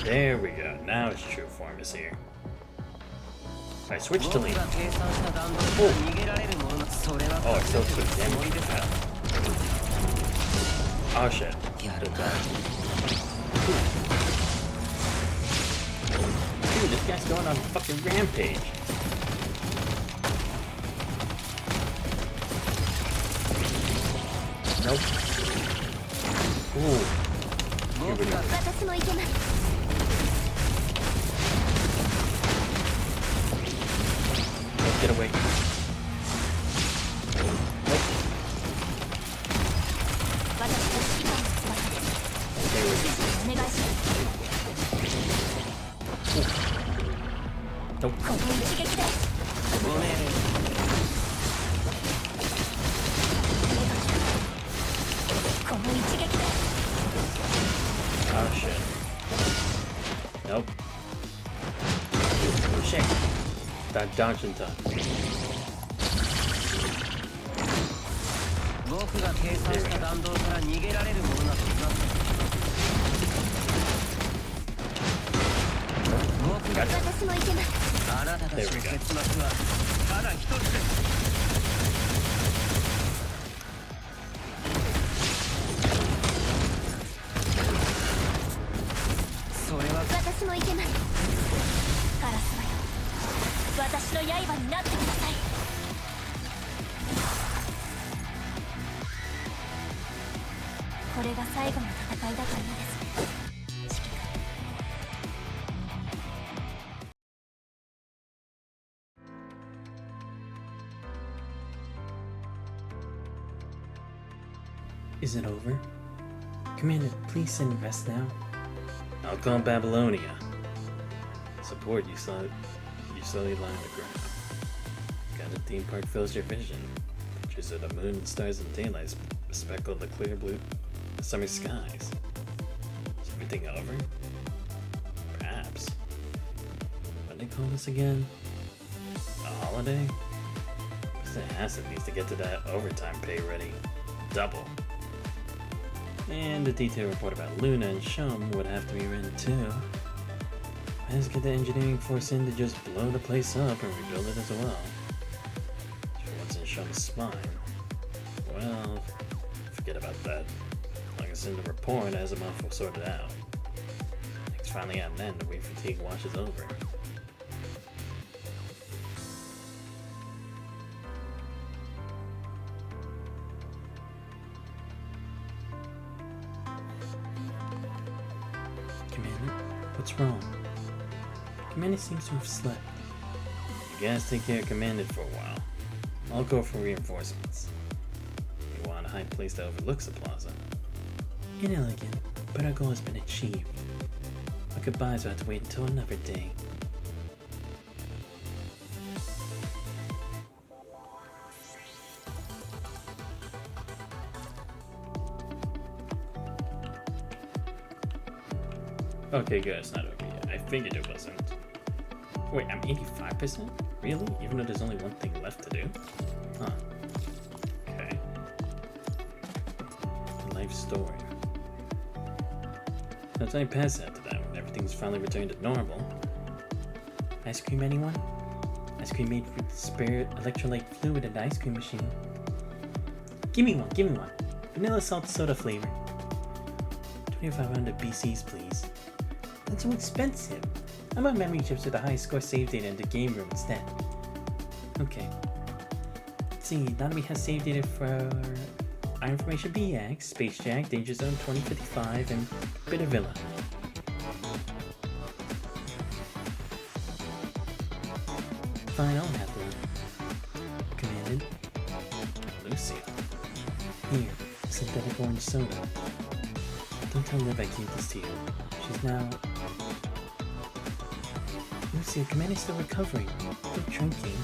Speaker 4: There we go. Now its true form is here. I switched to lead. Oh, I still took damage from that. Oh shit. Did that. Dude, this guy's going on a fucking rampage. Nope. Ooh. Here we go. Get away. Nope. There we go. Nope. Oh shit. Nope. Shit. That dodging time. There we go. Is it over? Commander, please send rest now. I'll call Babylonia. Support you slowly lie on the ground. Got a theme park fills your vision. Pictures of the moon and stars in daylight speckle the clear blue summer skies. Is everything over? Perhaps. What do they call this again? A holiday? The asset needs to get to that overtime pay ready. Double. And the detailed report about Luna and Shum would have to be written too. Let's get the engineering force in to just blow the place up and rebuild it as well. If it wasn't shown a spine, well, forget about that. Like it's in the report, Asimov will sort it out. Things finally at an end, the wait fatigue washes over. Commander, what's wrong? Commander seems to have slept. You guys take care of Commander for a while. I'll go for reinforcements. You want a high place that overlooks the plaza. Inelegant, but our goal has been achieved. Our goodbyes will have to wait until another day. Okay, good, it's not over yet. I figured it wasn't. Wait, I'm 85%? Really? Even though there's only one thing left to do? Huh. Okay. Life story. No time passes after that when everything's finally returned to normal. Ice cream, anyone? Ice cream made with spare electrolyte fluid in the ice cream machine. Give me one, give me one. Vanilla salt soda flavor. 2,500 BCs, please. That's so expensive. How about memory chips with the highest score save data in the game room instead? Okay. Let's see, now that we have save data for Iron Formation BX, Space Jack, Danger Zone 2055, and Bitter Villa. Fine, I'll have one. Commanded. Lucia. Here, synthetic orange soda. Don't tell Liv I gave this to you. She's now... Lucia, Commander's still recovering. Quit drinking.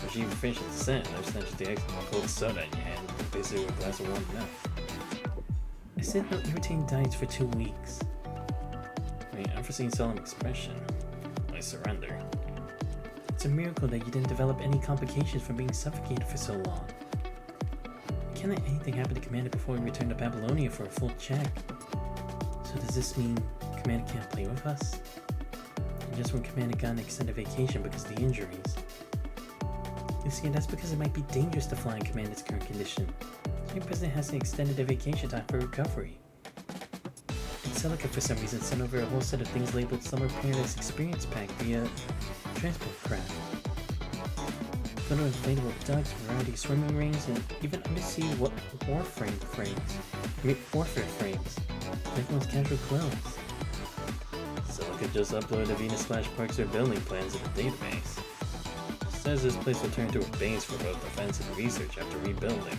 Speaker 4: If she even finishes the sentence, I've snatched the cold soda in your hand and replaced it with a glass of warm milk. I said no irritating diets for 2 weeks. Wait, unforeseen solemn expression. I surrender. It's a miracle that you didn't develop any complications from being suffocated for so long. Can't let anything happen to Commander before we return to Babylonia for a full check. So does this mean Commander can't play with us? And just when Commander got an extended vacation because of the injuries. You see, that's because it might be dangerous to fly in Commander's current condition. So your president has an extended vacation time for recovery. And Celica for some reason sent over a whole set of things labeled Summer Paradise Experience Pack via transport craft. Little inflatable ducks, variety of swimming rings, and even undersea warfare frames. Everyone's casual clothes. Celica just uploaded the Venus Splash Parks building plans in the database. It says this place will turn into a base for both defense and research after rebuilding.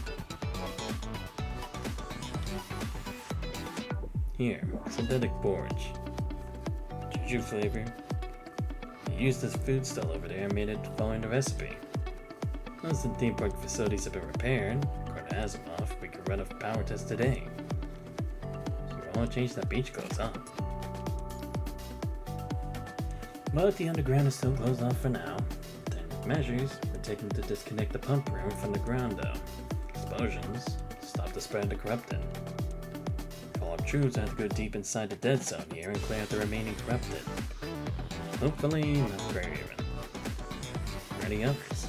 Speaker 4: Here, synthetic borage. Juju flavor. I used this food stall over there and made it following the recipe. Once the theme park facilities have been repaired, according to Asimov, we can run a power test today. So we won't change that beach clothes, huh? But the underground is still closed off for now. Measures were taken to disconnect the pump room from the ground though. Explosions stop the spread of the corrupted. Call-up troops have to go deep inside the dead zone here and clear out the remaining corrupted. Hopefully not very even. Ready others.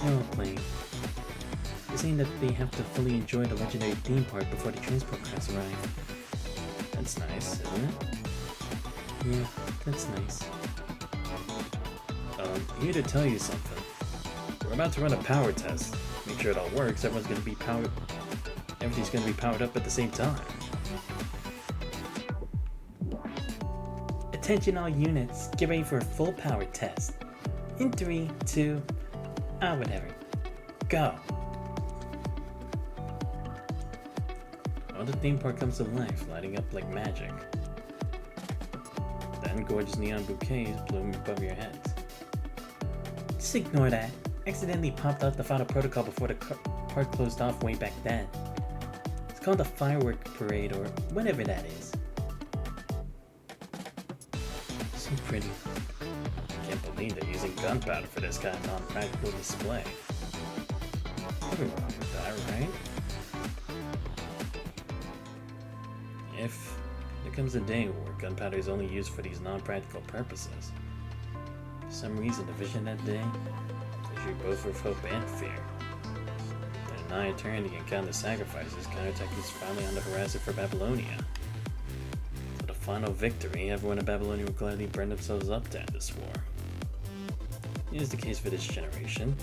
Speaker 4: They're all playing. They're saying that they have to fully enjoy the legendary theme park before the transport crafts arrive. That's nice, isn't it? Yeah, that's nice. Here to tell you something. We're about to run a power test. Make sure it all works. Everything's gonna be powered up at the same time. Attention all units. Get ready for a full power test. In 3, 2, whatever. Go. Well, the theme park comes to life, lighting up like magic. Then gorgeous neon bouquets bloom above your heads. Just ignore that. Accidentally popped out the final protocol before the park closed off way back then. It's called a firework parade or whatever that is. So pretty. Can't believe they're using gunpowder for this kind of non-practical display. Nothing wrong with that, right? If the there comes a day where gunpowder is only used for these non-practical purposes. For some reason, the vision that day fills you both with hope and fear. In nigh eternity and countless sacrifices, counterattack is finally on the horizon for Babylonia. For the final victory, everyone in Babylonia will gladly burn themselves up to end this war. It is the case for this generation.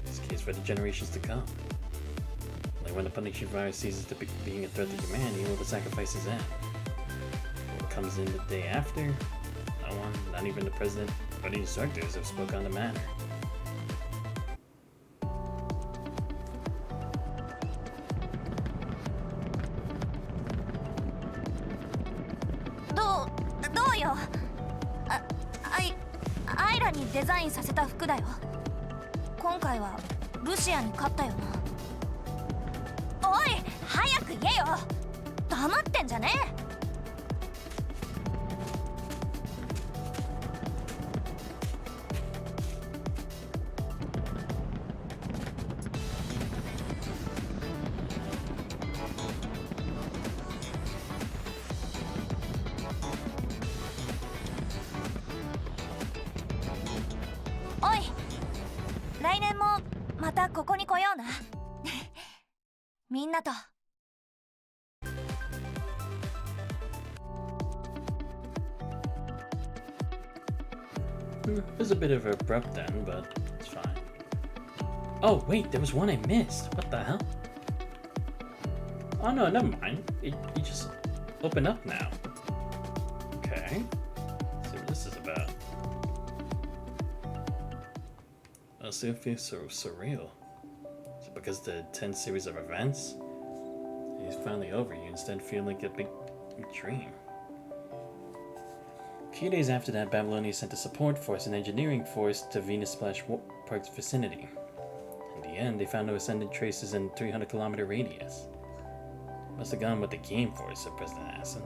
Speaker 4: It's the case for the generations to come. Only when the Punisher virus ceases to being a threat to humanity will the sacrifices end. What comes in the day after? No one, not even the president or the instructors, have spoken on the matter.
Speaker 3: どうよ。アイラにデザインさせた服だよ。今回はルシアに勝ったよな。おい、早く言えよ。黙ってんじゃねえ。おい、来年もまたここに来ような。みんなと。
Speaker 4: It was a bit of an abrupt end, but it's fine. Oh, wait, there was one I missed. What the hell? Oh, no, never mind. It just opened up now. Okay. Let's see what this is about. Oh, so it feels so surreal. Is it because the 10 series of events is finally over, you instead feel like a big dream? A few days after that, Babylonia sent a support force and engineering force to Venus Splash Park's vicinity. In the end, they found no ascendant traces in 300-kilometer radius. Must have gone with the game force, said President Hassan.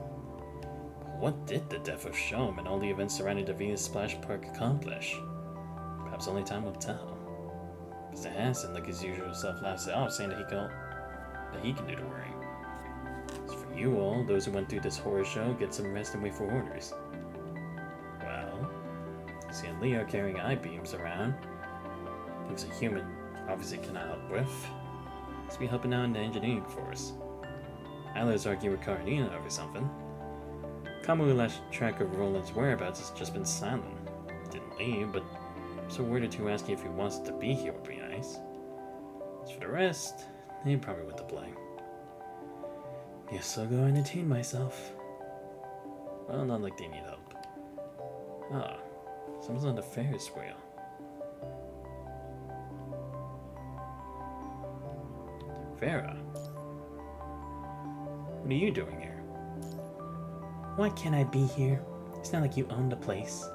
Speaker 4: But what did the death of Shom and all the events surrounding the Venus Splash Park accomplish? Perhaps only time will tell. President Hassan, like his usual self, laughs it off, saying that he can do the worrying. As for you all, those who went through this horror show, get some rest and wait for orders. Seeing Leo carrying I-beams around, things a human obviously cannot help with, must be helping out in the engineering force. Adler's arguing with Karenina over something. Kamu, who lost track of Roland's whereabouts, has just been silent. Didn't leave, but so a word or two asking if he wants to be here would be nice. As for the rest, they probably went to play. Guess I'll go entertain myself. Well, not like they need help. Ah. Someone's on the Ferris wheel. Vera, what are you doing here?
Speaker 2: Why can't I be here? It's not like you own the place.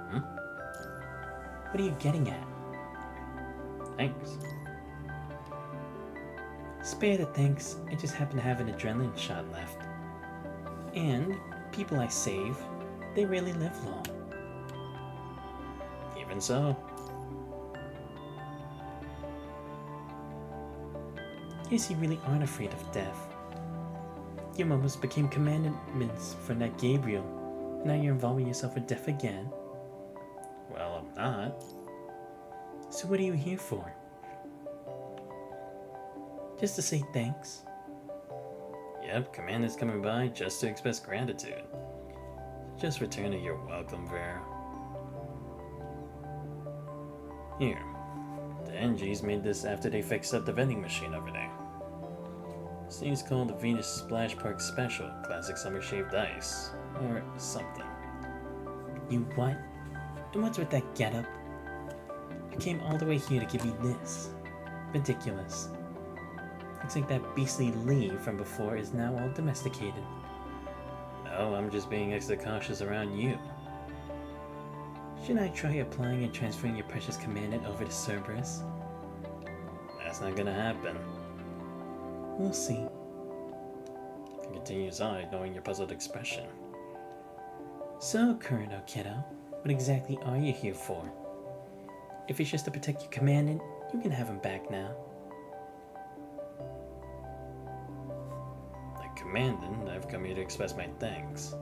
Speaker 2: What are you getting at?
Speaker 4: Thanks.
Speaker 2: Spare the thanks, I just happen to have an adrenaline shot left. And people I save, they really live long.
Speaker 4: Even so.
Speaker 2: Guess you really aren't afraid of death. You almost became commandments from that Gabriel, and now you're involving yourself with death again.
Speaker 4: Well, I'm not.
Speaker 2: So what are you here for? Just to say thanks?
Speaker 4: Yep, Commander's coming by just to express gratitude. Just returning your welcome, Vera. Here, the NGs made this after they fixed up the vending machine over there. This thing's called the Venus Splash Park Special Classic Summer Shaved Ice, or something.
Speaker 2: You what? And what's with that getup? You came all the way here to give me this. Ridiculous. Looks like that beastly Lee from before is now all domesticated.
Speaker 4: No, I'm just being extra cautious around you.
Speaker 2: Shouldn't I try applying and transferring your precious commandant over to Cerberus?
Speaker 4: That's not gonna happen.
Speaker 2: We'll see.
Speaker 4: He continues on, ignoring your puzzled expression.
Speaker 2: So, Kurino kiddo, what exactly are you here for? If it's just to protect your commandant, you can have him back now.
Speaker 4: The Commandant, I've come here to express my thanks.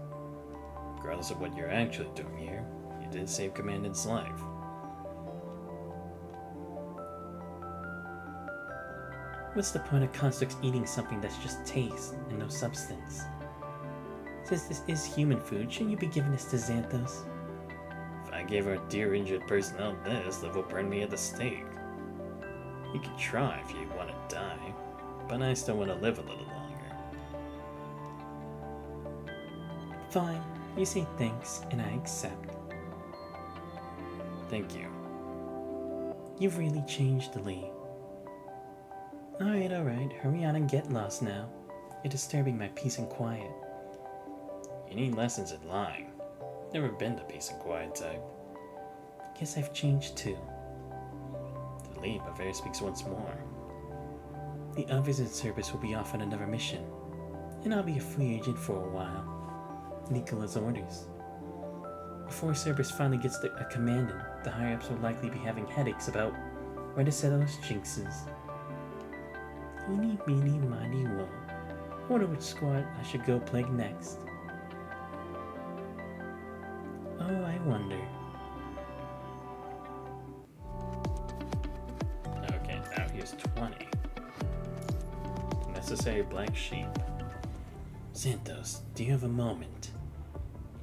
Speaker 4: Regardless of what you're actually doing here, you did save Commandant's life.
Speaker 2: What's the point of constructs eating something that's just taste and no substance? Since this is human food, shouldn't you be giving this to Xanthos?
Speaker 4: If I gave our dear injured personnel this, they will burn me at the stake. You can try if you want to die, but I still want to live a little longer.
Speaker 2: Fine, you say thanks, and I accept.
Speaker 4: Thank you.
Speaker 2: You've really changed, Lee. Alright, hurry on and get lost now. You're disturbing my peace and quiet.
Speaker 4: You need lessons in lying. Never been the peace and quiet type.
Speaker 2: Guess I've changed too.
Speaker 4: The leap affair speaks once more.
Speaker 2: The others in service will be off on another mission, and I'll be a free agent for a while. Nicola's orders. Before service finally gets a commandant, the higher-ups will likely be having headaches about where to settle those jinxes. Eeny, meeny, miny, woe. I wonder which squad I should go plague next. Oh, I wonder.
Speaker 4: Okay, now here's 20. Necessary black sheep.
Speaker 2: Xanthos, do you have a moment?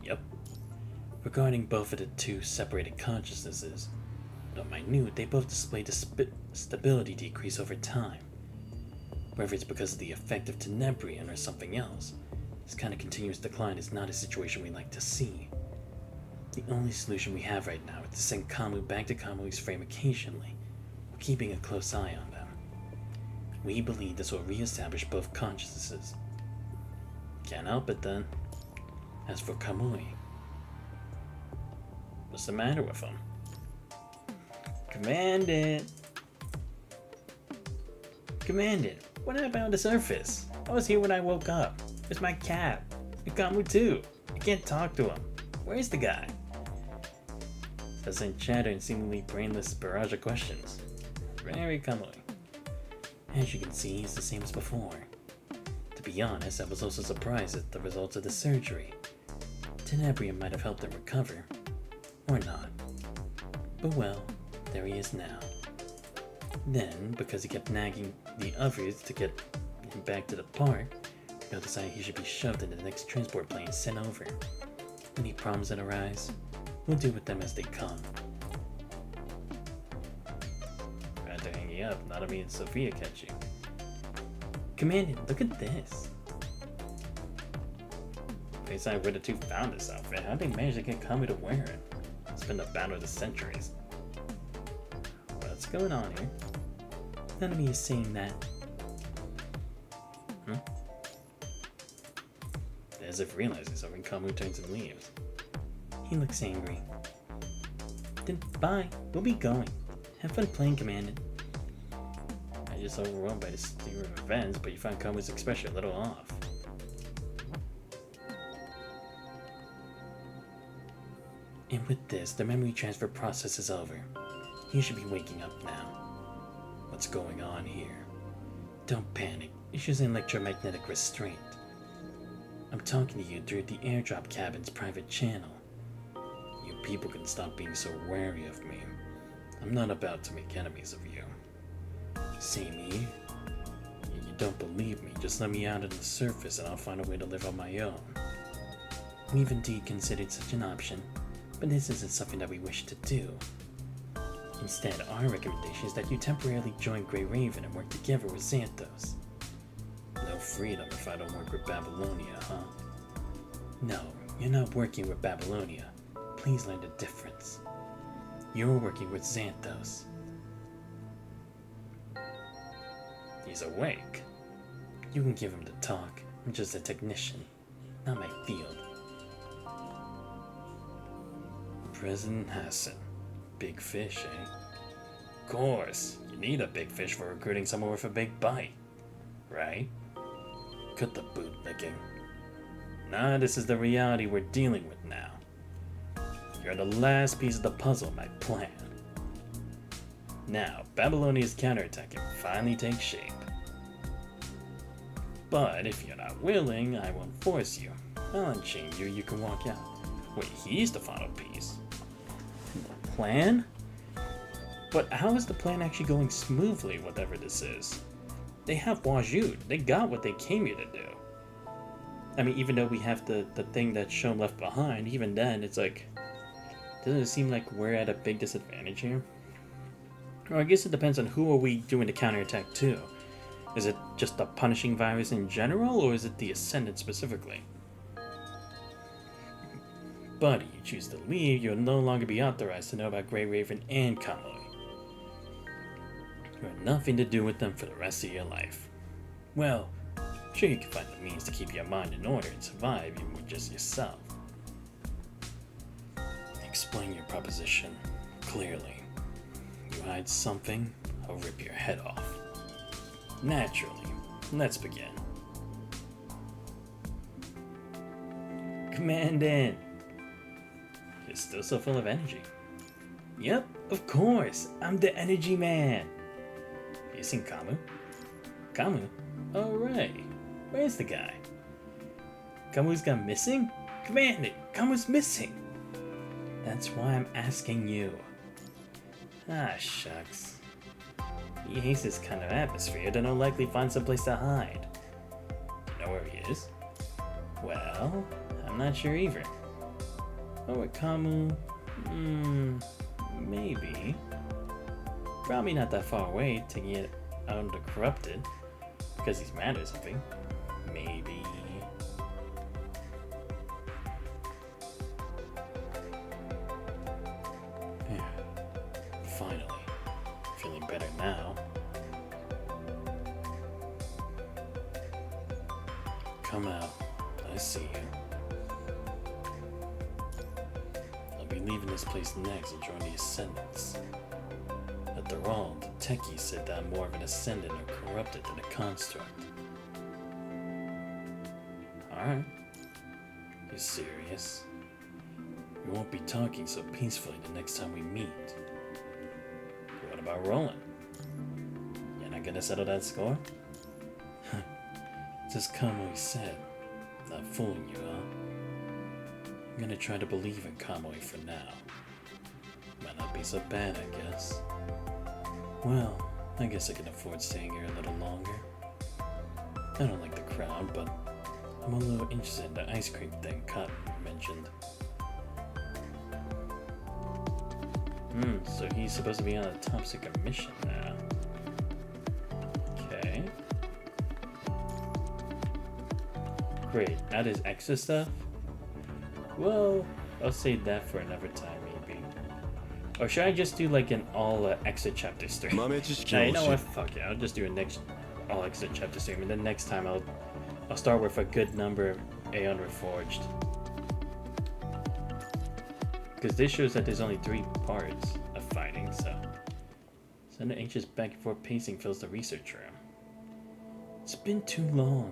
Speaker 4: Yep.
Speaker 2: Regarding both of the two separated consciousnesses, though minute, they both display the stability decrease over time. Whether it's because of the effect of Tenebrion or something else, this kind of continuous decline is not a situation we like to see. The only solution we have right now is to send Kamu back to Kamui's frame occasionally, while keeping a close eye on them. We believe this will re-establish both consciousnesses.
Speaker 4: Can't help it then.
Speaker 2: As for Kamui,
Speaker 4: What's the matter with him?
Speaker 2: Commandant, what happened on the surface? I was here when I woke up. Where's my cap? And Kamu too. I can't talk to him. Where's the guy?
Speaker 4: Doesn't chatter and seemingly brainless barrage of questions. Very Kamui.
Speaker 2: As you can see, he's the same as before. To be honest, I was also surprised at the results of the surgery. Tenebrium might have helped him recover. Or not. But well, there he is now. Then, because he kept nagging the others to get him back to the park, they'll decide he should be shoved into the next transport plane sent over. Any problems that arise, we'll deal with them as they come.
Speaker 4: Tried to hang you up, not to me and Sophia catch you.
Speaker 2: Commandant, look at this.
Speaker 4: They decide where the two found this outfit. How'd they manage to get Kami to wear it? It's been the battle of the centuries.
Speaker 2: What's going on here? None of me is saying that.
Speaker 4: As if realizing something, Kamu turns and leaves.
Speaker 2: He looks angry. Then bye, we'll be going. Have fun playing, Commandant.
Speaker 4: I'm just overwhelmed by the steer of events, but you find Kamu's expression a little off.
Speaker 2: And with this, the memory transfer process is over. You should be waking up now. What's going on here? Don't panic. It's just an electromagnetic restraint. I'm talking to you through the airdrop cabin's private channel.
Speaker 4: You people can stop being so wary of me. I'm not about to make enemies of you.
Speaker 2: Same here.
Speaker 4: You don't believe me, just let me out on the surface and I'll find a way to live on my own.
Speaker 2: We've indeed considered such an option, but this isn't something that we wish to do. Instead, our recommendation is that you temporarily join Grey Raven and work together with Xanthos.
Speaker 4: No freedom if I don't work with Babylonia, huh?
Speaker 2: No, you're not working with Babylonia. Please learn the difference. You're working with Xanthos.
Speaker 4: He's awake.
Speaker 2: You can give him the talk. I'm just a technician, not my field.
Speaker 4: President Hassan. Big fish, eh? Of course. You need a big fish for recruiting someone with a big bite. Right? Cut the bootlicking. Nah, this is the reality we're dealing with now. You're the last piece of the puzzle of my plan. Now, Babylonia's counterattack can finally take shape. But if you're not willing, I won't force you. I'll unchain you, you can walk out. Wait, he's the final piece. The plan? But how is the plan actually going smoothly, whatever this is? They have Wajud. They got what they came here to do. I mean, even though we have the thing that Shom left behind, even then, it's like... Doesn't it seem like we're at a big disadvantage here? Or I guess it depends on who are we doing the counterattack to. Is it just the punishing virus in general, or is it the Ascendant specifically? But if you choose to leave, you'll no longer be authorized to know about Grey Raven and Kamui. You have nothing to do with them for the rest of your life. Well, sure you can find the means to keep your mind in order and survive even with just yourself. Explain your proposition clearly. You hide something, I'll rip your head off. Naturally, let's begin. Commandant! You're still so full of energy. Yep, of course, I'm the energy man. You seen Kamu? Kamu? Oh right, where's the guy? Kamu's gone missing? Commandant, Kamu's missing! That's why I'm asking you. Ah, shucks. He hates this kind of atmosphere, then he'll likely find someplace to hide. You know where he is? Well, I'm not sure either. Oh, with Kamu? Maybe. Probably not that far away, taking it out of the corrupted. Because he's mad or something. Maybe. Finally. Feeling better now. Come out. I see you. I'll be leaving this place next and join the Ascendants. After all, the techies said that I'm more of an Ascendant or corrupted than a construct. Alright. You serious? We won't be talking so peacefully the next time we meet. What about rolling? You're not gonna settle that score? Just Kamui said. Not fooling you, huh? I'm gonna try to believe in Kamui for now. Might not be so bad, I guess. Well, I guess I can afford staying here a little longer. I don't like the crowd, but I'm a little interested in the ice cream thing Cotton mentioned. So he's supposed to be on a top secret mission now. Okay. Great, that is extra stuff? Well, I'll save that for another time maybe. Or should I just do like an all extra chapter stream? Nah, you know what? Fuck it. I'll just do a next all extra chapter stream, and then next time I'll start with a good number of Aeon Reforged. Because this shows that there's only 3 parts of fighting, so. Send the anxious back and forth pacing fills the research room. It's been too long.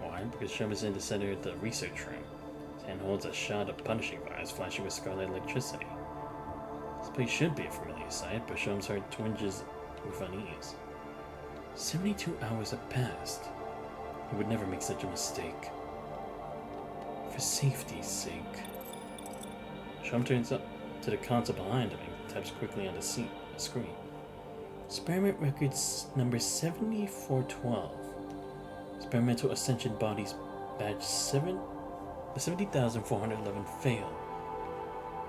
Speaker 4: Why? Because Shom is in the center of the research room. His hand holds a shot of punishing vines flashing with scarlet electricity. This place should be a familiar sight, but Shom's heart twinges with unease. 72 hours have passed. He would never make such a mistake. For safety's sake. Shom turns up to the console behind him and taps quickly on the screen. Experiment records number 7412. Experimental Ascension Bodies Badge 70,411 failed.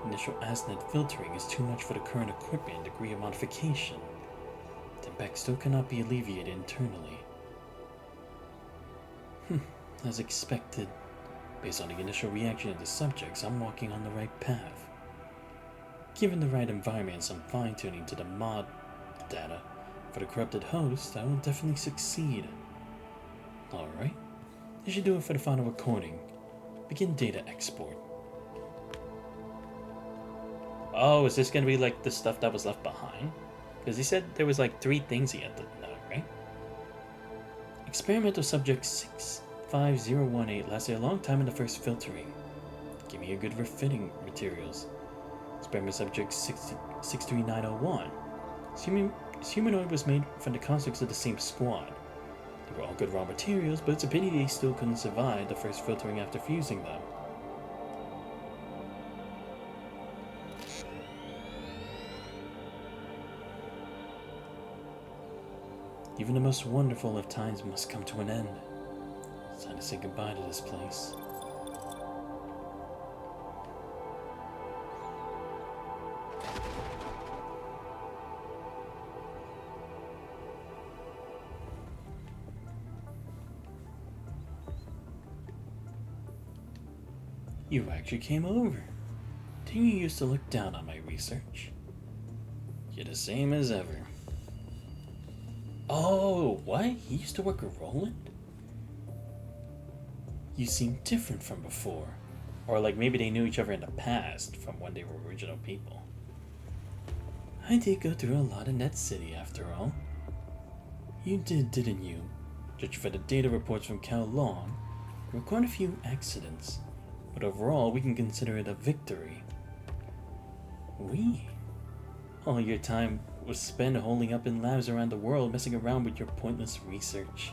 Speaker 4: Initial ASNet filtering is too much for the current equipment and degree of modification. The impact still cannot be alleviated internally. As expected, based on the initial reaction of the subjects, I'm walking on the right path. Given the right environment and some fine-tuning to the mod data for the corrupted host, I will definitely succeed. Alright, this should do it for the final recording. Begin data export. Oh, is this gonna be like the stuff that was left behind? Because he said there was like 3 things he had to know, right? Experimental subject 5018 lasted a long time in the first filtering. Give me a good refitting materials. Experiment subject 63901. Humanoid was made from the constructs of the same squad. They were all good raw materials, but it's a pity they still couldn't survive the first filtering after fusing them. Even the most wonderful of times must come to an end. It's time to say goodbye to this place. You actually came over. Didn't you used to look down on my research? You're the same as ever. Oh, what? He used to work with Roland? You seem different from before. Or like maybe they knew each other in the past from when they were original people. I did go through a lot in that city after all. You did, didn't you? Judging for the data reports from Cal Long, there were quite a few accidents. But overall, we can consider it a victory. All your time was spent holding up in labs around the world messing around with your pointless research.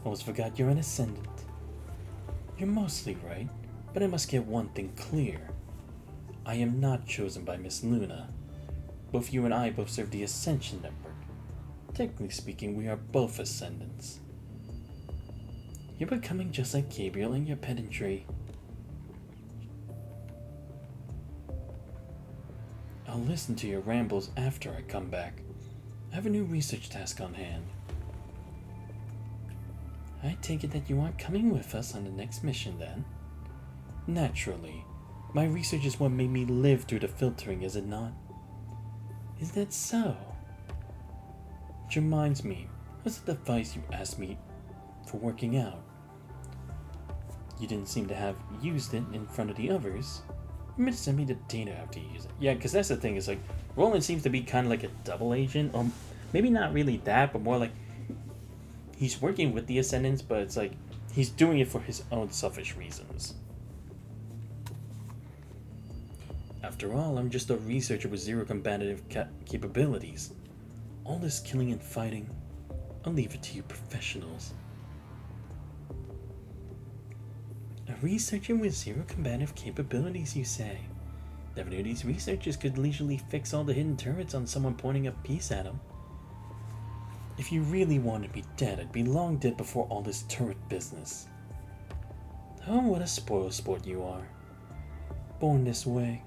Speaker 4: Almost forgot you're an ascendant. You're mostly right, but I must get one thing clear. I am not chosen by Miss Luna. Both you and I both serve the Ascension Network. Technically speaking, we are both ascendants. You're becoming just like Gabriel in your pedantry. I'll listen to your rambles after I come back. I have a new research task on hand. I take it that you aren't coming with us on the next mission then? Naturally. My research is what made me live through the filtering, is it not? Is that so? Which reminds me, what's the device you asked me for working out? You didn't seem to have used it in front of the others. Remember to send me the data after you use it. Yeah, because that's the thing, is like, Roland seems to be kind of like a double agent, or maybe not really that, but more like he's working with the Ascendants, but it's like he's doing it for his own selfish reasons. After all, I'm just a researcher with zero combative capabilities. All this killing and fighting, I'll leave it to you professionals. A researcher with zero combative capabilities, you say? Never knew these researchers could leisurely fix all the hidden turrets on someone pointing a piece at them. If you really wanted me dead, I'd be long dead before all this turret business. Oh, what a spoil sport you are. Born this way.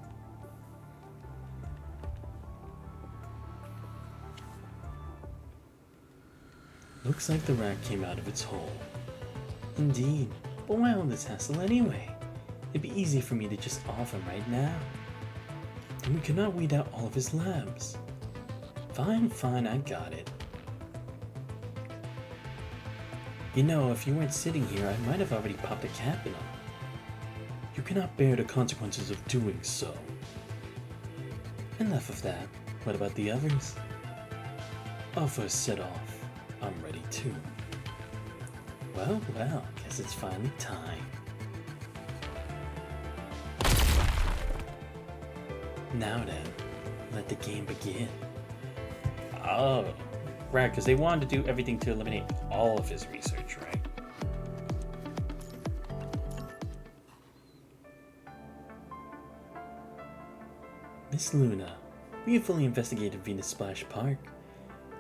Speaker 4: Looks like the rat came out of its hole. Indeed. But why all this hassle anyway? It'd be easy for me to just off him right now. And we could not weed out all of his labs. Fine, I got it. You know, if you weren't sitting here, I might have already popped a cap in him. You cannot bear the consequences of doing so. Enough of that. What about the others? I'll first set off. I'm ready too. Well, guess it's finally time. Now then, let the game begin. Oh, right, because they wanted to do everything to eliminate all of his research, right? Miss Luna, we have fully investigated Venus Splash Park.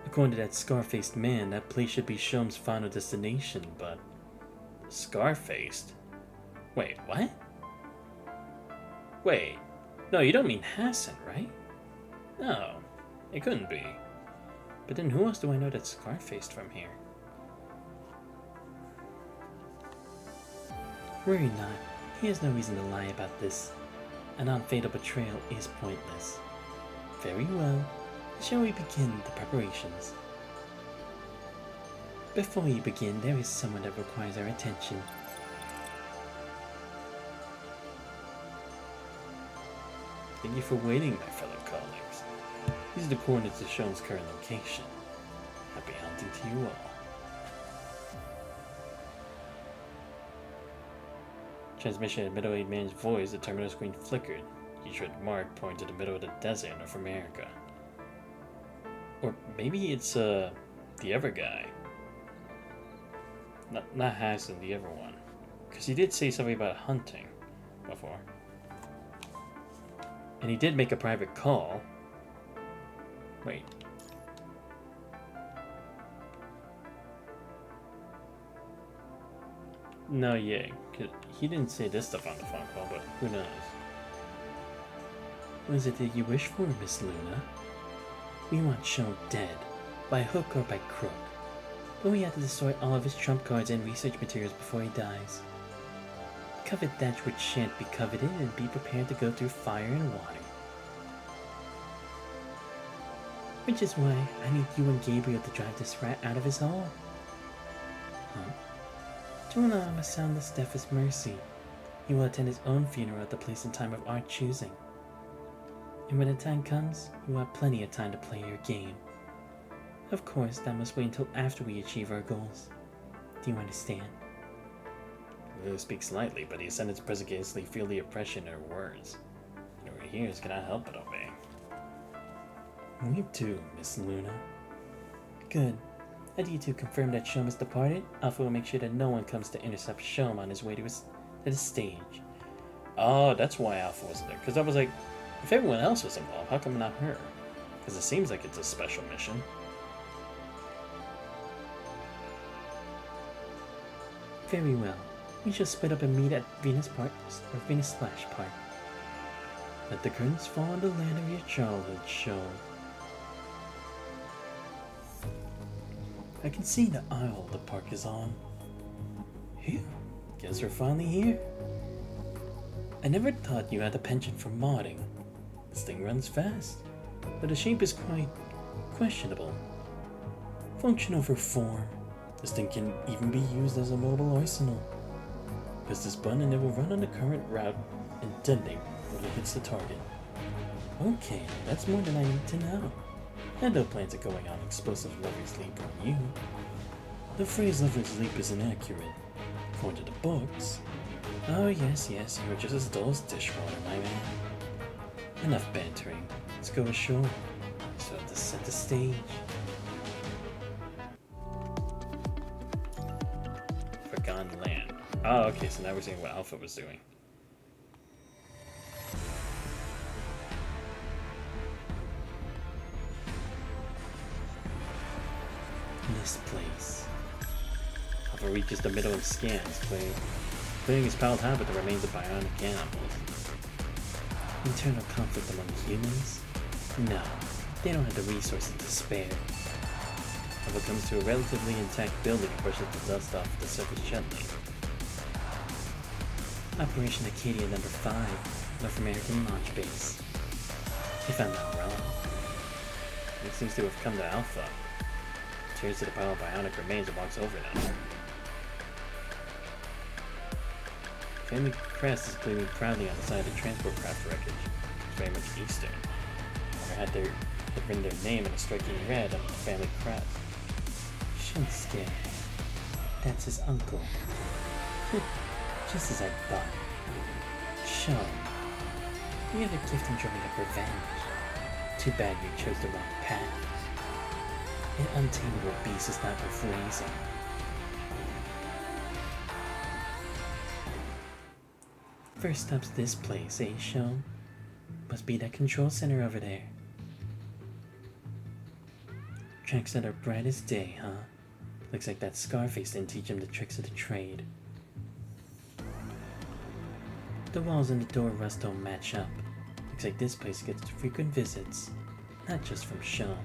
Speaker 4: According to that scar-faced man, that place should be Shom's final destination, but... Scar-faced? Wait, what? Wait, no, you don't mean Hassan, right? No, it couldn't be. But then who else do I know that's scar-faced from here? Worry not, he has no reason to lie about this. A non-fatal betrayal is pointless. Very well. Shall we begin the preparations? Before we begin, there is someone that requires our attention. Thank you for waiting, my fellow colleagues. These are the coordinates of Shon's current location. Happy hunting to you all.
Speaker 2: Transmission in a middle-aged man's voice, the terminal screen flickered. Each red mark pointed to the middle of the desert in North America. Or maybe it's the other guy. Not Hassan, the other one. Because he did say something about hunting before. And he did make a private call. Wait. No, yeah. 'Cause he didn't say this stuff on the phone call, but who knows? What is it that you wish for, Miss Luna? We want Sean dead, by hook or by crook. But we have to destroy all of his trump cards and research materials before he dies. Covet that which shan't be coveted and be prepared to go through fire and water. Which is why I need you and Gabriel to drive this rat out of his hole. Huh? Do you want to sound the Steph's mercy? He will attend his own funeral at the place and time of our choosing. And when the time comes, you will have plenty of time to play your game. Of course, that must wait until after we achieve our goals. Do you understand? Lulu speaks lightly, but the ascendants present can instantly feel the oppression in her words. And her ears cannot help but obey. Me too, Miss Luna. Good. After you two confirm that Shom has departed, Alpha will make sure that no one comes to intercept Shom on his way to the stage. Oh, that's why Alpha wasn't there. Because I was like, if everyone else was involved, how come not her? Because it seems like it's a special mission. Very well. We shall split up and meet at Venus Park, or Venus Splash Park. Let the curtains fall on the land of your childhood, Shom. I can see the aisle the park is on. Phew, guess we're finally here. I never thought you had a penchant for modding. This thing runs fast, but the shape is quite questionable. Function over form. This thing can even be used as a mobile arsenal. Press this button and it will run on the current route, intending when it hits the target. Okay, that's more than I need to know. I had no plans of going on explosive lover's leap on you. The phrase lover's leap is inaccurate, according to the books. Oh yes, you're just as dull as dishwater, my man. Enough bantering. Let's go ashore. So to set the stage. Forgotten land. Oh, okay, so now we're seeing what Alpha was doing. This place. Alpha reaches the middle and scans, clearing his piled high with the remains of bionic animals. Internal conflict among humans? No, they don't have the resources to spare. Alpha comes to a relatively intact building and brushes the dust off the surface gently. Operation Acadia No. 5, North American Launch Base. If I'm not wrong. It seems to have come to Alpha. Tears to the pile of bionic remains and walks over them. Family crest is gleaming proudly on the side of the transport craft wreckage. It's very much Eastern. Or had written their name in a striking red on the family crest. Shinsuke. That's his uncle. Just as I thought. Sean. You have a gift in drumming up revenge. Too bad you chose the wrong path. An untamable beast is not worth raising. First stop's this place, eh, Sean? Must be that control center over there. Tracks that are bright as day, huh? Looks like that Scarface didn't teach him the tricks of the trade. The walls and the door rust don't match up. Looks like this place gets frequent visits, not just from Sean.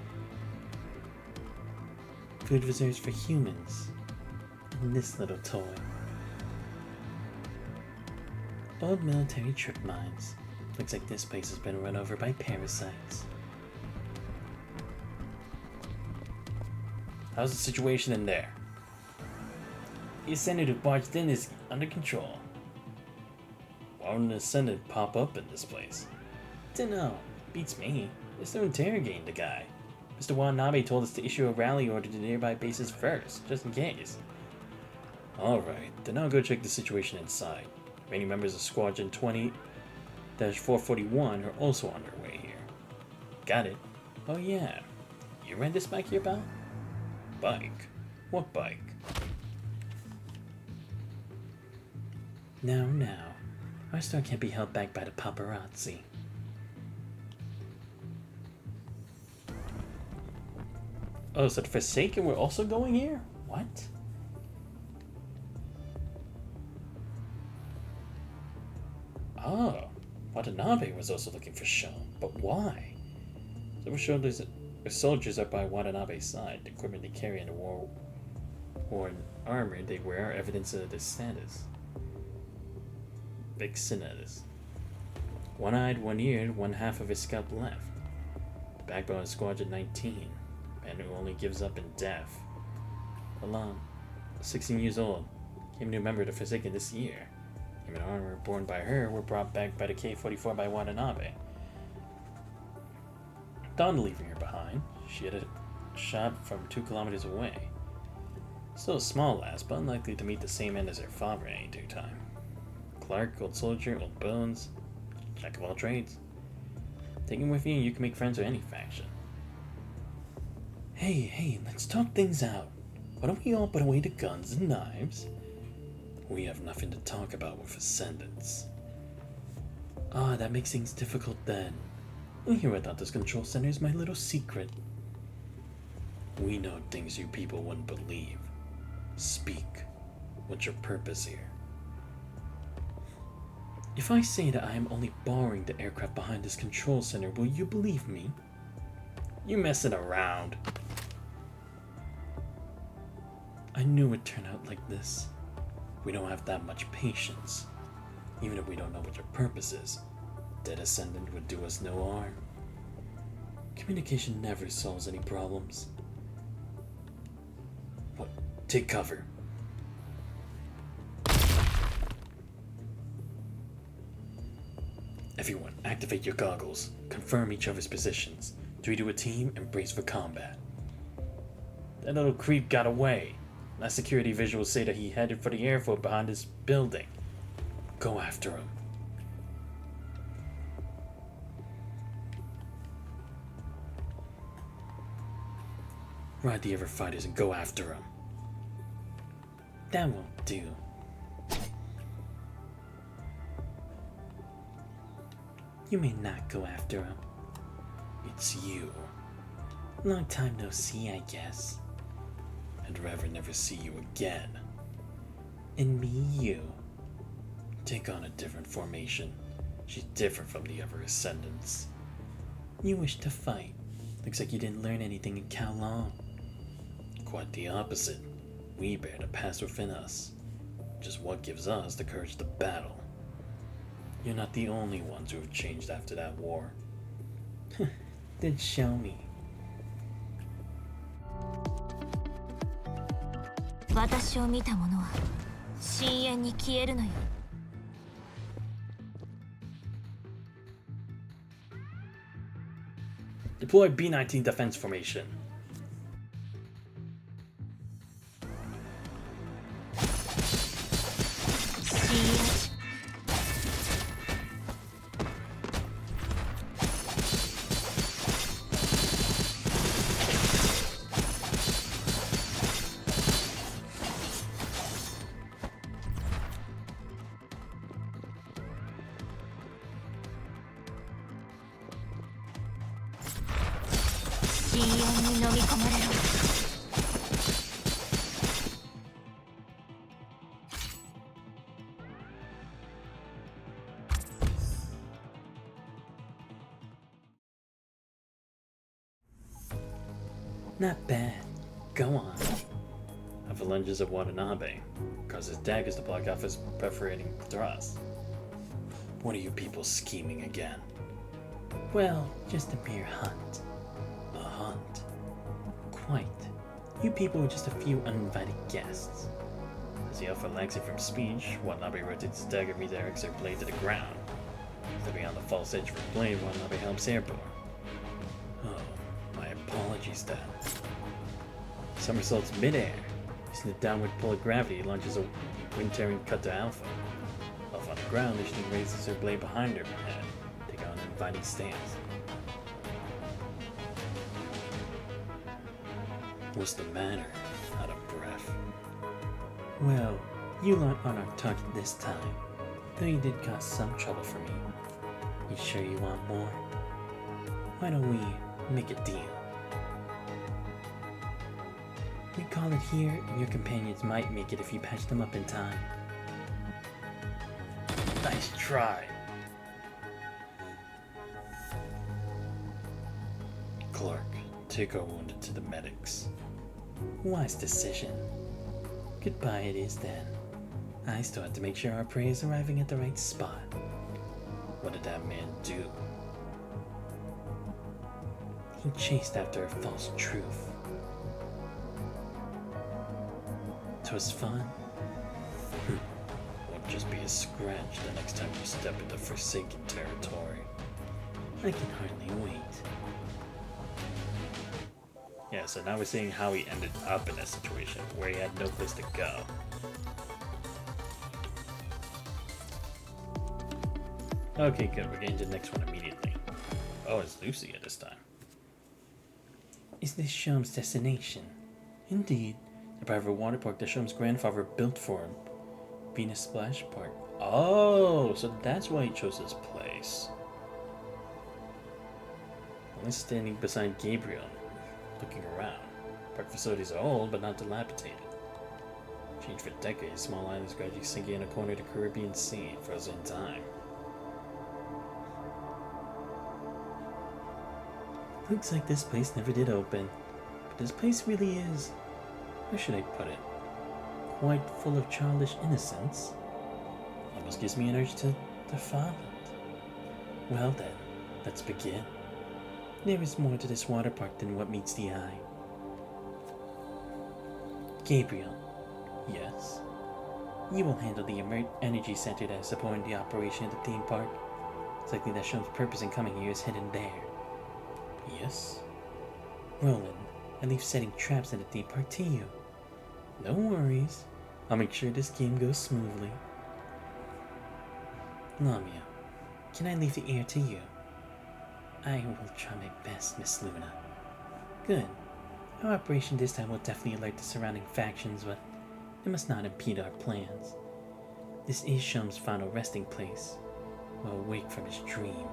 Speaker 2: Food reserves for humans, and this little toy. Old military trip mines. Looks like this place has been run over by parasites. How's the situation in there? The Ascendant who barged in is under control. Why wouldn't the Ascendant pop up in this place? Dunno. Beats me. They're still interrogating the guy. Mr. Watanabe told us to issue a rally order to nearby bases first, just in case. Alright, then I'll go check the situation inside. Many members of Squadron 20-441 are also on their way here. Got it. Oh yeah. You rent this bike here, pal? Bike? What bike? No. Our store can't be held back by the paparazzi. Oh, so the Forsaken were also going here? What? Oh, Watanabe was also looking for Sean, but why? Soldiers are by Watanabe's side. The equipment they carry and the worn armor they wear are evidence of their status. Big status. One-eyed, one-eared, one half of his scalp left. The backbone of Squadron 19. Man who only gives up in death. Alam, 16 years old. Came to a member of the Forsaken this year. Him and armor born by her were brought back by the K-44 by Watanabe. Dawn leaving her behind. She had a shot from 2 kilometers away. Still a small lass, but unlikely to meet the same end as her father in any due time. Clark, old soldier, old bones, jack of all trades. Take him with you and you can make friends with any faction. Hey, let's talk things out. Why don't we all put away the guns and knives? We have nothing to talk about with Ascendants. Ah, that makes things difficult then. Here without this control center is my little secret. We know things you people wouldn't believe. Speak. What's your purpose here? If I say that I am only borrowing the aircraft behind this control center, will you believe me? You messing around. I knew it'd turn out like this. We don't have that much patience. Even if we don't know what your purpose is, Dead Ascendant would do us no harm. Communication never solves any problems. What? Take cover. Everyone, activate your goggles. Confirm each other's positions. 3 to a team and brace for combat. That little creep got away. Last security visuals say that he headed for the airfield behind this building. Go after him. Ride the other fighters and go after him. That won't do. You may not go after him. It's you. Long time no see, I guess. I'd rather never see you again. And me, you. Take on a different formation. She's different from the other Ascendants. You wish to fight. Looks like you didn't learn anything in Kowloon. Quite the opposite. We bear the past within us. Just what gives us the courage to battle. You're not the only ones who have changed after that war. Then show me.
Speaker 3: 私を見た者は深淵に消えるのよ。
Speaker 2: Deploy B-19 defense formation. Not bad. Go on. Avalanches of Watanabe. Causes daggers to block off his perforating thrust. What are you people scheming again? Well, just a mere hunt. A hunt? Quite. You people are just a few uninvited guests. As the Alpha lags it from speech, Watanabe rotates his dagger, redirects their blade to the ground. Stepping on the false edge of her blade, Watanabe helps airborne. Oh, my apologies then. Somersaults midair. Using the downward pull of gravity, launches a wind-tearing cut to Alpha. Alpha on the ground, Listening raises her blade behind her head, taking on an inviting stance. What's the matter? Out of breath. Well, you lot aren't our target this time, though you did cause some trouble for me. You sure you want more? Why don't we make a deal? We call it here, and your companions might make it if you patch them up in time. Nice try. Clark, take our wounded to the medics. Wise decision. Goodbye it is then. I still have to make sure our prey is arriving at the right spot. What did that man do? He chased after a false truth. 'Twas fun. Won't just be a scratch the next time you step into Forsaken territory. I can hardly wait. Yeah, so now we're seeing how he ended up in that situation where he had no place to go. Okay, good. We're getting to the next one immediately. Oh, it's Lucy at this time. Is this Shom's destination? Indeed. A private water park that Shom's grandfather built for him. Venus Splash Park. Oh, so that's why he chose this place. I'm standing beside Gabriel, looking around. Park facilities are old, but not dilapidated. Changed for decades, small islands gradually sinking in a corner of the Caribbean Sea, frozen in time. Looks like this place never did open, but this place really is, where should I put it, quite full of childish innocence. Almost gives me an urge to follow it. Well then, let's begin. There is more to this water park than what meets the eye. Gabriel, yes? You will handle the energy center that is supporting the operation of the theme park. It's likely that Shom's purpose in coming here is hidden there. Yes? Roland, I leave setting traps in the theme park to you. No worries. I'll make sure this game goes smoothly. Lamia, can I leave the air to you? I will try my best, Miss Luna. Good. Our operation this time will definitely alert the surrounding factions, but it must not impede our plans. This is Shom's final resting place, while awake from his dream.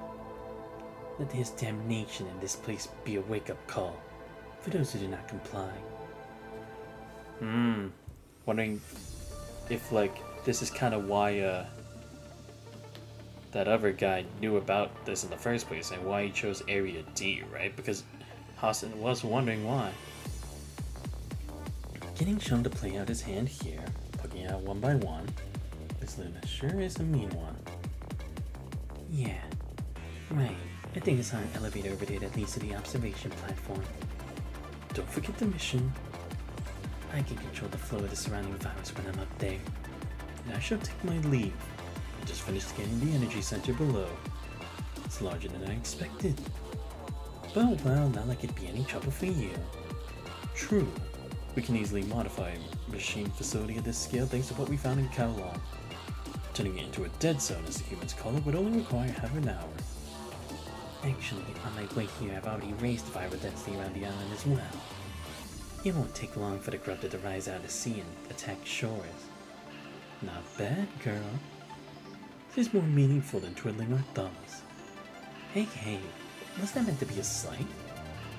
Speaker 2: Let his damnation in this place be a wake-up call for those who do not comply. Wondering if, like, this is kind of why, that other guy knew about this in the first place and why he chose Area D, right? Because Hassan was wondering why. Getting Shom to play out his hand here, poking out one by one. This Luna sure is a mean one. Yeah, right. I think it's on an elevator over there that leads to the observation platform. Don't forget the mission. I can control the flow of the surrounding virus when I'm up there. And I shall take my leave. I just finished scanning the energy center below. It's larger than I expected. But well, not like it'd be any trouble for you. True. We can easily modify a machine facility of this scale thanks to what we found in Kowloon. Turning it into a dead zone, as the humans call it, would only require half an hour. Actually, on my way here, I've already raised the viral density around the island as well. It won't take long for the corrupted to rise out of the sea and attack shores. Not bad, girl. This is more meaningful than twiddling our thumbs. Hey, was that meant to be a slight?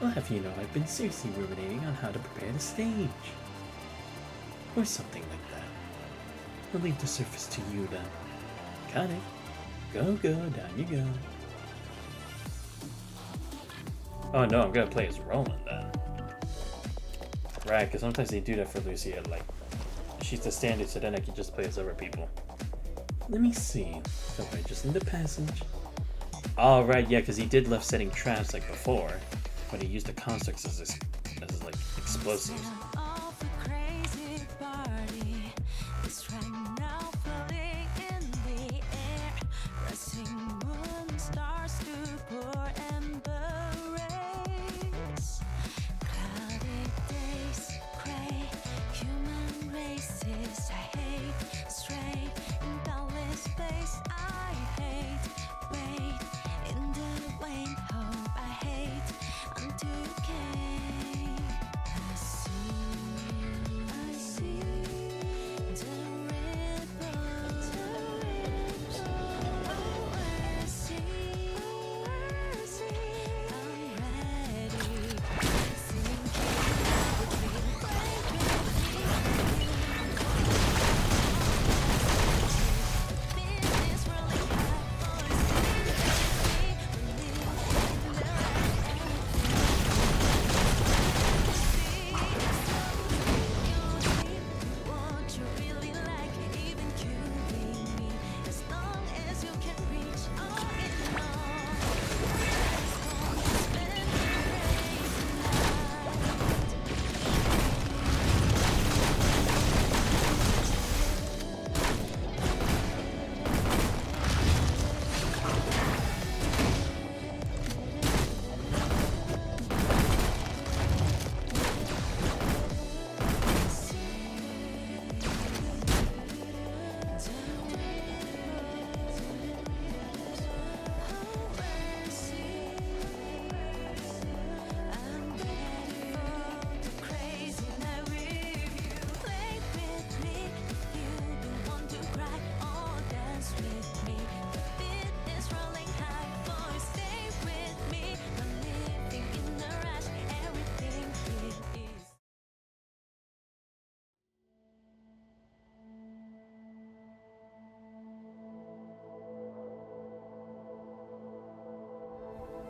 Speaker 2: I'll have you know I've been seriously ruminating on how to prepare the stage. Or something like that. I'll leave the surface to you then. Got it. Go, down you go. Oh no, I'm gonna play as Roland then. Right, because sometimes they do that for Lucia, like, she's the standard, so then I can just play as other people. Let me see. So I just in the passage. Oh, right, yeah, because he did left setting traps like before, but he used the constructs as like explosives.
Speaker 3: I hate straight in boundless space.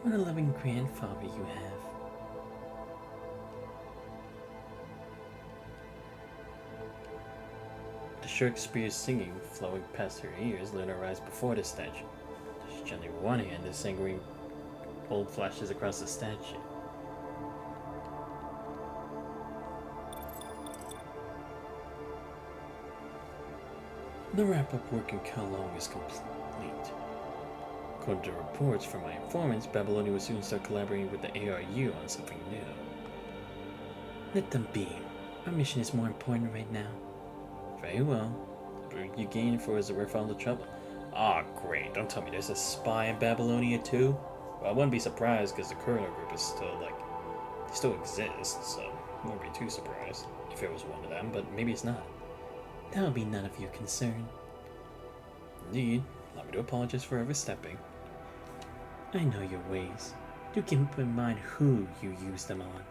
Speaker 4: What a loving grandfather you have. The Shakespeare's singing flowing past her ears, Luna arrives before the statue. She gently with one hand, the sanguine bolt flashes across the statue. The wrap-up work in Kowloon is complete. According to reports from my informants, Babylonia will soon start collaborating with the ARU on something new. Let them be. Our mission is more important right now. Very well. The you gain for is worth all the trouble. Ah, great. Don't tell me there's a spy in Babylonia too? Well, I wouldn't be surprised because the Colonel group is still, they still exist, so I wouldn't be too surprised if it was one of them, but maybe it's not. That would be none of your concern. Indeed. Allow me to apologize for overstepping. I know your ways. Do keep in mind who you use them on.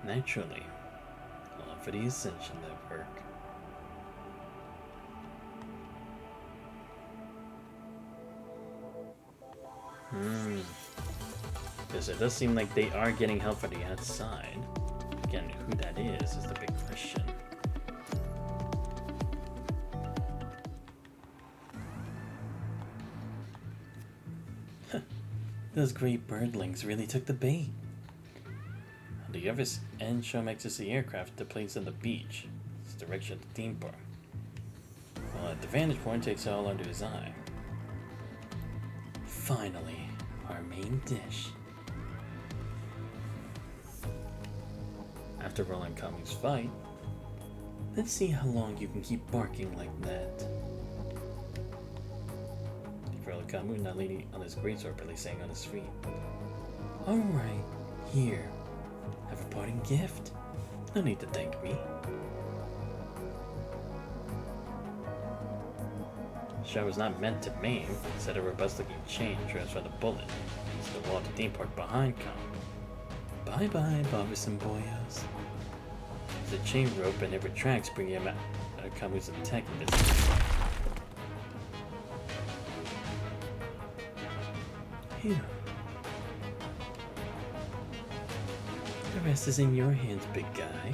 Speaker 4: Naturally. All for the Ascension Network. Because it does seem like they are getting help from the outside. Again, who that is the big question. Those great birdlings really took the bait. On the other end, Shomex is the aircraft that planes on the beach. Its direction to the theme park. While at the vantage point takes it all under his eye. Finally, our main dish. After Roland Cummings' fight, let's see how long you can keep barking like that. Roland Camus not leaning on his greatsword, barely staying on his feet. Alright, here. Have a parting gift. No need to thank me. The shot was not meant to maim. Instead, a robust-looking chain transferred the bullet to the wall of the theme park behind Camus. Bye-bye, bothersome boyos. The chain rope and it retracts, bringing him out of Camus' attacking distance. Phew. The rest is in your hands, big guy.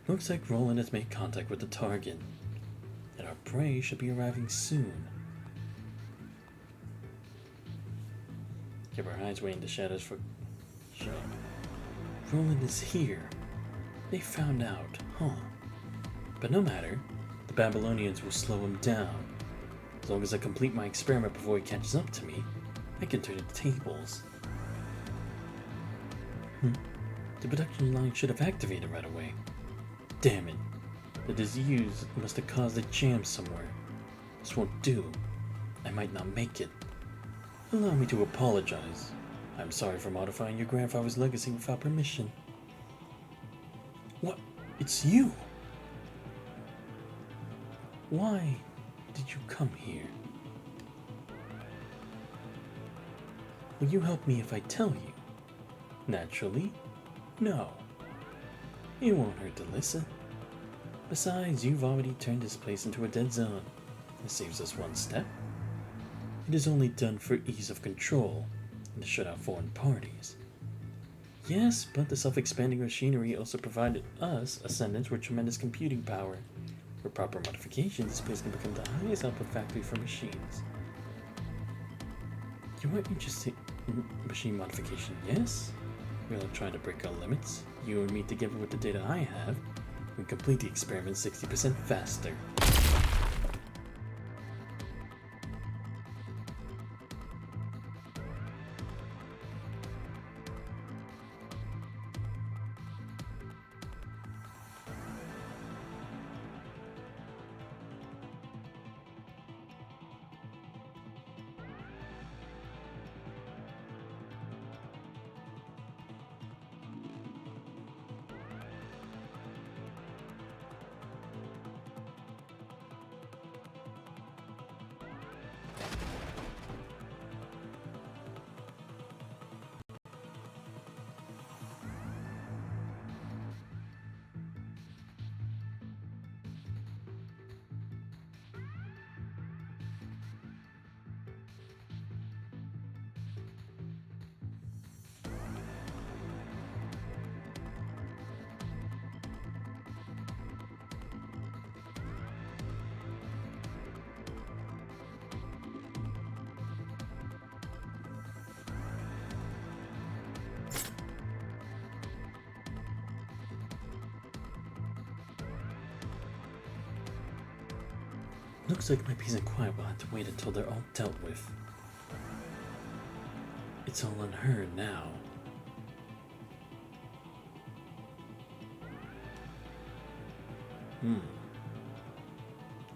Speaker 4: Looks like Roland has made contact with the target, and our prey should be arriving soon. Keep our eyes waiting in the shadows for show. Roland is here. They found out, huh? But no matter. The Babylonians will slow him down. As long as I complete my experiment before he catches up to me, I can turn the tables. The production line should have activated right away. Damn it. The disease must have caused a jam somewhere. This won't do. I might not make it. Allow me to apologize. I'm sorry for modifying your grandfather's legacy without permission. What? It's you! Why did you come here? Will you help me if I tell you? Naturally, no. It won't hurt to listen. Besides, you've already turned this place into a dead zone. It saves us one step. It is only done for ease of control and to shut out foreign parties. Yes, but the self-expanding machinery also provided us ascendants with tremendous computing power. With proper modifications, this place can become the highest output factory for machines. You are interested in machine modification, yes? We're all trying to break our limits. You and me together with the data I have, we complete the experiment 60% faster. Looks like my peace and quiet will have to wait until they're all dealt with. It's all on her now.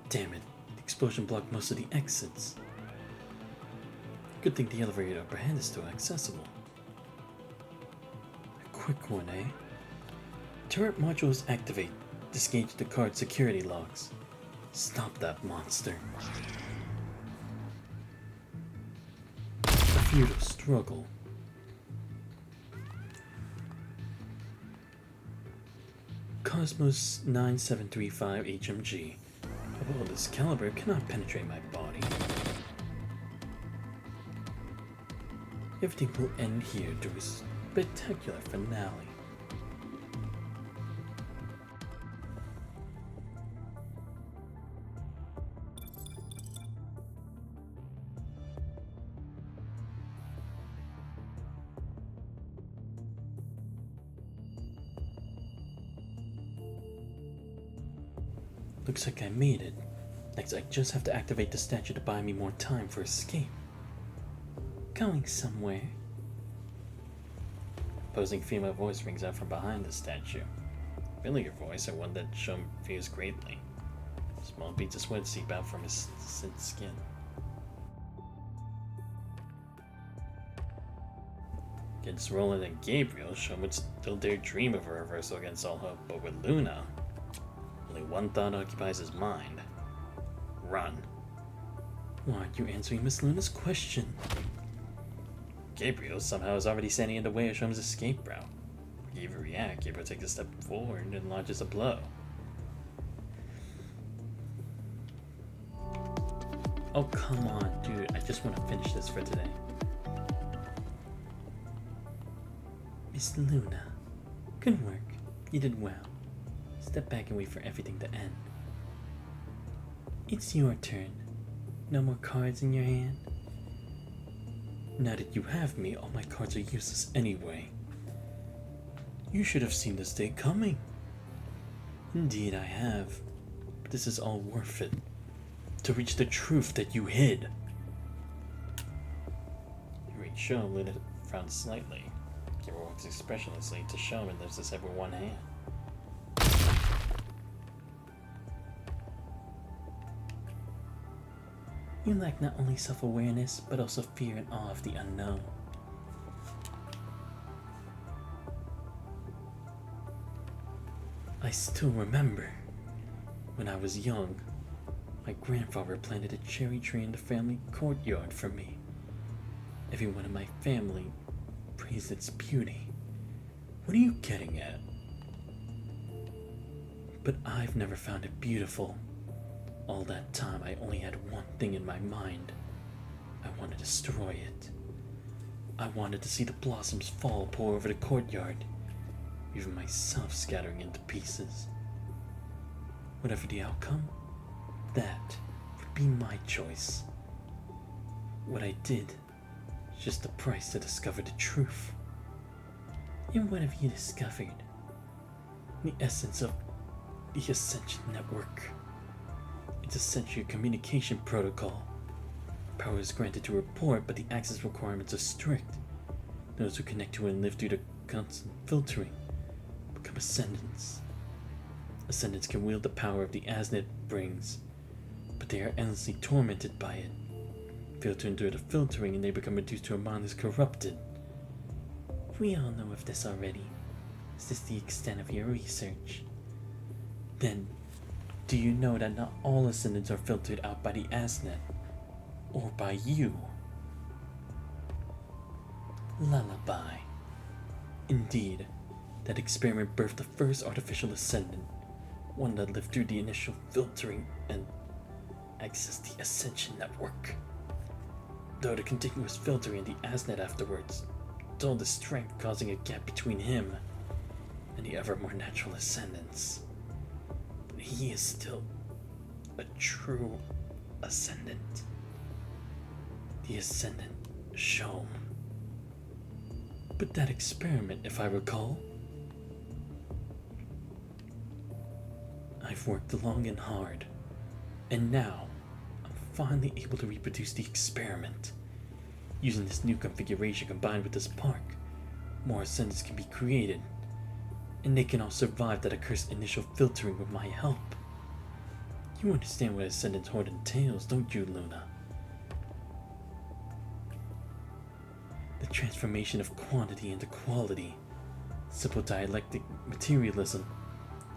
Speaker 4: Damn it. The explosion blocked most of the exits. Good thing the elevator up ahead is still accessible. A quick one, eh? Turret modules activate. Disengage the card security locks. Stop that monster. A futile struggle. Cosmos 9735 HMG. Although this caliber cannot penetrate my body. Everything will end here to a spectacular finale. Looks like I made it. Next, I just have to activate the statue to buy me more time for escape. Going somewhere. Opposing female voice rings out from behind the statue. Familiar voice and one that Shum fears greatly. Small beads of sweat seep out from his thin skin. Against Roland and Gabriel, Shum would still dare dream of a reversal against all hope, but with Luna, only one thought occupies his mind. Run. Why aren't you answering Miss Luna's question? Gabriel somehow is already standing in the way of Shum's escape route. Gabriel reacts, Gabriel takes a step forward and launches a blow. Oh, come on, dude. I just want to finish this for today. Miss Luna. Good work. You did well. Step back and wait for everything to end. It's your turn. No more cards in your hand? Now that you have me, all my cards are useless anyway. You should have seen this day coming. Indeed I have. But this is all worth it. To reach the truth that you hid. You reach Shom, Luna frowns slightly. Gabriel walks expressionlessly to Shom and lifts his head with one hand. You lack not only self-awareness, but also fear and awe of the unknown. I still remember, when I was young, my grandfather planted a cherry tree in the family courtyard for me. Everyone in my family praised its beauty. What are you getting at? But I've never found it beautiful. All that time, I only had one thing in my mind. I wanted to destroy it. I wanted to see the blossoms fall, pour over the courtyard, even myself scattering into pieces. Whatever the outcome, that would be my choice. What I did is just the price to discover the truth. And what have you discovered? The essence of the Ascension Network. It's essentially a communication protocol. Power is granted to report, but the access requirements are strict. Those who connect to it and live through the constant filtering become Ascendants. Ascendants can wield the power of the Asnet brings, but they are endlessly tormented by it. Fail to endure the filtering and they become reduced to a mind that's corrupted. We all know of this already. Is this the extent of your research? Then, do you know that not all Ascendants are filtered out by the Asnet? Or by you? Lullaby. Indeed, that experiment birthed the first artificial Ascendant, one that lived through the initial filtering and accessed the Ascension Network. Though the continuous filtering and the Asnet afterwards dulled the strength, causing a gap between him and the ever more natural Ascendants. But he is still a true Ascendant. The Ascendant Shom. But that experiment, if I recall, I've worked long and hard, and now finally able to reproduce the experiment. Using this new configuration combined with this spark, more ascendants can be created, and they can all survive that accursed initial filtering with my help. You understand what Ascendant Horde entails, don't you, Luna? The transformation of quantity into quality. Simple dialectic materialism.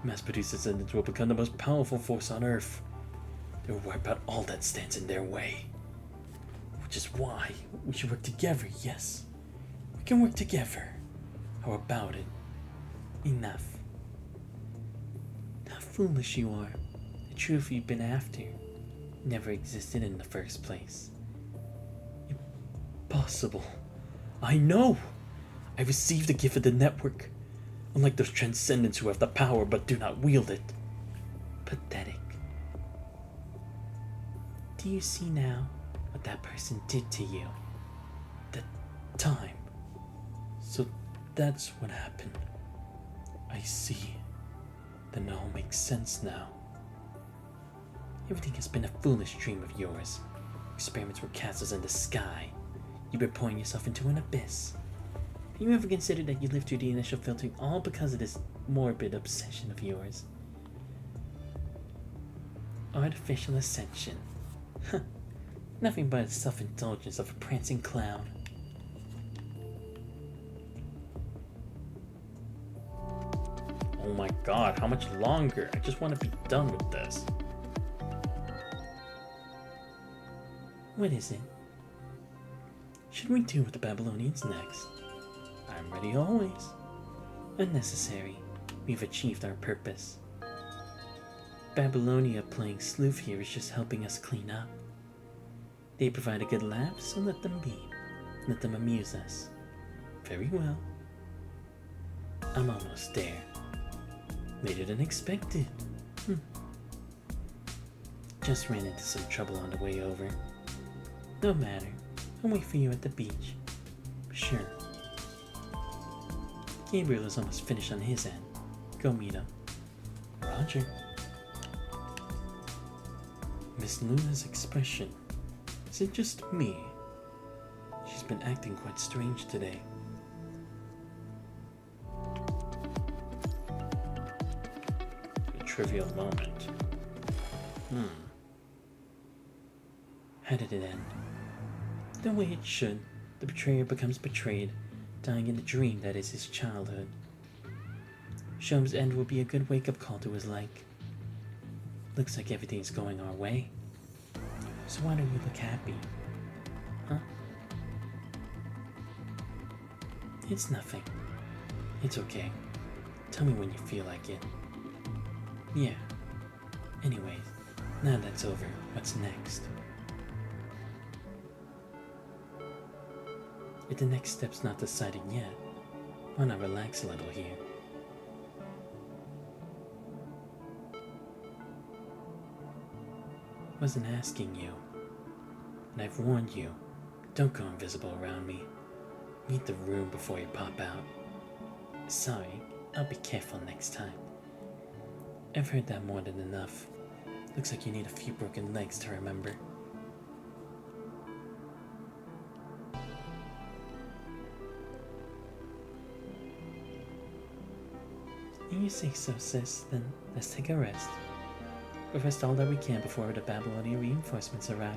Speaker 4: Mass-produced Ascendants will become the most powerful force on Earth. They will wipe out all that stands in their way. Which is why we should work together, yes. We can work together. How about it? Enough. How foolish you are. The truth you've been after never existed in the first place. Impossible. I know! I received the gift of the network, unlike those transcendents who have the power but do not wield it. Pathetic. Do you see now what that person did to you? That time. So that's what happened. I see. Then it all makes sense now. Everything has been a foolish dream of yours. Experiments were castles in the sky. You've been pouring yourself into an abyss. Have you ever considered that you lived through the initial filtering all because of this morbid obsession of yours? Artificial ascension. Huh. Nothing but the self-indulgence of a prancing clown. Oh my god, how much longer? I just want to be done with this. What is it? Should we do with the Babylonians next? I'm ready always. Unnecessary. We've achieved our purpose. Babylonia playing sleuth here is just helping us clean up. They provide a good laugh, so let them be. Let them amuse us. Very well. I'm almost there. Later than expected. Just ran into some trouble on the way over. No matter. I'll wait for you at the beach. Sure. Gabriel is almost finished on his end. Go meet him. Roger. Miss Luna's expression. Is it just me? She's been acting quite strange today. A trivial moment. How did it end? The way it should. The betrayer becomes betrayed, dying in the dream that is his childhood. Shom's end will be a good wake-up call to his like. Looks like everything's going our way. So why don't you look happy? Huh? It's nothing. It's okay. Tell me when you feel like it. Yeah. Anyways, now that's over, what's next? If the next step's not decided yet, why not relax a little here? Wasn't asking you. And I've warned you, don't go invisible around me. Read the room before you pop out. Sorry, I'll be careful next time. I've heard that more than enough. Looks like you need a few broken legs to remember. If you say so, sis, then let's take a rest. We'll rest all that we can before the Babylonian reinforcements arrive.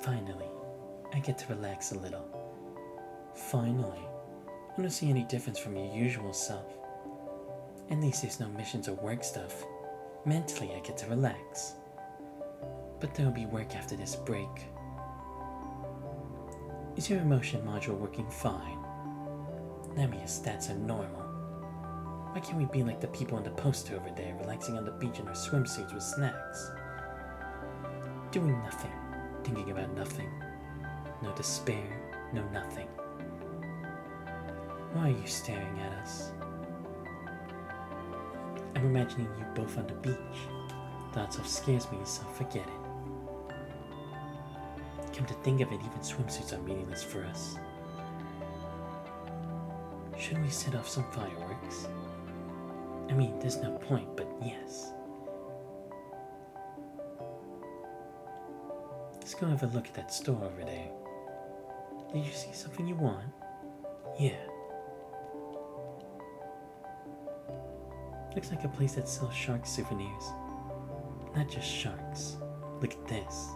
Speaker 4: Finally, I get to relax a little. Finally, I don't see any difference from your usual self. At least there's no missions or work stuff. Mentally, I get to relax. But there'll be work after this break. Is your emotion module working fine? Now your stats are normal. Why can't we be like the people in the poster over there, relaxing on the beach in our swimsuits with snacks? Doing nothing, thinking about nothing. No despair, no nothing. Why are you staring at us? I'm imagining you both on the beach. Thoughts of scares me, so forget it. Come to think of it, even swimsuits are meaningless for us. Should we set off some fireworks? I mean, there's no point, but yes. Let's go have a look at that store over there. Did you see something you want? Yeah. Looks like a place that sells shark souvenirs. Not just sharks. Look at this.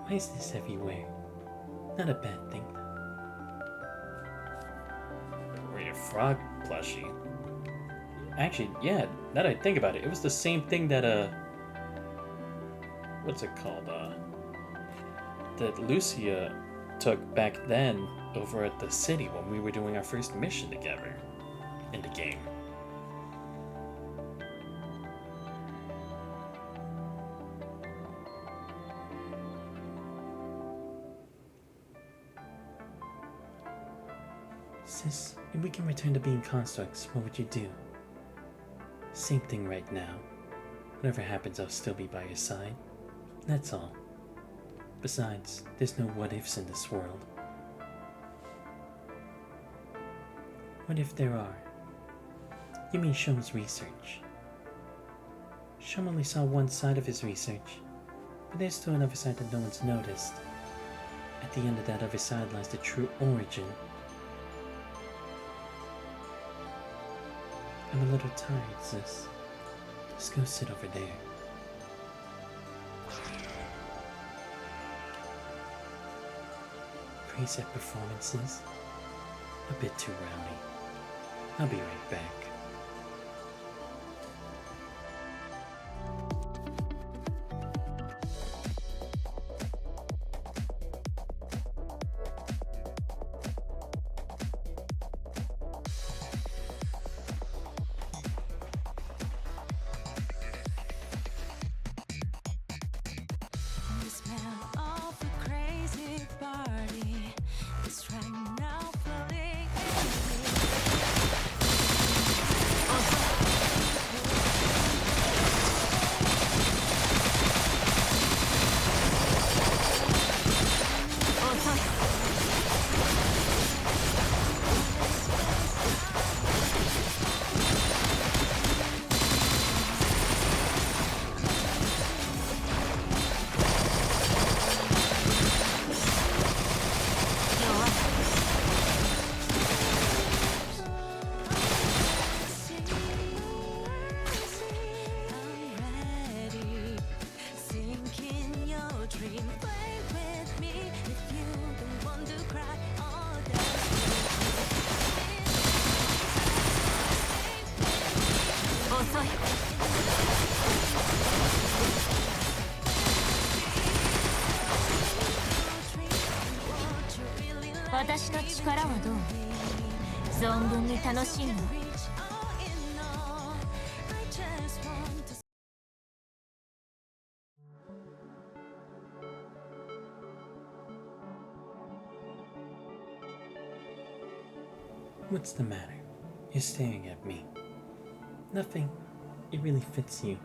Speaker 4: Why is this everywhere? Not a bad thing though.
Speaker 2: Or a frog plushie. Actually, yeah, now that I think about it, it was the same thing that, what's it called? That Lucia took back then over at the city when we were doing our first mission together in the game.
Speaker 4: Sis, if we can return to being constructs, what would you do? Same thing right now. Whatever happens, I'll still be by your side. That's all. Besides, there's no what-ifs in this world. What if there are? You mean Shom's research? Shom only saw one side of his research, but there's still another side that no one's noticed. At the end of that other side lies the true origin. I'm a little tired, sis. Let's go sit over there. Preset performances? A bit too rowdy. I'll be right back.
Speaker 7: The smell of a crazy party is right now floating in me.
Speaker 3: 私の力はどう？存分に楽しんだ。
Speaker 4: What's the matter? You're staring at me. Nothing. It really fits you.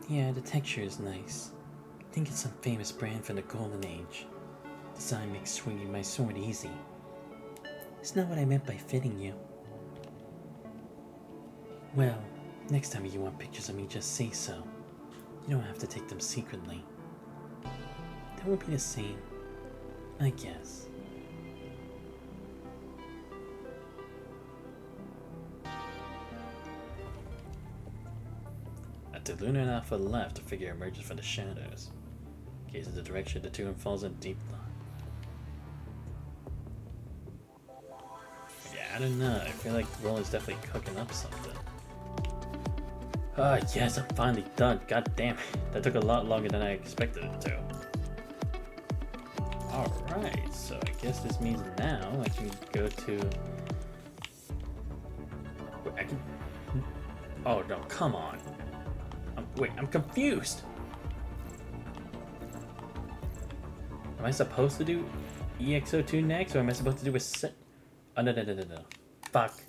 Speaker 4: Yeah, the texture is nice. I think it's some famous brand from the Golden Age. Design makes swinging my sword easy. It's not what I meant by fitting you. Well, next time you want pictures of me, just say so. You don't have to take them secretly. That won't be the same, I guess.
Speaker 2: To Luna and Alpha left, a figure emerges from the shadows. Gazes the direction of the two and falls in deep thought. Yeah, I don't know. I feel like Roland's definitely cooking up something. Ah, yes, I'm finally done. God damn it. That took a lot longer than I expected it to. Alright, so I guess this means now I can go to... Wait, I can... Oh, no, come on. Wait, I'm confused. Am I supposed to do EX02 next, or am I supposed to do a set? Oh, no. Fuck.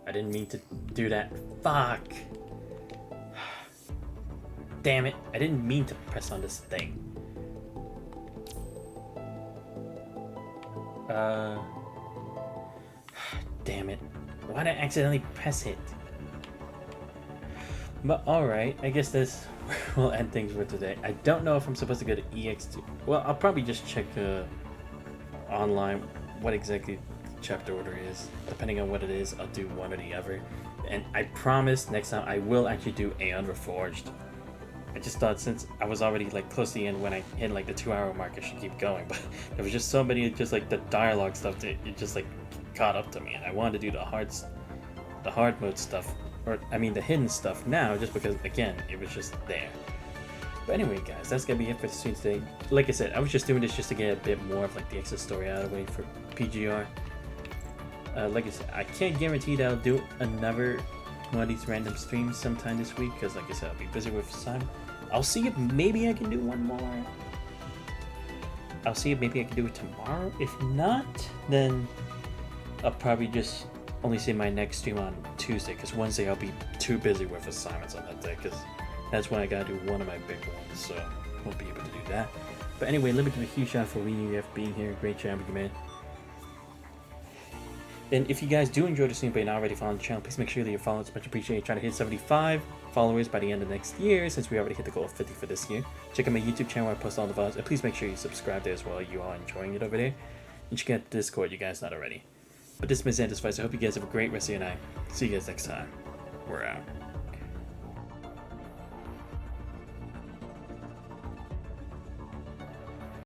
Speaker 2: I didn't mean to do that. Fuck. Damn it. I didn't mean to press on this thing. Damn it. Why did I accidentally press it? But alright, I guess this will end things for today. I don't know if I'm supposed to go to EX2. Well, I'll probably just check online what exactly chapter order is. Depending on what it is, I'll do one or the other. And I promise next time I will actually do Aeon Reforged. I just thought since I was already like close to the end when I hit like the 2-hour mark, I should keep going. But there was just so many just like the dialogue stuff that it just like caught up to me. And I wanted to do the hard mode stuff, or I mean the hidden stuff now, just because again it was just there. But anyway, guys, that's gonna be it for the stream today. Like I said, I was just doing this just to get a bit more of like the extra story out of the way for PGR. Like I said, I can't guarantee that I'll do another one of these random streams sometime this week, because like I said, I'll be busy with Simon. I'll see if maybe I can do one more. I'll see if maybe I can do it tomorrow. If not, then I'll probably just only see my next stream on Tuesday, because Wednesday I'll be too busy with assignments on that day, because that's when I gotta do one of my big ones, so I won't be able to do that. But anyway, let me give a huge shout out for Weenie for being here. Great job with you, man. And if you guys do enjoy the stream but you're not already following the channel, please make sure that you're following. It's much appreciated. Trying to hit 75 followers by the end of next year, since we already hit the goal of 50 for this year. Check out my YouTube channel where I post all the vlogs, and please make sure you subscribe there as well. You are enjoying it over there. And check out the Discord, you guys not already. But this has been Xander's Vice. I hope you guys have a great rest of your night. See you guys next time. We're out.